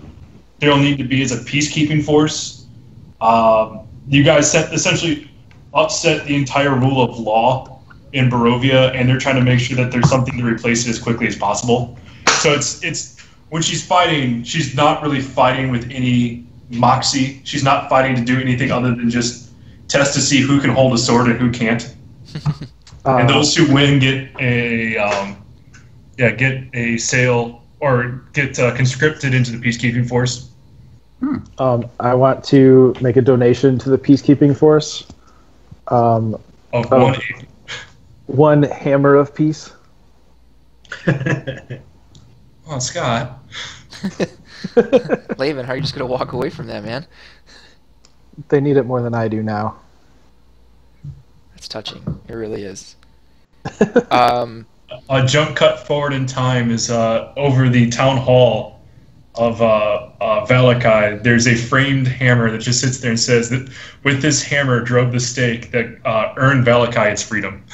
there'll need to be is a peacekeeping force. You guys essentially upset the entire rule of law in Barovia, and they're trying to make sure that there's something to replace it as quickly as possible. So it's when she's fighting, she's not really fighting with any moxie. She's not fighting to do anything other than just test to see who can hold a sword and who can't. And those who win get a sale or get conscripted into the peacekeeping force. I want to make a donation to the peacekeeping force. One hammer of peace. Oh, Scott. Laven, how are you just going to walk away from that, man? They need it more than I do now. That's touching. It really is. A jump cut forward in time is over the town hall of Valakai, there's a framed hammer that just sits there and says that with this hammer drove the stake that earned Valakai its freedom.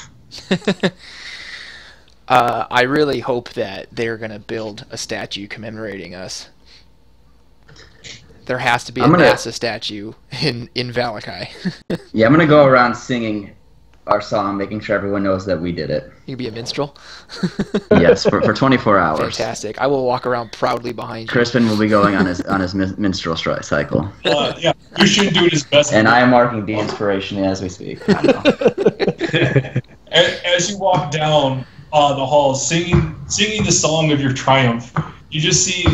I really hope that they're going to build a statue commemorating us. There has to be a NASA statue in Valakai. Yeah, I'm going to go around singing our song, making sure everyone knows that we did it. You can be a minstrel? Yes, for 24 hours. Fantastic. I will walk around proudly behind you. Crispin will be going on his minstrel cycle. Yeah, you should do his best. And I am marking the inspiration as we speak. As you walk down the hall, singing the song of your triumph, you just see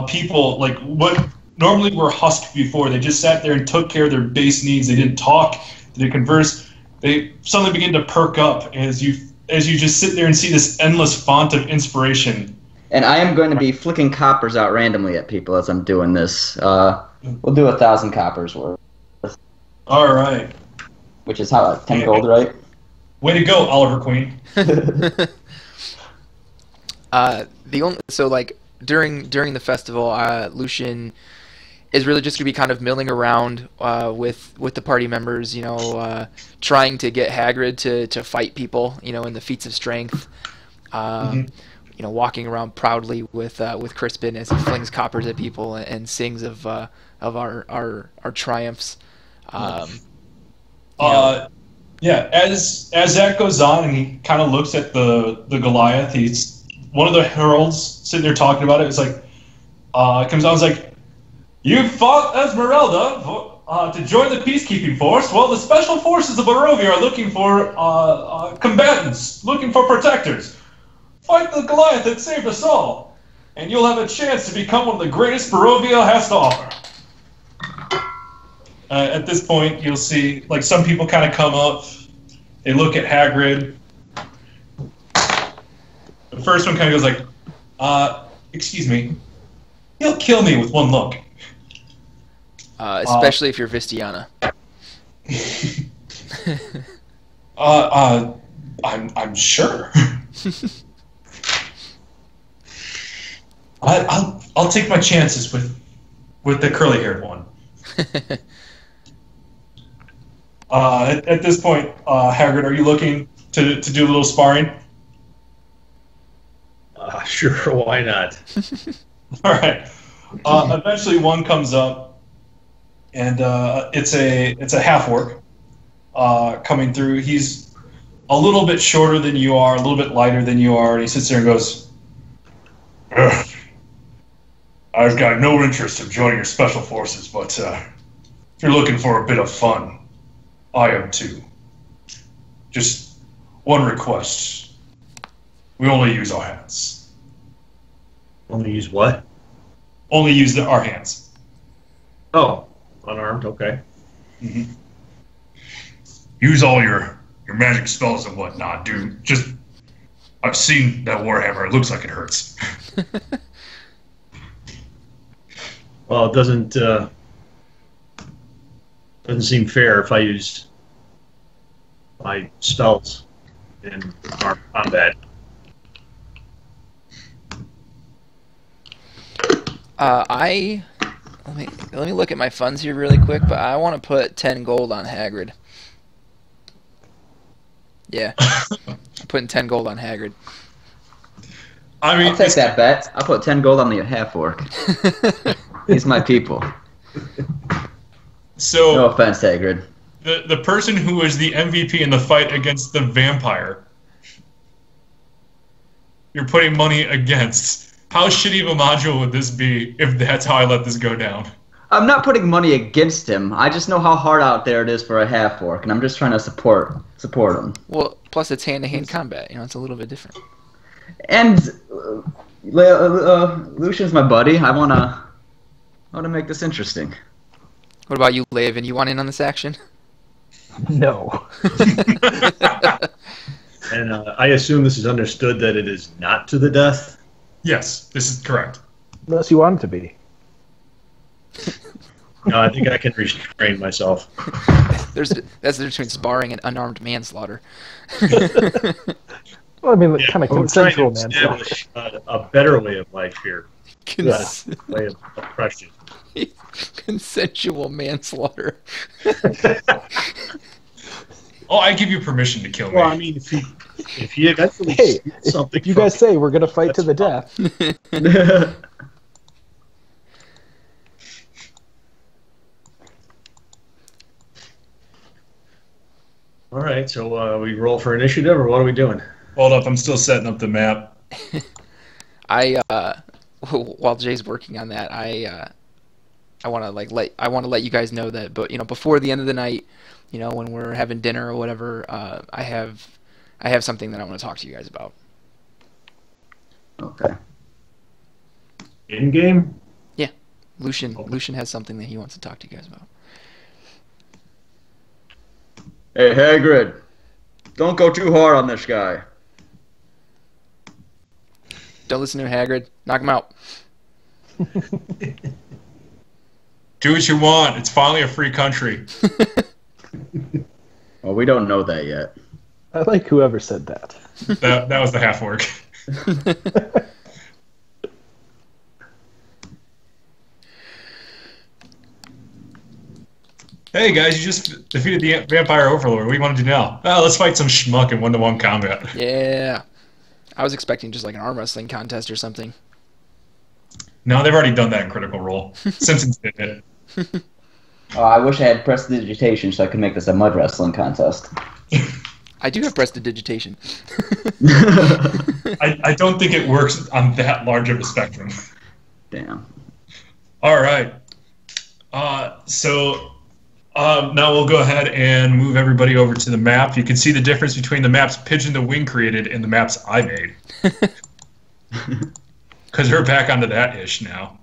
people like what normally were husked before. They just sat there and took care of their base needs. They didn't talk. They didn't converse. They suddenly begin to perk up as you just sit there and see this endless font of inspiration. And I am going to be flicking coppers out randomly at people as I'm doing this. We'll do 1,000 coppers worth. All right. Which is how 10 gold, right? Way to go, Oliver Queen. During the festival, Lucien is really just going to be kind of milling around with the party members, trying to get Hagrid to fight people, in the feats of strength. Walking around proudly with Crispin as he flings coppers at people and sings of our triumphs. Yeah, as that goes on, and he kind of looks at the Goliath. He's one of the heralds sitting there talking about it. It's like, comes out. It's like, you fought Esmeralda to join the peacekeeping force. Well, the special forces of Barovia are looking for combatants, looking for protectors. Fight the Goliath that saved us all, and you'll have a chance to become one of the greatest Barovia has to offer. At this point, you'll see some people kind of come up. They look at Hagrid. The first one kind of goes excuse me, he'll kill me with one look. Especially if you're Vistiana. I'm sure. I'll take my chances with the curly-haired one. At this point, Hagrid, are you looking to do a little sparring? Sure, why not? All right. Eventually, one comes up. And it's a half-orc coming through. He's a little bit shorter than you are, a little bit lighter than you are, and he sits there and goes, "Ugh, I've got no interest in joining your special forces, but if you're looking for a bit of fun, I am too. Just one request. We only use our hands." Only use what? Only use our hands. Oh. Unarmed, okay. Mm-hmm. Use all your magic spells and whatnot, dude. I've seen that Warhammer. It looks like it hurts. Well, it doesn't seem fair if I use my spells in armed combat. Let me look at my funds here really quick, but I want to put 10 gold on Hagrid. Yeah. I'm putting 10 gold on Hagrid. I mean, I'll take that bet. I'll put 10 gold on the half-orc. He's my people. So, no offense, Hagrid. The person who is the MVP in the fight against the vampire, you're putting money against. How shitty of a module would this be if that's how I let this go down? I'm not putting money against him. I just know how hard out there it is for a half-orc, and I'm just trying to support him. Well, plus it's hand-to-hand combat. It's a little bit different. And Lucian's my buddy. I wanna make this interesting. What about you, Laven? You want in on this action? No. And I assume this is understood that it is not to the death? Yes, this is correct. Unless you want it to be. No, I think I can restrain myself. That's the difference between sparring and unarmed manslaughter. Well, I mean, kind of consensual manslaughter. Establish a better way of life here. Cons- Way of oppression. Consensual manslaughter. Oh, I give you permission to kill me. Well, I mean, if he eventually Hey, steals something, if you guys say we're gonna fight to the death, all right. So we roll for initiative, or what are we doing? Hold up, I'm still setting up the map. While Jay's working on that, I want to let you guys know that, but before the end of the night, when we're having dinner or whatever, I have something that I want to talk to you guys about. Okay. In game. Yeah, Lucien has something that he wants to talk to you guys about. Hey, Hagrid, don't go too hard on this guy. Don't listen to Hagrid. Knock him out. Do what you want. It's finally a free country. Well, we don't know that yet. I like whoever said that. That was the half work. Hey guys, you just defeated the vampire overlord. What do you want to do now? Let's fight some schmuck in 1-to-1 combat. Yeah. I was expecting just like an arm wrestling contest or something. No, they've already done that in Critical Role. Simpsons did it. Oh, I wish I had prestidigitation so I could make this a mud wrestling contest. I do have prestidigitation. I don't think it works on that large of a spectrum. Damn. All right. Now we'll go ahead and move everybody over to the map. You can see the difference between the maps Pigeon the Wing created and the maps I made. Because we're back onto that ish now.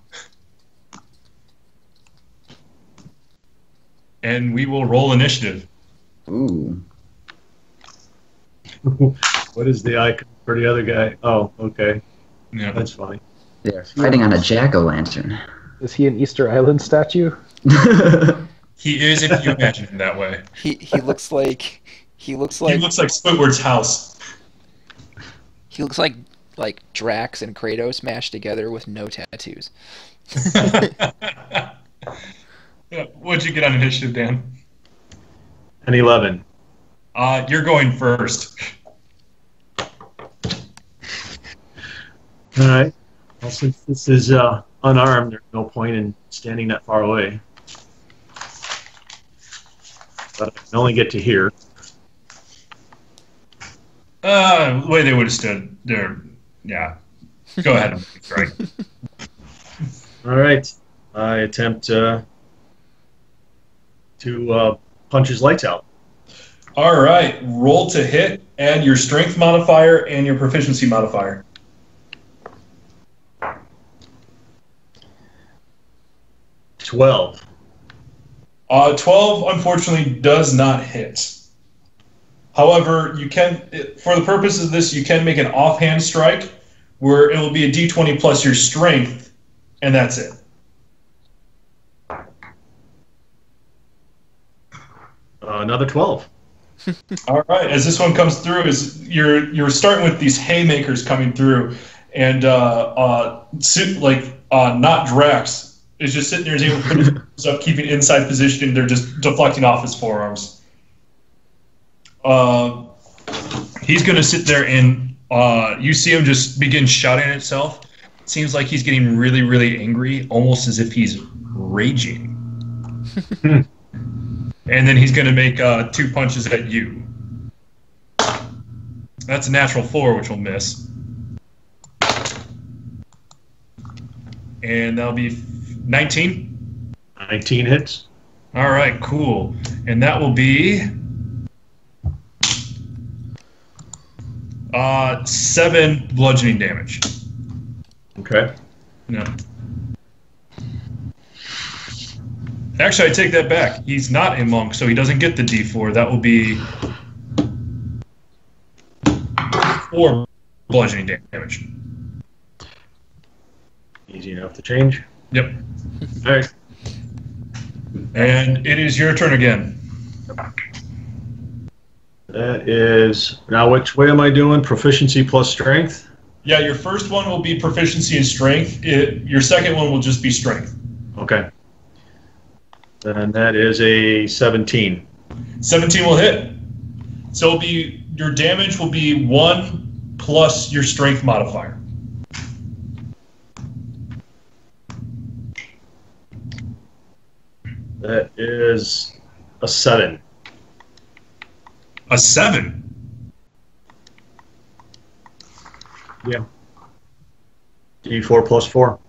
And we will roll initiative. Ooh. What is the icon for the other guy? Oh, okay. Yeah. That's funny. They're fighting on a jack-o'-lantern. Is he an Easter Island statue? He is if you imagine him that way. He looks like He looks like Squidward's house. He looks like Drax and Kratos mashed together with no tattoos. Yeah, what'd you get on initiative, Dan? An 11. You're going first. All right. Well, since this is unarmed, there's no point in standing that far away. But I can only get to here. The way they would have stood there. Yeah. Go ahead. Right. All right. I attempt to punch his lights out. All right. Roll to hit. Add your strength modifier and your proficiency modifier. 12. 12, unfortunately, does not hit. However, you can, for the purposes of this, you can make an offhand strike where it will be a d20 plus your strength, and that's it. Another 12. All right. As this one comes through, is you're starting with these haymakers coming through, and not Drax is just sitting there, is able to put his arms up, keeping inside position. They're just deflecting off his forearms. He's going to sit there and you see him just begin shouting at himself. It seems like he's getting really, really angry, almost as if he's raging. And then he's going to make 2 punches at you. That's a natural 4, which will miss. And that'll be 19. 19 hits. All right, cool. And that will be 7 bludgeoning damage. Okay. No. Actually, I take that back. He's not a monk, so he doesn't get the D4. That will be 4 bludgeoning damage. Easy enough to change. Yep. All right. And it is your turn again. That is... Now, which way am I doing? Proficiency plus strength? Yeah, your first one will be proficiency and strength. Your second one will just be strength. Okay. Then that is a 17. 17 will hit. So it'll be your damage will be 1 plus your strength modifier. That is a 7. A 7? Yeah. D4 plus 4.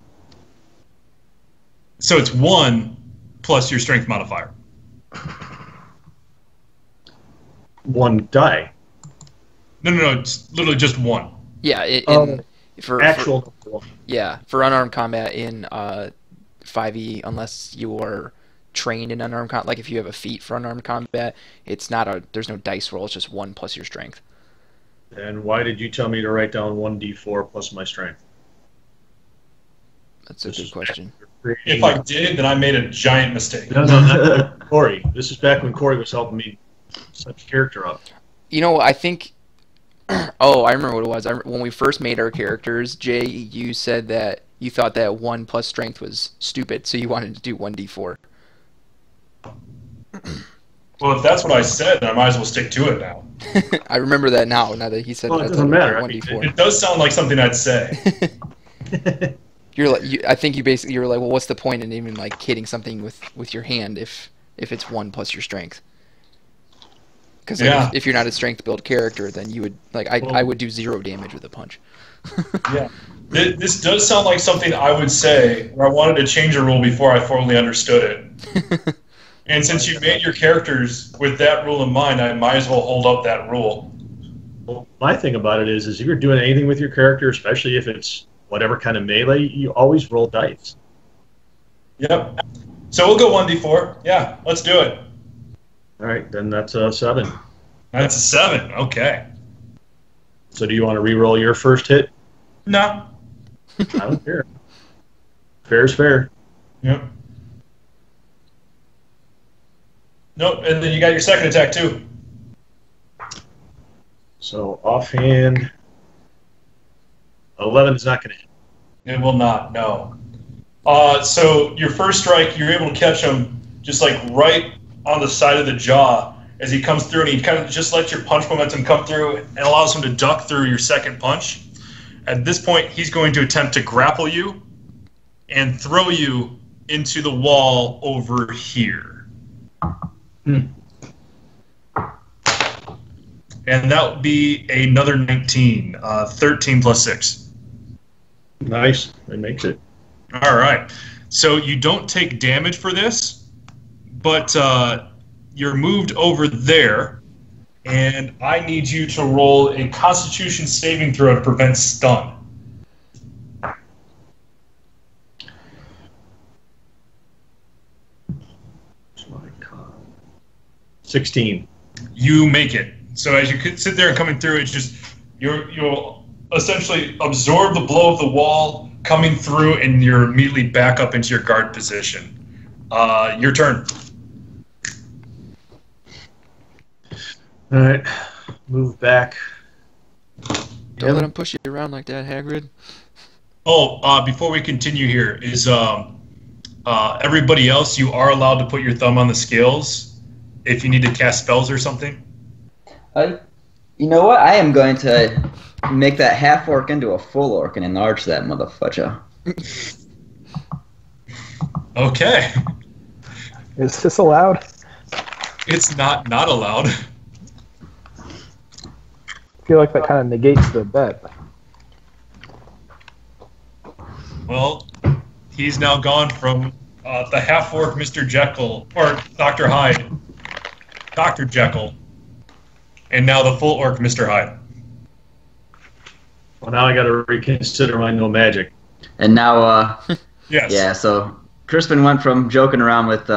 So it's 1 plus your strength modifier. 1 die. No, it's literally just 1. Yeah, for Actual number 1. Yeah, for unarmed combat in 5e, unless you are trained in unarmed combat, like if you have a feat for unarmed combat, there's no dice roll, it's just 1 plus your strength. And why did you tell me to write down 1d4 plus my strength? That's a good question. If I did, then I made a giant mistake. No, not Corey. This is back when Corey was helping me set the character up. You know, I think... Oh, I remember what it was. When we first made our characters, Jay, you said that you thought that 1 plus strength was stupid, so you wanted to do 1d4. Well, if that's what I said, then I might as well stick to it now. I remember that now that he said Well, that. it doesn't matter. 1d4. It does sound like something I'd say. I think you were like, well, what's the point in even like hitting something with your hand if it's 1 plus your strength? Because if you're not a strength build character, then you would I would do 0 damage with a punch. Yeah, this does sound like something I would say, or I wanted to change a rule before I fully understood it. And since you made your characters with that rule in mind, I might as well hold up that rule. Well, my thing about it is if you're doing anything with your character, especially if it's whatever kind of melee, you always roll dice. Yep. So we'll go 1d4. Yeah, let's do it. All right, then that's a 7. That's a 7. Okay. So do you want to re-roll your first hit? No. I don't care. Fair is fair. Yep. Nope, and then you got your second attack too. So offhand, 11 is not going to hit. It will not, no. So your first strike, you're able to catch him just like right on the side of the jaw as he comes through, and he kind of just lets your punch momentum come through and allows him to duck through your second punch. At this point, he's going to attempt to grapple you and throw you into the wall over here. And that would be another 19, 13 plus 6. Nice. That makes it. All right. So you don't take damage for this, but you're moved over there, and I need you to roll a Constitution saving throw to prevent stun. My God. 16. You make it. So as you could sit there and coming through, it's just you'll essentially absorb the blow of the wall coming through, and you're immediately back up into your guard position. Your turn. All right. Move back. Don't let him push you around like that, Hagrid. Oh, before we continue here, is everybody else, you are allowed to put your thumb on the scales if you need to cast spells or something? You know what? I am going to make that half orc into a full orc and enlarge that motherfucker. Okay. Is this allowed? It's not allowed. I feel like that kind of negates the bet. Well, he's now gone from the half-orc Mr. Jekyll, or Dr. Hyde, Dr. Jekyll, and now the full orc Mr. Hyde. Well, now I got to reconsider my no magic. And now, Yes. yeah, so Crispin went from joking around with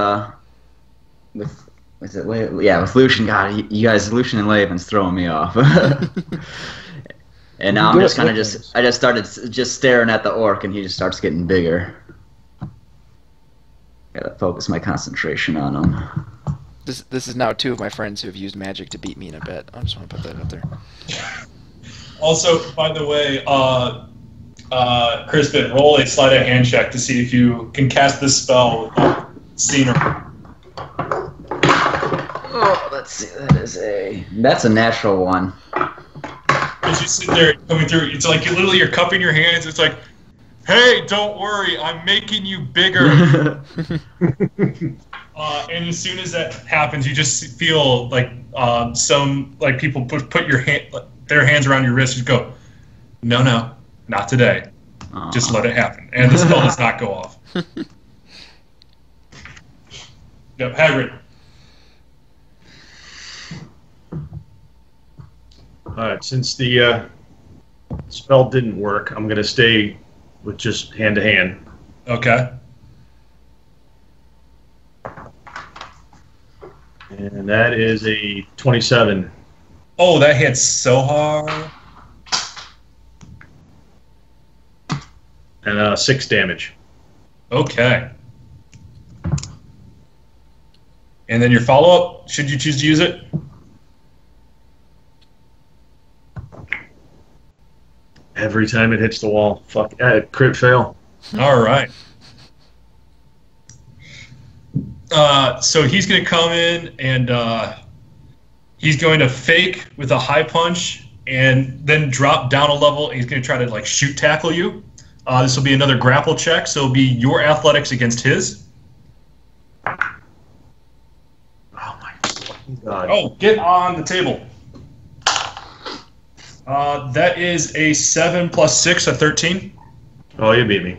Lucien. God, you guys, Lucien and Laven's throwing me off. And now I'm just kind of I just started just staring at the orc, and he just starts getting bigger. Gotta focus my concentration on him. This is now 2 of my friends who have used magic to beat me in a bet. I just want to put that out there. Also, by the way, Crispin, roll a sleight of hand check to see if you can cast this spell without seeing her. Oh, let's see. That's a natural one. As you sit there coming through, it's like you're cupping your hands. It's like, hey, don't worry, I'm making you bigger. And as soon as that happens, you just feel like some people put their hands around your wrist and go, no, not today. Just let it happen. And the spell does not go off. Yep, Hagrid. Alright, since the spell didn't work, I'm going to stay with just hand-to-hand. Okay. And that is a 27. Oh, that hits so hard. And 6 damage. Okay. And then your follow-up, should you choose to use it? Every time it hits the wall. Fuck. Crit fail. All right. So he's going to come in and he's going to fake with a high punch and then drop down a level. And he's going to try to shoot tackle you. This will be another grapple check, so it'll be your athletics against his. Oh my god. Oh, get on the table. That is a 7 plus 6, a 13. Oh, you beat me.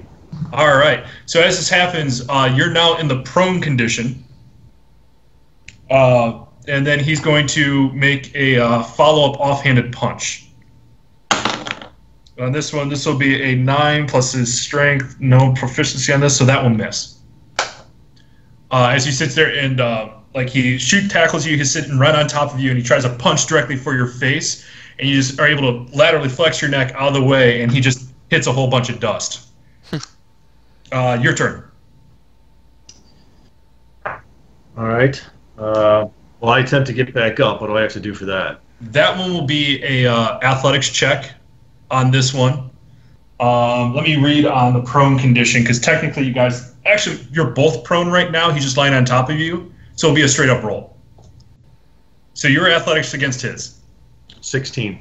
All right. So as this happens, you're now in the prone condition. And then he's going to make a follow-up offhanded punch. On this one, this will be a 9 plus his strength. No proficiency on this, so that will miss. As he sits there and he tackles you, he's sitting right on top of you, and he tries to punch directly for your face, and you just are able to laterally flex your neck out of the way, and he just hits a whole bunch of dust. Your turn. All right. Well, I attempt to get back up. What do I have to do for that? That one will be a athletics check on this one. Let me read on the prone condition, because technically you guys... Actually, you're both prone right now. He's just lying on top of you, so it'll be a straight-up roll. So your athletics against his. 16.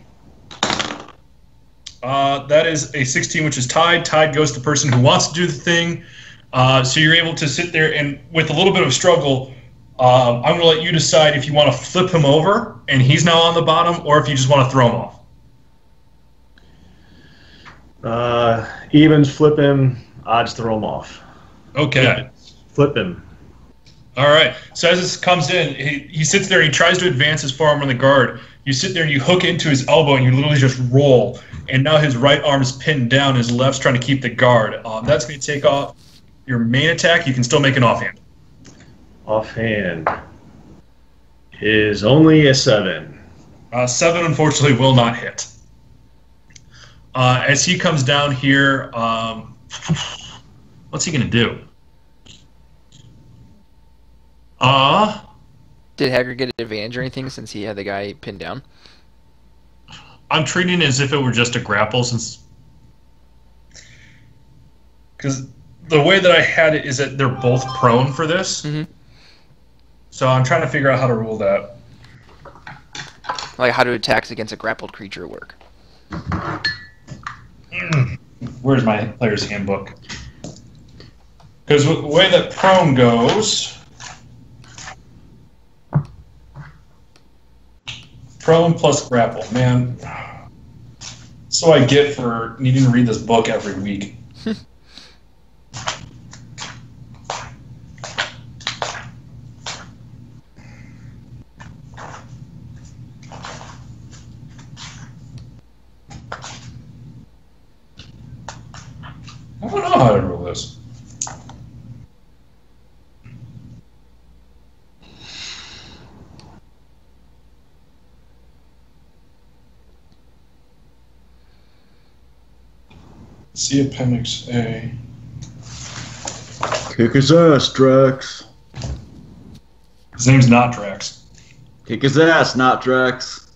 That is a 16, which is tied. Tied goes to the person who wants to do the thing. So you're able to sit there, and with a little bit of struggle, I'm going to let you decide if you want to flip him over, and he's now on the bottom, or if you just want to throw him off. Evens, flip him. Odds, throw him off. Okay. Evens, flip him. All right. So as this comes in, he sits there and he tries to advance his forearm on the guard. You sit there and you hook into his elbow and you literally just roll. And now his right arm is pinned down. His left's trying to keep the guard. That's going to take off your main attack. You can still make an offhand. Offhand is only a 7. 7, unfortunately, will not hit. As he comes down here, what's he going to do? Did Hagrid get an advantage or anything since he had the guy pinned down? I'm treating it as if it were just a grapple, because the way that I had it is that they're both prone for this. Mm-hmm. So I'm trying to figure out how to rule that. Like how do attacks against a grappled creature work? Where's my player's handbook? Because the way that prone goes... Prone plus grapple, man. So I get for needing to read this book every week. I don't know how to rule this. See Appendix A. Kick his ass, Drax. His name's not Drax. Kick his ass, not Drax.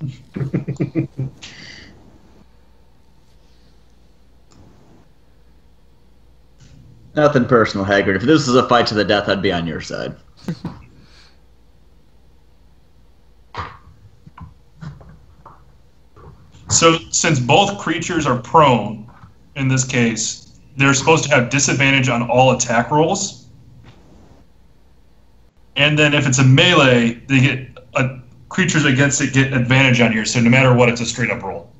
Nothing personal, Haggard. If this was a fight to the death, I'd be on your side. So, since both creatures are prone, in this case, they're supposed to have disadvantage on all attack rolls. And then if it's a melee, they get creatures against it get advantage on yours. So no matter what, it's a straight up roll.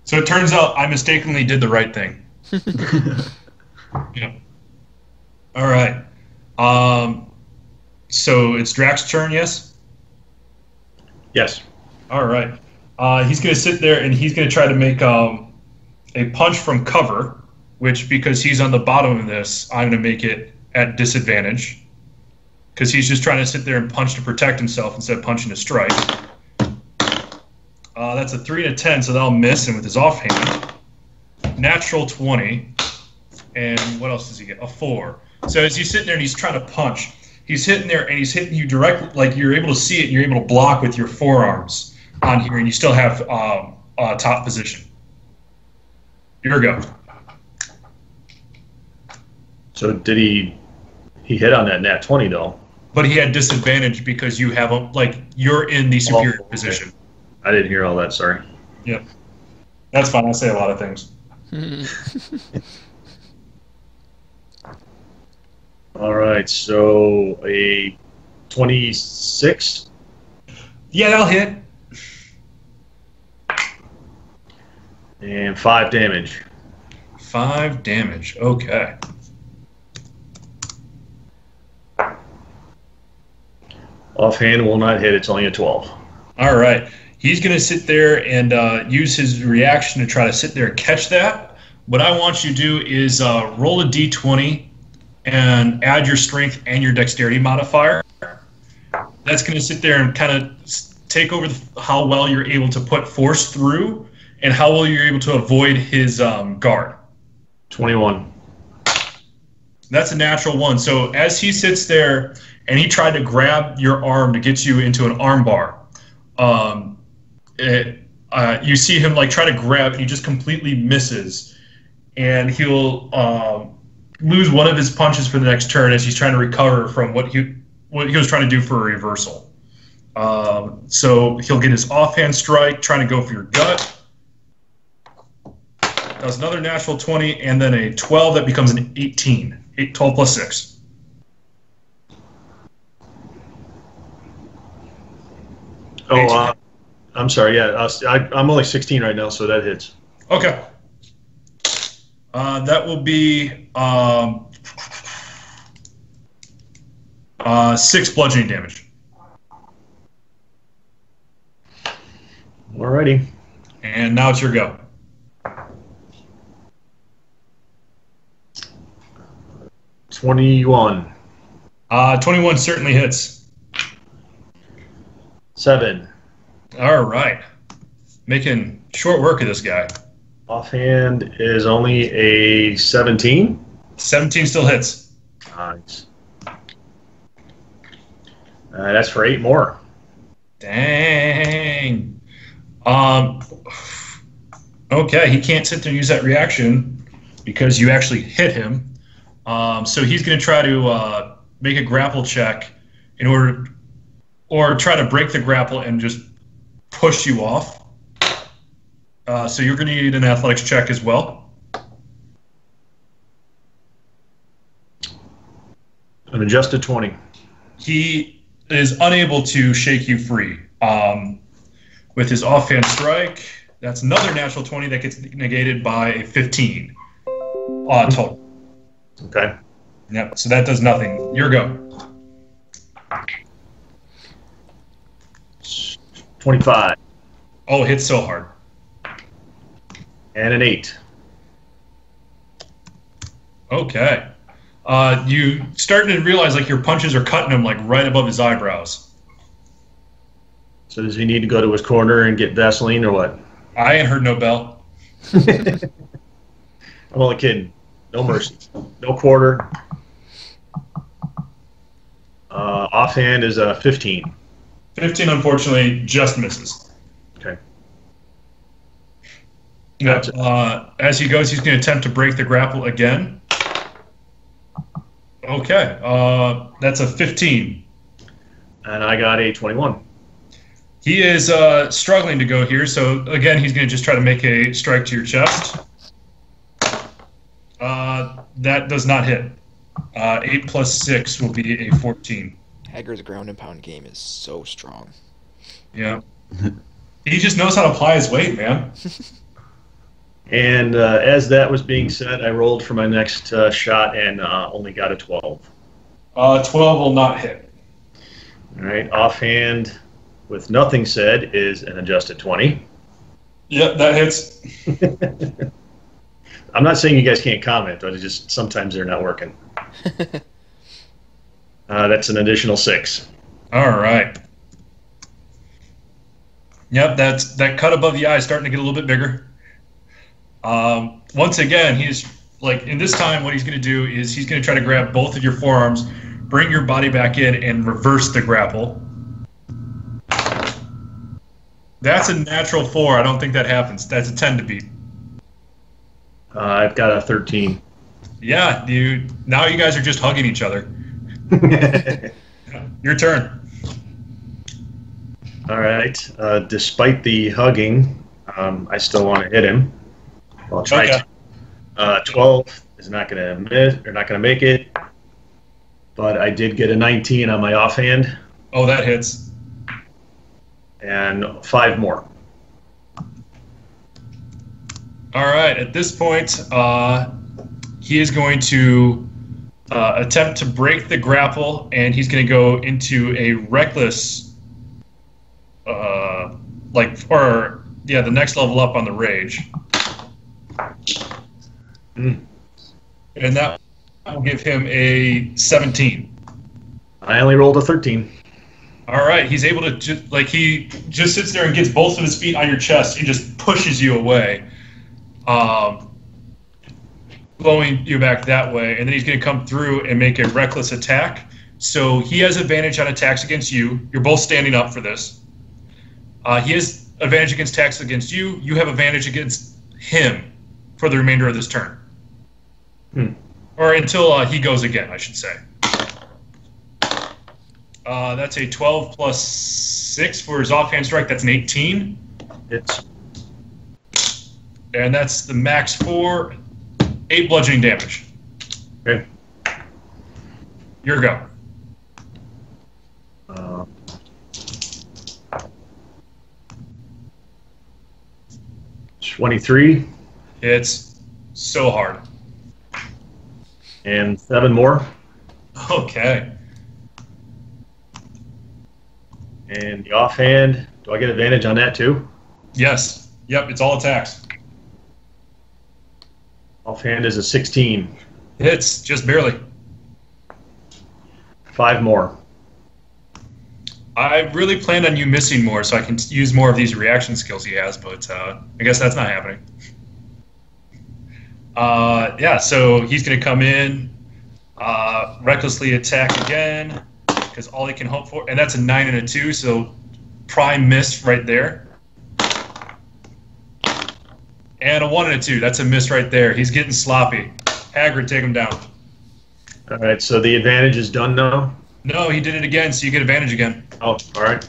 So it turns out I mistakenly did the right thing. Yeah. All right. So it's Drax's turn, yes? Yes. All right. He's going to sit there and he's going to try to make a punch from cover, which, because he's on the bottom of this, I'm going to make it at disadvantage. Because he's just trying to sit there and punch to protect himself instead of punching to strike. That's a 3 and a 10, so that'll miss him with his offhand. Natural 20. And what else does he get? A 4. So as he's sitting there and he's trying to punch, he's hitting there and he's hitting you directly, like you're able to see it and you're able to block with your forearms on here, and you still have top position. Here we go. So did he hit on that nat 20 though? But he had disadvantage because you have you're in the superior position. I didn't hear all that, sorry. Yep. That's fine. I say a lot of things. All right, so a 26? Yeah, that'll hit. And 5 damage. 5 damage. Okay. Offhand will not hit. It's only a 12. All right. He's going to sit there and use his reaction to try to sit there and catch that. What I want you to do is roll a d20 and add your strength and your dexterity modifier. That's going to sit there and kind of take over how well you're able to put force through and how well you're able to avoid his guard. 21. That's a natural 1. So as he sits there and he tried to grab your arm to get you into an arm bar, you see him try to grab, and he just completely misses, and he'll lose one of his punches for the next turn as he's trying to recover from what he was trying to do for a reversal. So he'll get his offhand strike, trying to go for your gut. That's another natural 20, and then a 12 that becomes an 18. 12 plus 6. Oh, I'm sorry. Yeah, I'm only 16 right now, so that hits. Okay. That will be 6 bludgeoning damage. Alrighty. And now it's your go. 21. 21 certainly hits. 7. All right. Making short work of this guy. Offhand is only a 17. 17 still hits. Nice. That's for 8 more. Dang. Okay, he can't sit there and use that reaction because you actually hit him. So he's going to try to make a grapple check or try to break the grapple and just push you off. So you're going to need an athletics check as well. An adjusted 20. He is unable to shake you free. With his offhand strike, that's another natural 20 that gets negated by a 15 total. Okay. Yep, so that does nothing. Your go. 25. Oh, it hits so hard. And an 8. Okay. You starting to realize your punches are cutting him right above his eyebrows. So does he need to go to his corner and get Vaseline or what? I ain't heard no bell. I'm only kidding. No mercy. No quarter. Offhand is a 15. 15, unfortunately, just misses. Okay. Yep. As he goes, he's going to attempt to break the grapple again. Okay. That's a 15. And I got a 21. He is struggling to go here, so again, he's going to just try to make a strike to your chest. That does not hit. 8 plus 6 will be a 14. Haggard's ground and pound game is so strong. Yeah. He just knows how to apply his weight, man. And as that was being said, I rolled for my next shot and only got a 12. 12 will not hit. All right, offhand, with nothing said, is an adjusted 20. Yep, that hits. I'm not saying you guys can't comment, but it's just sometimes they're not working. That's an additional 6. All right. Yep, that cut above the eye is starting to get a little bit bigger. Once again, he's like, in this time, what he's going to do is he's going to try to grab both of your forearms, bring your body back in, and reverse the grapple. That's a natural 4. I don't think that happens. That's a 10 to beat. I've got a 13. Yeah, dude. Now you guys are just hugging each other. Your turn. All right. Despite the hugging, I still want to hit him. I'll try to. 12 is not going to miss or not going to make it, but I did get a 19 on my offhand. Oh, that hits. And 5 more. All right. At this point, he is going to attempt to break the grapple, and he's going to go into a reckless, the next level up on the rage. And that will give him a 17. I only rolled a 13. All right, he's able to he just sits there and gets both of his feet on your chest and just pushes you away, blowing you back that way. And then he's going to come through and make a reckless attack. So he has advantage on attacks against you. You're both standing up for this. He has advantage against attacks against you. You have advantage against him for the remainder of this turn. Or until he goes again, I should say. That's a 12 plus 6 for his offhand strike. That's an 18. It's And that's the max for 8 bludgeoning damage. okay. Your go. 23. It's so hard. And 7 more. Okay. And the offhand, do I get advantage on that too? Yes. Yep, it's all attacks. Offhand is a 16. Hits, just barely. 5 more. I really planned on you missing more so I can use more of these reaction skills he has, but I guess that's not happening. So he's going to come in, recklessly attack again, because all he can hope for, and that's a 9 and a 2, so prime miss right there. And a 1 and a 2, that's a miss right there. He's getting sloppy. Hagrid, take him down. All right, so the advantage is done now? No, he did it again, so you get advantage again. Oh, all right.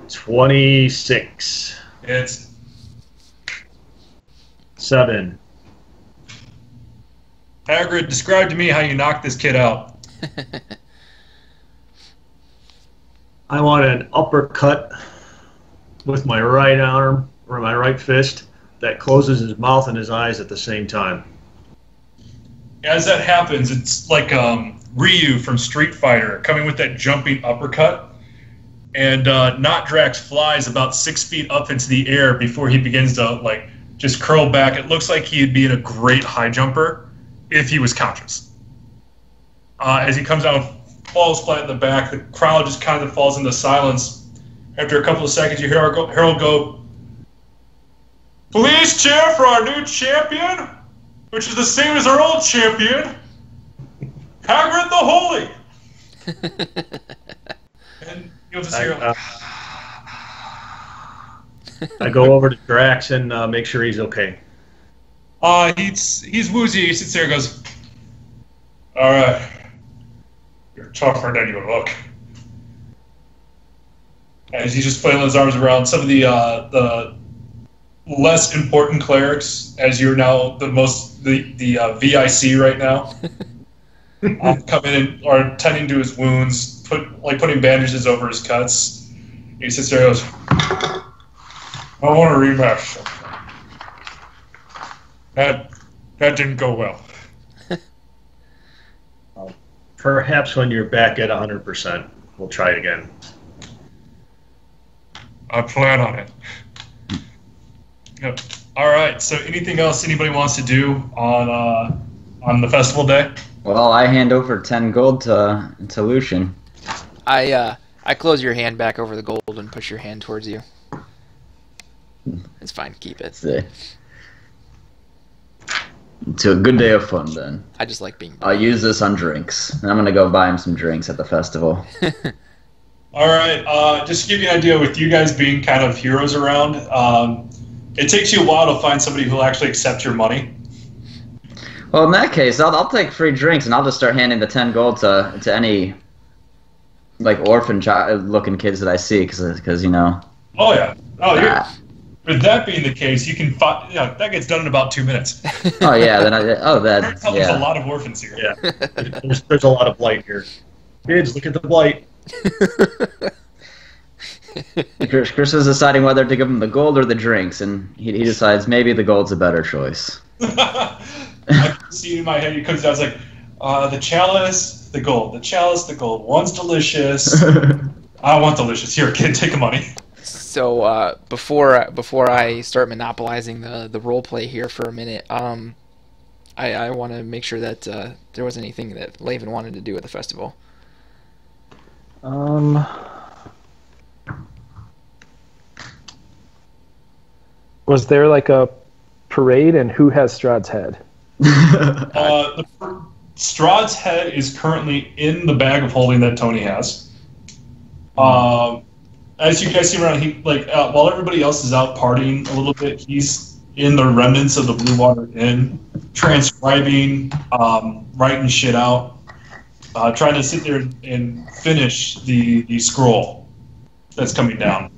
26. It's 7. Hagrid, describe to me how you knocked this kid out. I want an uppercut with my right arm or my right fist that closes his mouth and his eyes at the same time. As that happens, it's like Ryu from Street Fighter coming with that jumping uppercut, and Not Drax flies about 6 feet up into the air before he begins to just curl back. It looks like he'd be a great high jumper if he was conscious. As he comes down, falls flat in the back, the crowd just kind of falls into silence. After a couple of seconds, you hear Harold go, "Please cheer for our new champion, which is the same as our old champion, Hagrid the Holy." And you'll just hear I go over to Drax and make sure he's okay. He's woozy. He sits there and goes, "All right, you're tougher than you look." As he's just flailing his arms around, some of the less important clerics, as you're now the VIC right now, come in and are tending to his wounds, putting bandages over his cuts. He sits there and goes, "I want a rematch. That didn't go well." Perhaps when you're back at 100%, we'll try again. I plan on it. Yep. All right. So, anything else anybody wants to do on the festival day? Well, I hand over 10 gold to Lucien. I close your hand back over the gold and push your hand towards you. It's fine. Keep it. It's a good day of fun, then. I just like being... I'll use this on drinks. And I'm going to go buy him some drinks at the festival. All right. Just to give you an idea, with you guys being kind of heroes around, it takes you a while to find somebody who will actually accept your money. Well, in that case, I'll take free drinks, and I'll just start handing the 10 gold to any, like, orphan-looking kids that I see, because you know... Oh, yeah. Oh, with that being the case, you can that gets done in about 2 minutes. Oh, yeah. There's a lot of orphans here. Yeah. There's a lot of blight here. Kids, look at the blight. Chris is deciding whether to give him the gold or the drinks, and he decides maybe the gold's a better choice. I can see in my head, he comes down, it's like, the chalice, the gold. The chalice, the gold. One's delicious. I want delicious. Here, kid, take the money. So before I start monopolizing the role play here for a minute, I want to make sure that there wasn't anything that Laven wanted to do at the festival. Was there like a parade, and who has Strahd's head? Strahd's head is currently in the bag of holding that Tony has. As you guys see around, while everybody else is out partying a little bit, he's in the remnants of the Blue Water Inn, transcribing, writing shit out, trying to sit there and finish the scroll that's coming down.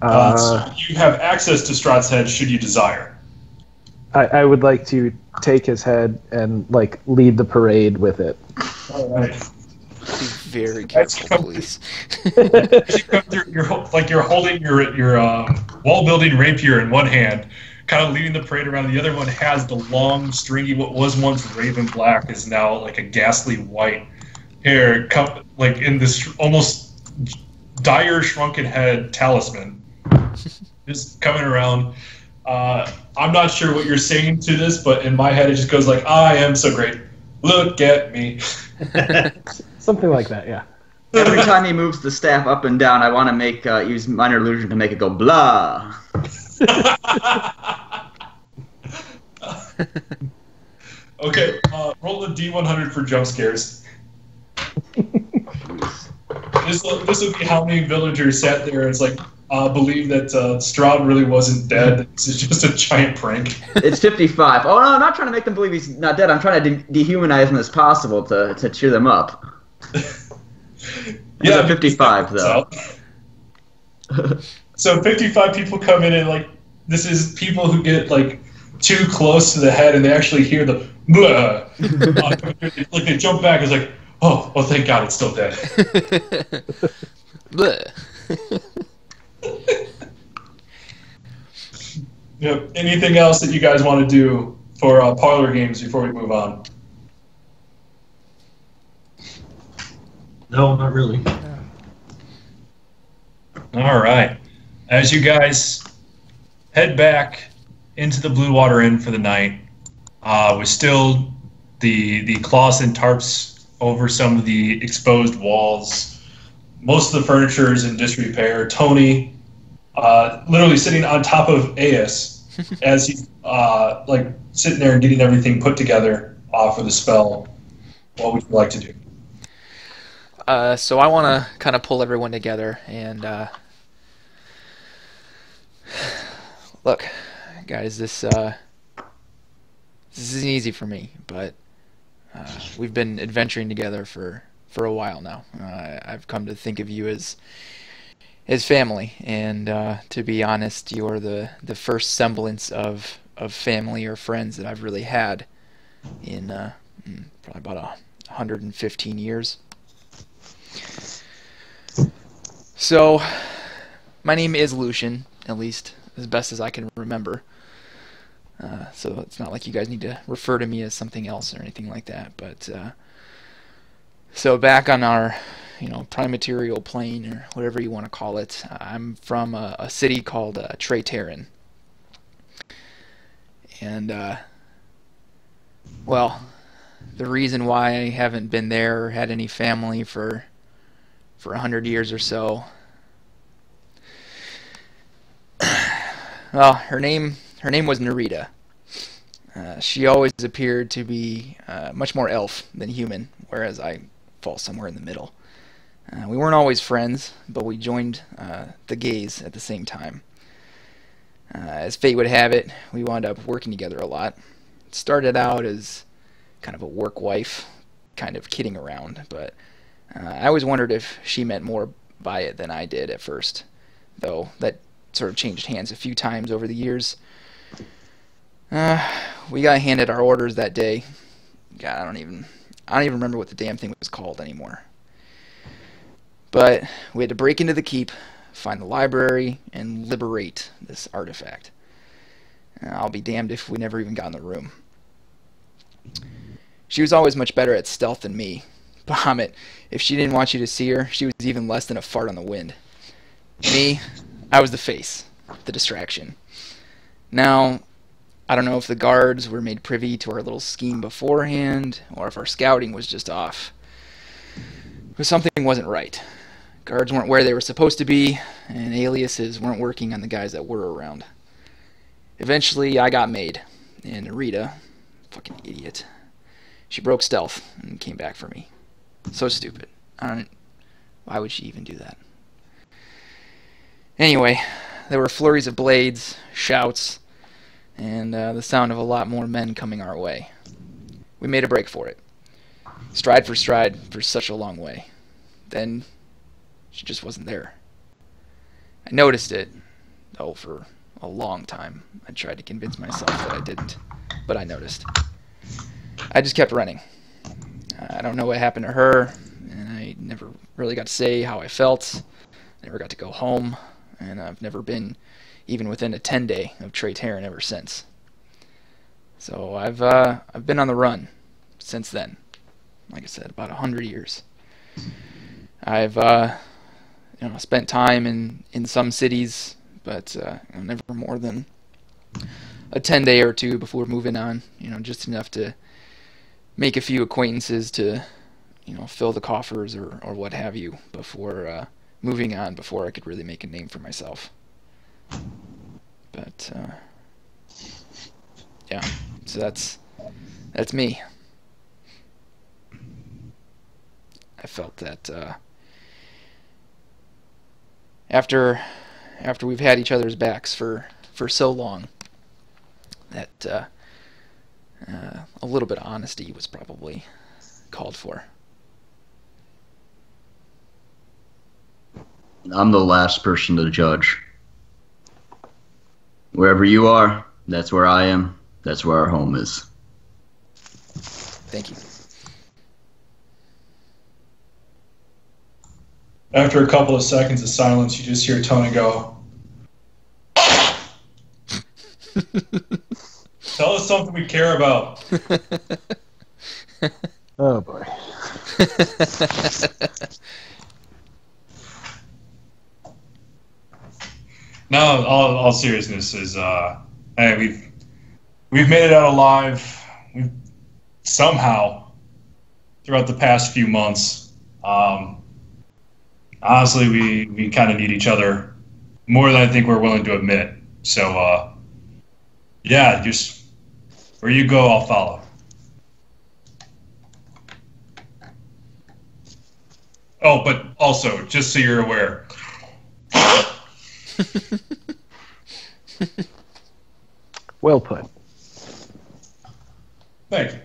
So you have access to Strahd's head should you desire. I would like to take his head and like lead the parade with it. All right. Be very careful, please. You're holding your wall building rapier in one hand, kind of leading the parade around. The other one has the long, stringy, what was once raven black is now like a ghastly white hair, like in this almost dire shrunken head talisman. Just coming around. I'm not sure what you're saying to this, but in my head it just goes like, "I am so great. Look at me." Something like that, yeah. Every time he moves the staff up and down, I want to use minor illusion to make it go blah. Okay, roll a D100 for jump scares. This will be how many villagers sat there and it's like, believe that Strahd really wasn't dead. This is just a giant prank. It's 55. Oh no, I'm not trying to make them believe he's not dead. I'm trying to dehumanize him as possible to cheer them up. Yeah, 55 though. So 55 people come in and like this is people who get like too close to the head and they actually hear the blah. Like they jump back. It's like, oh, thank God, it's still dead. Yep. Anything else that you guys want to do for parlor games before we move on? No, not really. All right. As you guys head back into the Blue Water Inn for the night, with still the cloths and tarps over some of the exposed walls. Most of the furniture is in disrepair. Tony, literally sitting on top of Aeus as he's like sitting there and getting everything put together for the spell. What would you like to do? So I want to kind of pull everyone together and Look, guys, this isn't easy for me, but we've been adventuring together for a while now. I've come to think of you as family, and to be honest, you're the first semblance of family or friends that I've really had in probably about 115 years. So, my name is Lucien, at least as best as I can remember. So it's not like you guys need to refer to me as something else or anything like that. But so back on our, prime material plane or whatever you want to call it, I'm from a city called Trayterin. And well, the reason why I haven't been there or had any family for 100 years or so, well, her name was Narita. She always appeared to be much more elf than human, whereas I fall somewhere in the middle. We weren't always friends, but we joined the gays at the same time. As fate would have it, we wound up working together a lot. It started out as kind of a work wife, kind of kidding around, but I always wondered if she meant more by it than I did at first, though that sort of changed hands a few times over the years. We got handed our orders that day. God, I don't even remember what the damn thing was called anymore. But we had to break into the keep, find the library, and liberate this artifact. I'll be damned if we never even got in the room. She was always much better at stealth than me. Bahamut, if she didn't want you to see her, she was even less than a fart on the wind. Me, I was the face, the distraction. Now, I don't know if the guards were made privy to our little scheme beforehand, or if our scouting was just off. But something wasn't right. Guards weren't where they were supposed to be, and aliases weren't working on the guys that were around. Eventually, I got made, and Rita, fucking idiot, she broke stealth and came back for me. So stupid. Why would she even do that? Anyway, there were flurries of blades, shouts, and the sound of a lot more men coming our way. We made a break for it. Stride for stride for such a long way. Then, she just wasn't there. I noticed it, though, for a long time. I tried to convince myself that I didn't, but I noticed. I just kept running. I don't know what happened to her, and I never really got to say how I felt. Never got to go home, and I've never been even within a 10-day of Trayterin ever since. So I've been on the run since then. Like I said, about 100 years. I've spent time in some cities, but never more than a 10-day or two before moving on. Just enough to make a few acquaintances to fill the coffers or what have you before moving on, before I could really make a name for myself. But yeah, so that's me. I felt that after we've had each other's backs for so long, that a little bit of honesty was probably called for. I'm the last person to judge. Wherever you are, that's where I am. That's where our home is. Thank you. After a couple of seconds of silence, you just hear Tony go, "Tell us something we care about." Oh boy. No, all seriousness is, hey, we've made it out alive. We've somehow throughout the past few months. Honestly, we kind of need each other more than I think we're willing to admit. So, yeah, just where you go, I'll follow. Oh, but also, just so you're aware, Well put. Thank you.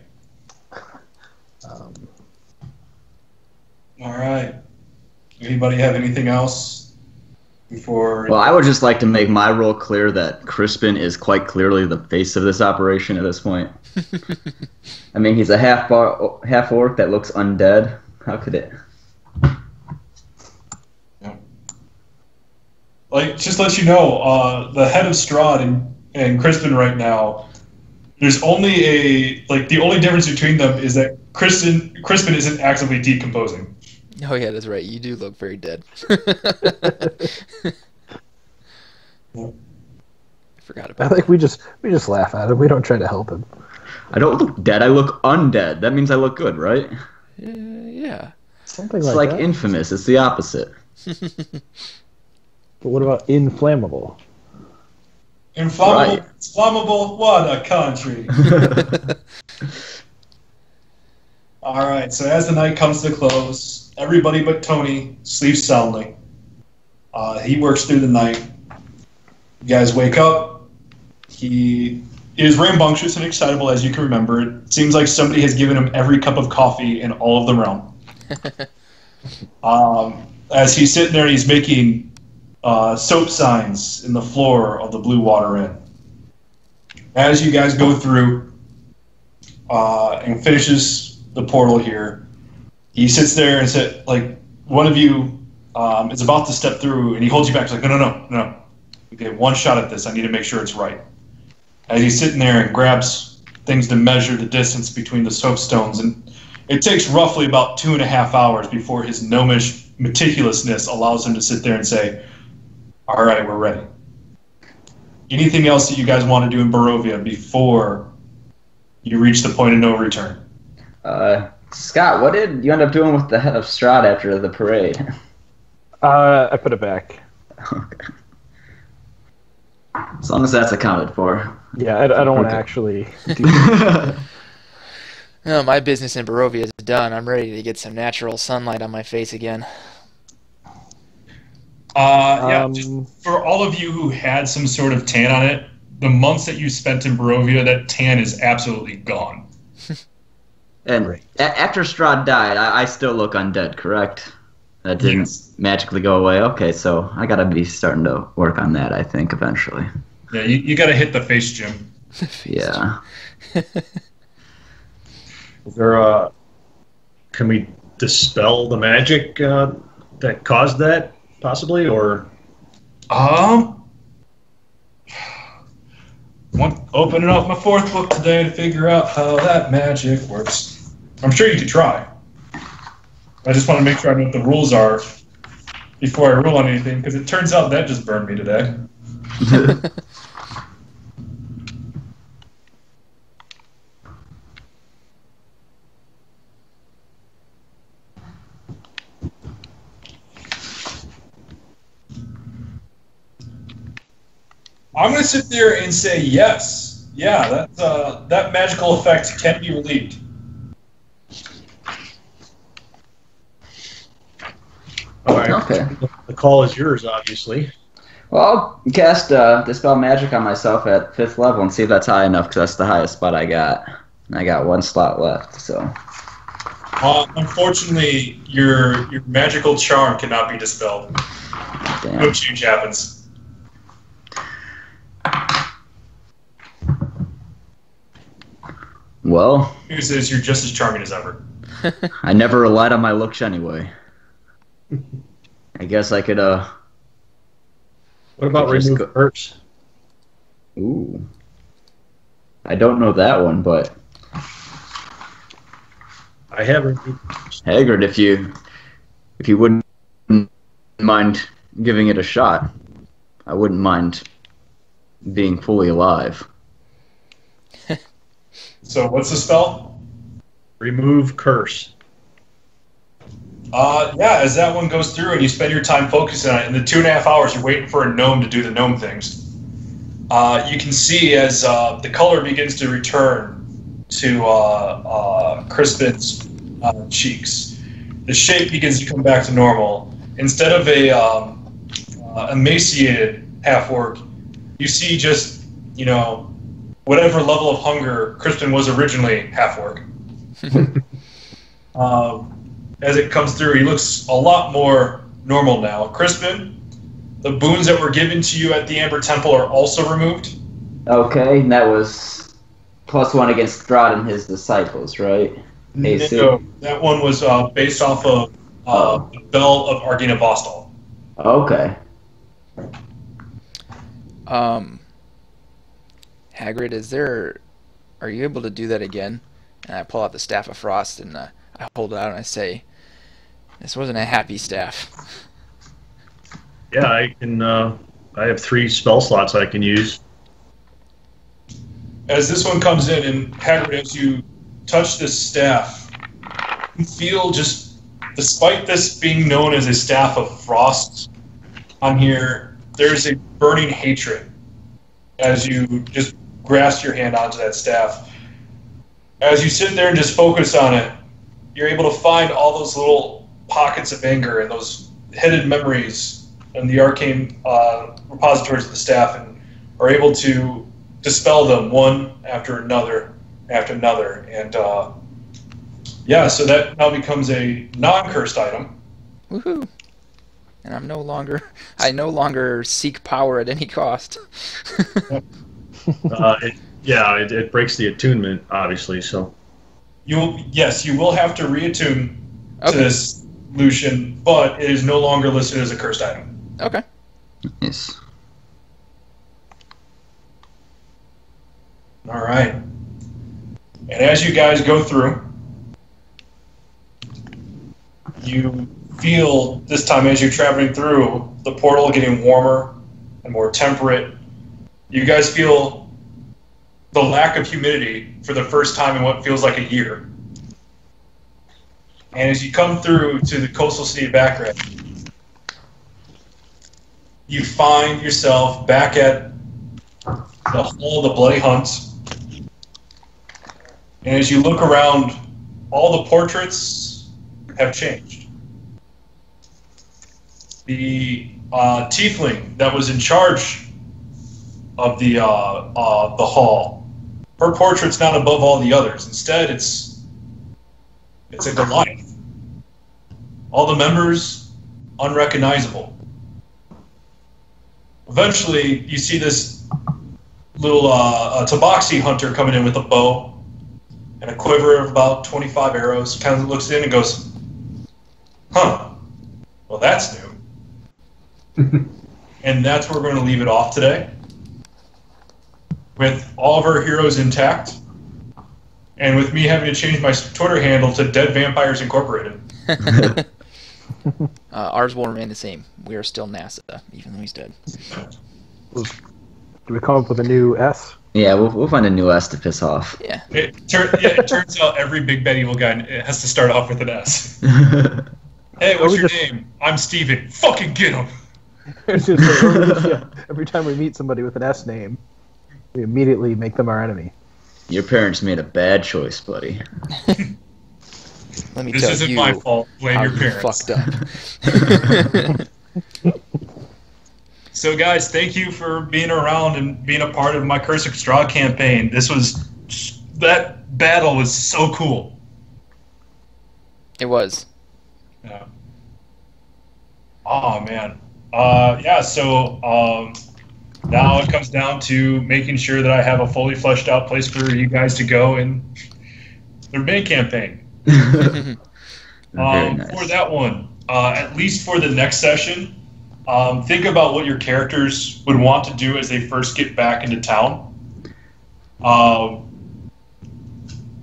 All right. Anybody have anything else before? Well, I would just like to make my role clear that Crispin is quite clearly the face of this operation at this point. I mean, he's a half orc that looks undead. How could it? Yeah. Like, just to let you know, the head of Strahd and Crispin right now, there's only the only difference between them is that Crispin isn't actively decomposing. Oh yeah, that's right. You do look very dead. I forgot I about think we just laugh at him. We don't try to help him. I don't look dead. I look undead. That means I look good, right? that. Yeah. Something It's like like that. Infamous. It's the opposite. But what about inflammable? Inflammable, Right. flammable, what a country. All right, so as the night comes to close, everybody but Tony sleeps soundly. He works through the night. You guys wake up. He is rambunctious and excitable, as you can remember. It seems like somebody has given him every cup of coffee in all of the realm. As he's sitting there, he's making soap signs in the floor of the Blue Water Inn. As you guys go through and finishes the portal here, he sits there and said, like, one of you is about to step through, and he holds you back. He's like, no. We get one shot at this. I need to make sure it's right. As he's sitting there and grabs things to measure the distance between the soapstones, and it takes roughly about 2.5 hours before his gnomish meticulousness allows him to sit there and say, all right, we're ready. Anything else that you guys want to do in Barovia before you reach the point of no return? Scott, what did you end up doing with the head of Strahd after the parade? I put it back. Okay. As long as that's accounted for. Yeah, I don't want to Okay. actually do that. No, my business in Barovia is done. I'm ready to get some natural sunlight on my face again. Just for all of you who had some sort of tan on it, the months that you spent in Barovia, that tan is absolutely gone. And Great. after Strahd died, I still look undead, correct? That didn't Yes. magically go away. Okay, so I gotta be starting to work on that, I think, eventually. Yeah, you got to hit the face gym. Yeah. Is there can we dispel the magic that caused that, possibly, or? Opening up my fourth book today to figure out how that magic works. I'm sure you could try. I just want to make sure I know what the rules are before I rule on anything, because it turns out that just burned me today. I'm going to sit there and say yes. Yeah, that magical effect can be relieved. All right. Okay. The call is yours, obviously. Well, I'll cast Dispel Magic on myself at 5th level and see if that's high enough, because that's the highest spot I got. And I got 1 slot left, so... Unfortunately, your magical charm cannot be dispelled. Damn. No change happens. Well, News is you're just as charming as ever. I never relied on my looks anyway. I guess I could, What about Just remove go- curse? Ooh. I don't know that one, but... I have removed curse. Haggard, if you wouldn't mind giving it a shot, I wouldn't mind being fully alive. So what's the spell? Remove curse. Yeah, as that one goes through and you spend your time focusing on it, in the 2.5 hours you're waiting for a gnome to do the gnome things, you can see as the color begins to return to Crispin's cheeks. The shape begins to come back to normal. Instead of a emaciated half-orc, you see just, whatever level of hunger Crispin was originally half-orc. As it comes through, he looks a lot more normal now. Crispin, the boons that were given to you at the Amber Temple are also removed. Okay, and that was +1 against Strahd and his disciples, right? AC. No, that one was based off of the Bell of Argina Vostal. Okay. Hagrid, are you able to do that again? And I pull out the Staff of Frost and I hold it out and I say, this wasn't a happy staff. Yeah, I can. I have 3 spell slots I can use. As this one comes in, and Hagrid, as you touch this staff, you feel just, despite this being known as a Staff of Frost on here, there's a burning hatred as you just grasp your hand onto that staff. As you sit there and just focus on it, you're able to find all those little pockets of anger and those hidden memories in the arcane repositories of the staff, and are able to dispel them one after another after another. And yeah, so that now becomes a non-cursed item. Woohoo! And I no longer seek power at any cost. It breaks the attunement, obviously. So You will have to reattune to this, Lucien, but it is no longer listed as a cursed item. Okay. Yes. All right. And as you guys go through, you feel this time as you're traveling through the portal getting warmer and more temperate. You guys feel the lack of humidity for the first time in what feels like a year. And as you come through to the coastal city of Baccarat, you find yourself back at the Hall of the Bloody Hunt. And as you look around, all the portraits have changed. The tiefling that was in charge of the hall, her portrait's not above all the others. Instead, it's a Goliath. All the members unrecognizable. Eventually, you see this little tabaxi hunter coming in with a bow and a quiver of about 25 arrows. Kind of looks in and goes, "Huh? Well, that's new." And that's where we're going to leave it off today, with all of our heroes intact, and with me having to change my Twitter handle to Dead Vampires Incorporated. Ours will remain the same. We are still NASA, even though he's dead. Do we come up with a new S? Yeah, we'll find a new S to piss off. Yeah. It turns out every big bad evil guy has to start off with an S. Hey, what's your name? I'm Steven. Fucking get him! It's just like, every time we meet somebody with an S name, we immediately make them our enemy. Your parents made a bad choice, buddy. Let me This tell isn't you my fault. Blame how your you parents. fucked up. So, guys, thank you for being around and being a part of my Curse of Strahd campaign. That battle was so cool. It was. Yeah. Oh, man. So now it comes down to making sure that I have a fully fleshed out place for you guys to go in their main campaign. Very nice. For that one, at least for the next session, think about what your characters would want to do as they first get back into town.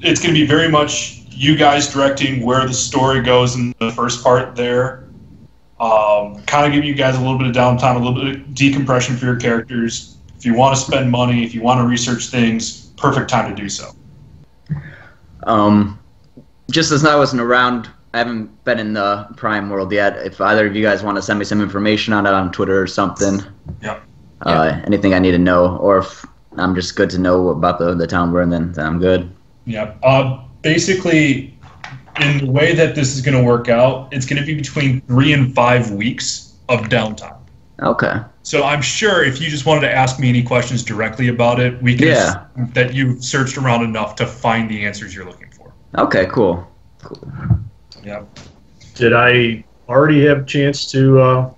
It's going to be very much you guys directing where the story goes in the first part there. Kind of give you guys a little bit of downtime, a little bit of decompression for your characters. If you want to spend money, if you want to research things, perfect time to do so. Just as I wasn't around, I haven't been in the Prime world yet. If either of you guys want to send me some information on it on Twitter or something, anything I need to know, or if I'm just good to know about the town we're in, then I'm good. Yeah. Basically, in the way that this is going to work out, it's going to be between 3 and 5 weeks of downtime. Okay. So I'm sure if you just wanted to ask me any questions directly about it, we can assume that you've searched around enough to find the answers you're looking for. Okay, cool. Yeah. Did I already have a chance to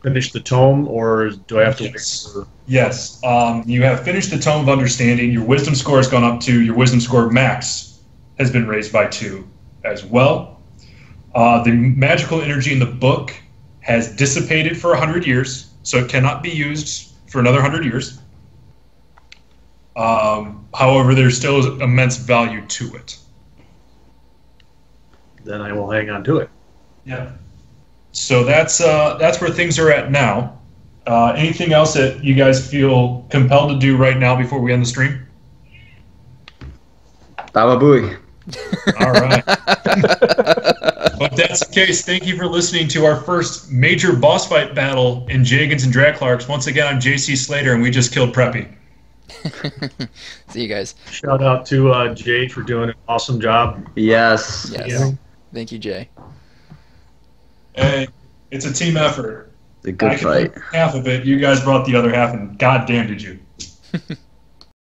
finish the tome, or do I have to wait for... Yes. You have finished the Tome of Understanding. Your Wisdom score has gone up 2. Your Wisdom score max has been raised by 2 as well. The magical energy in the book has dissipated for 100 years, so it cannot be used for another 100 years. However, there still is immense value to it. Then I will hang on to it. Yeah. So that's where things are at now. Anything else that you guys feel compelled to do right now before we end the stream? Baba Booey. All right. But that's the case. Thank you for listening to our first major boss fight battle in Jaygeons and Dragclarks. Once again, I'm JC Slater, and we just killed Preppy. See you guys. Shout out to Jay for doing an awesome job. Yes. Yes. Yeah. Thank you, Jay. Hey, it's a team effort. It's a good I can fight. bring half of it. You guys brought the other half, and goddamn did you.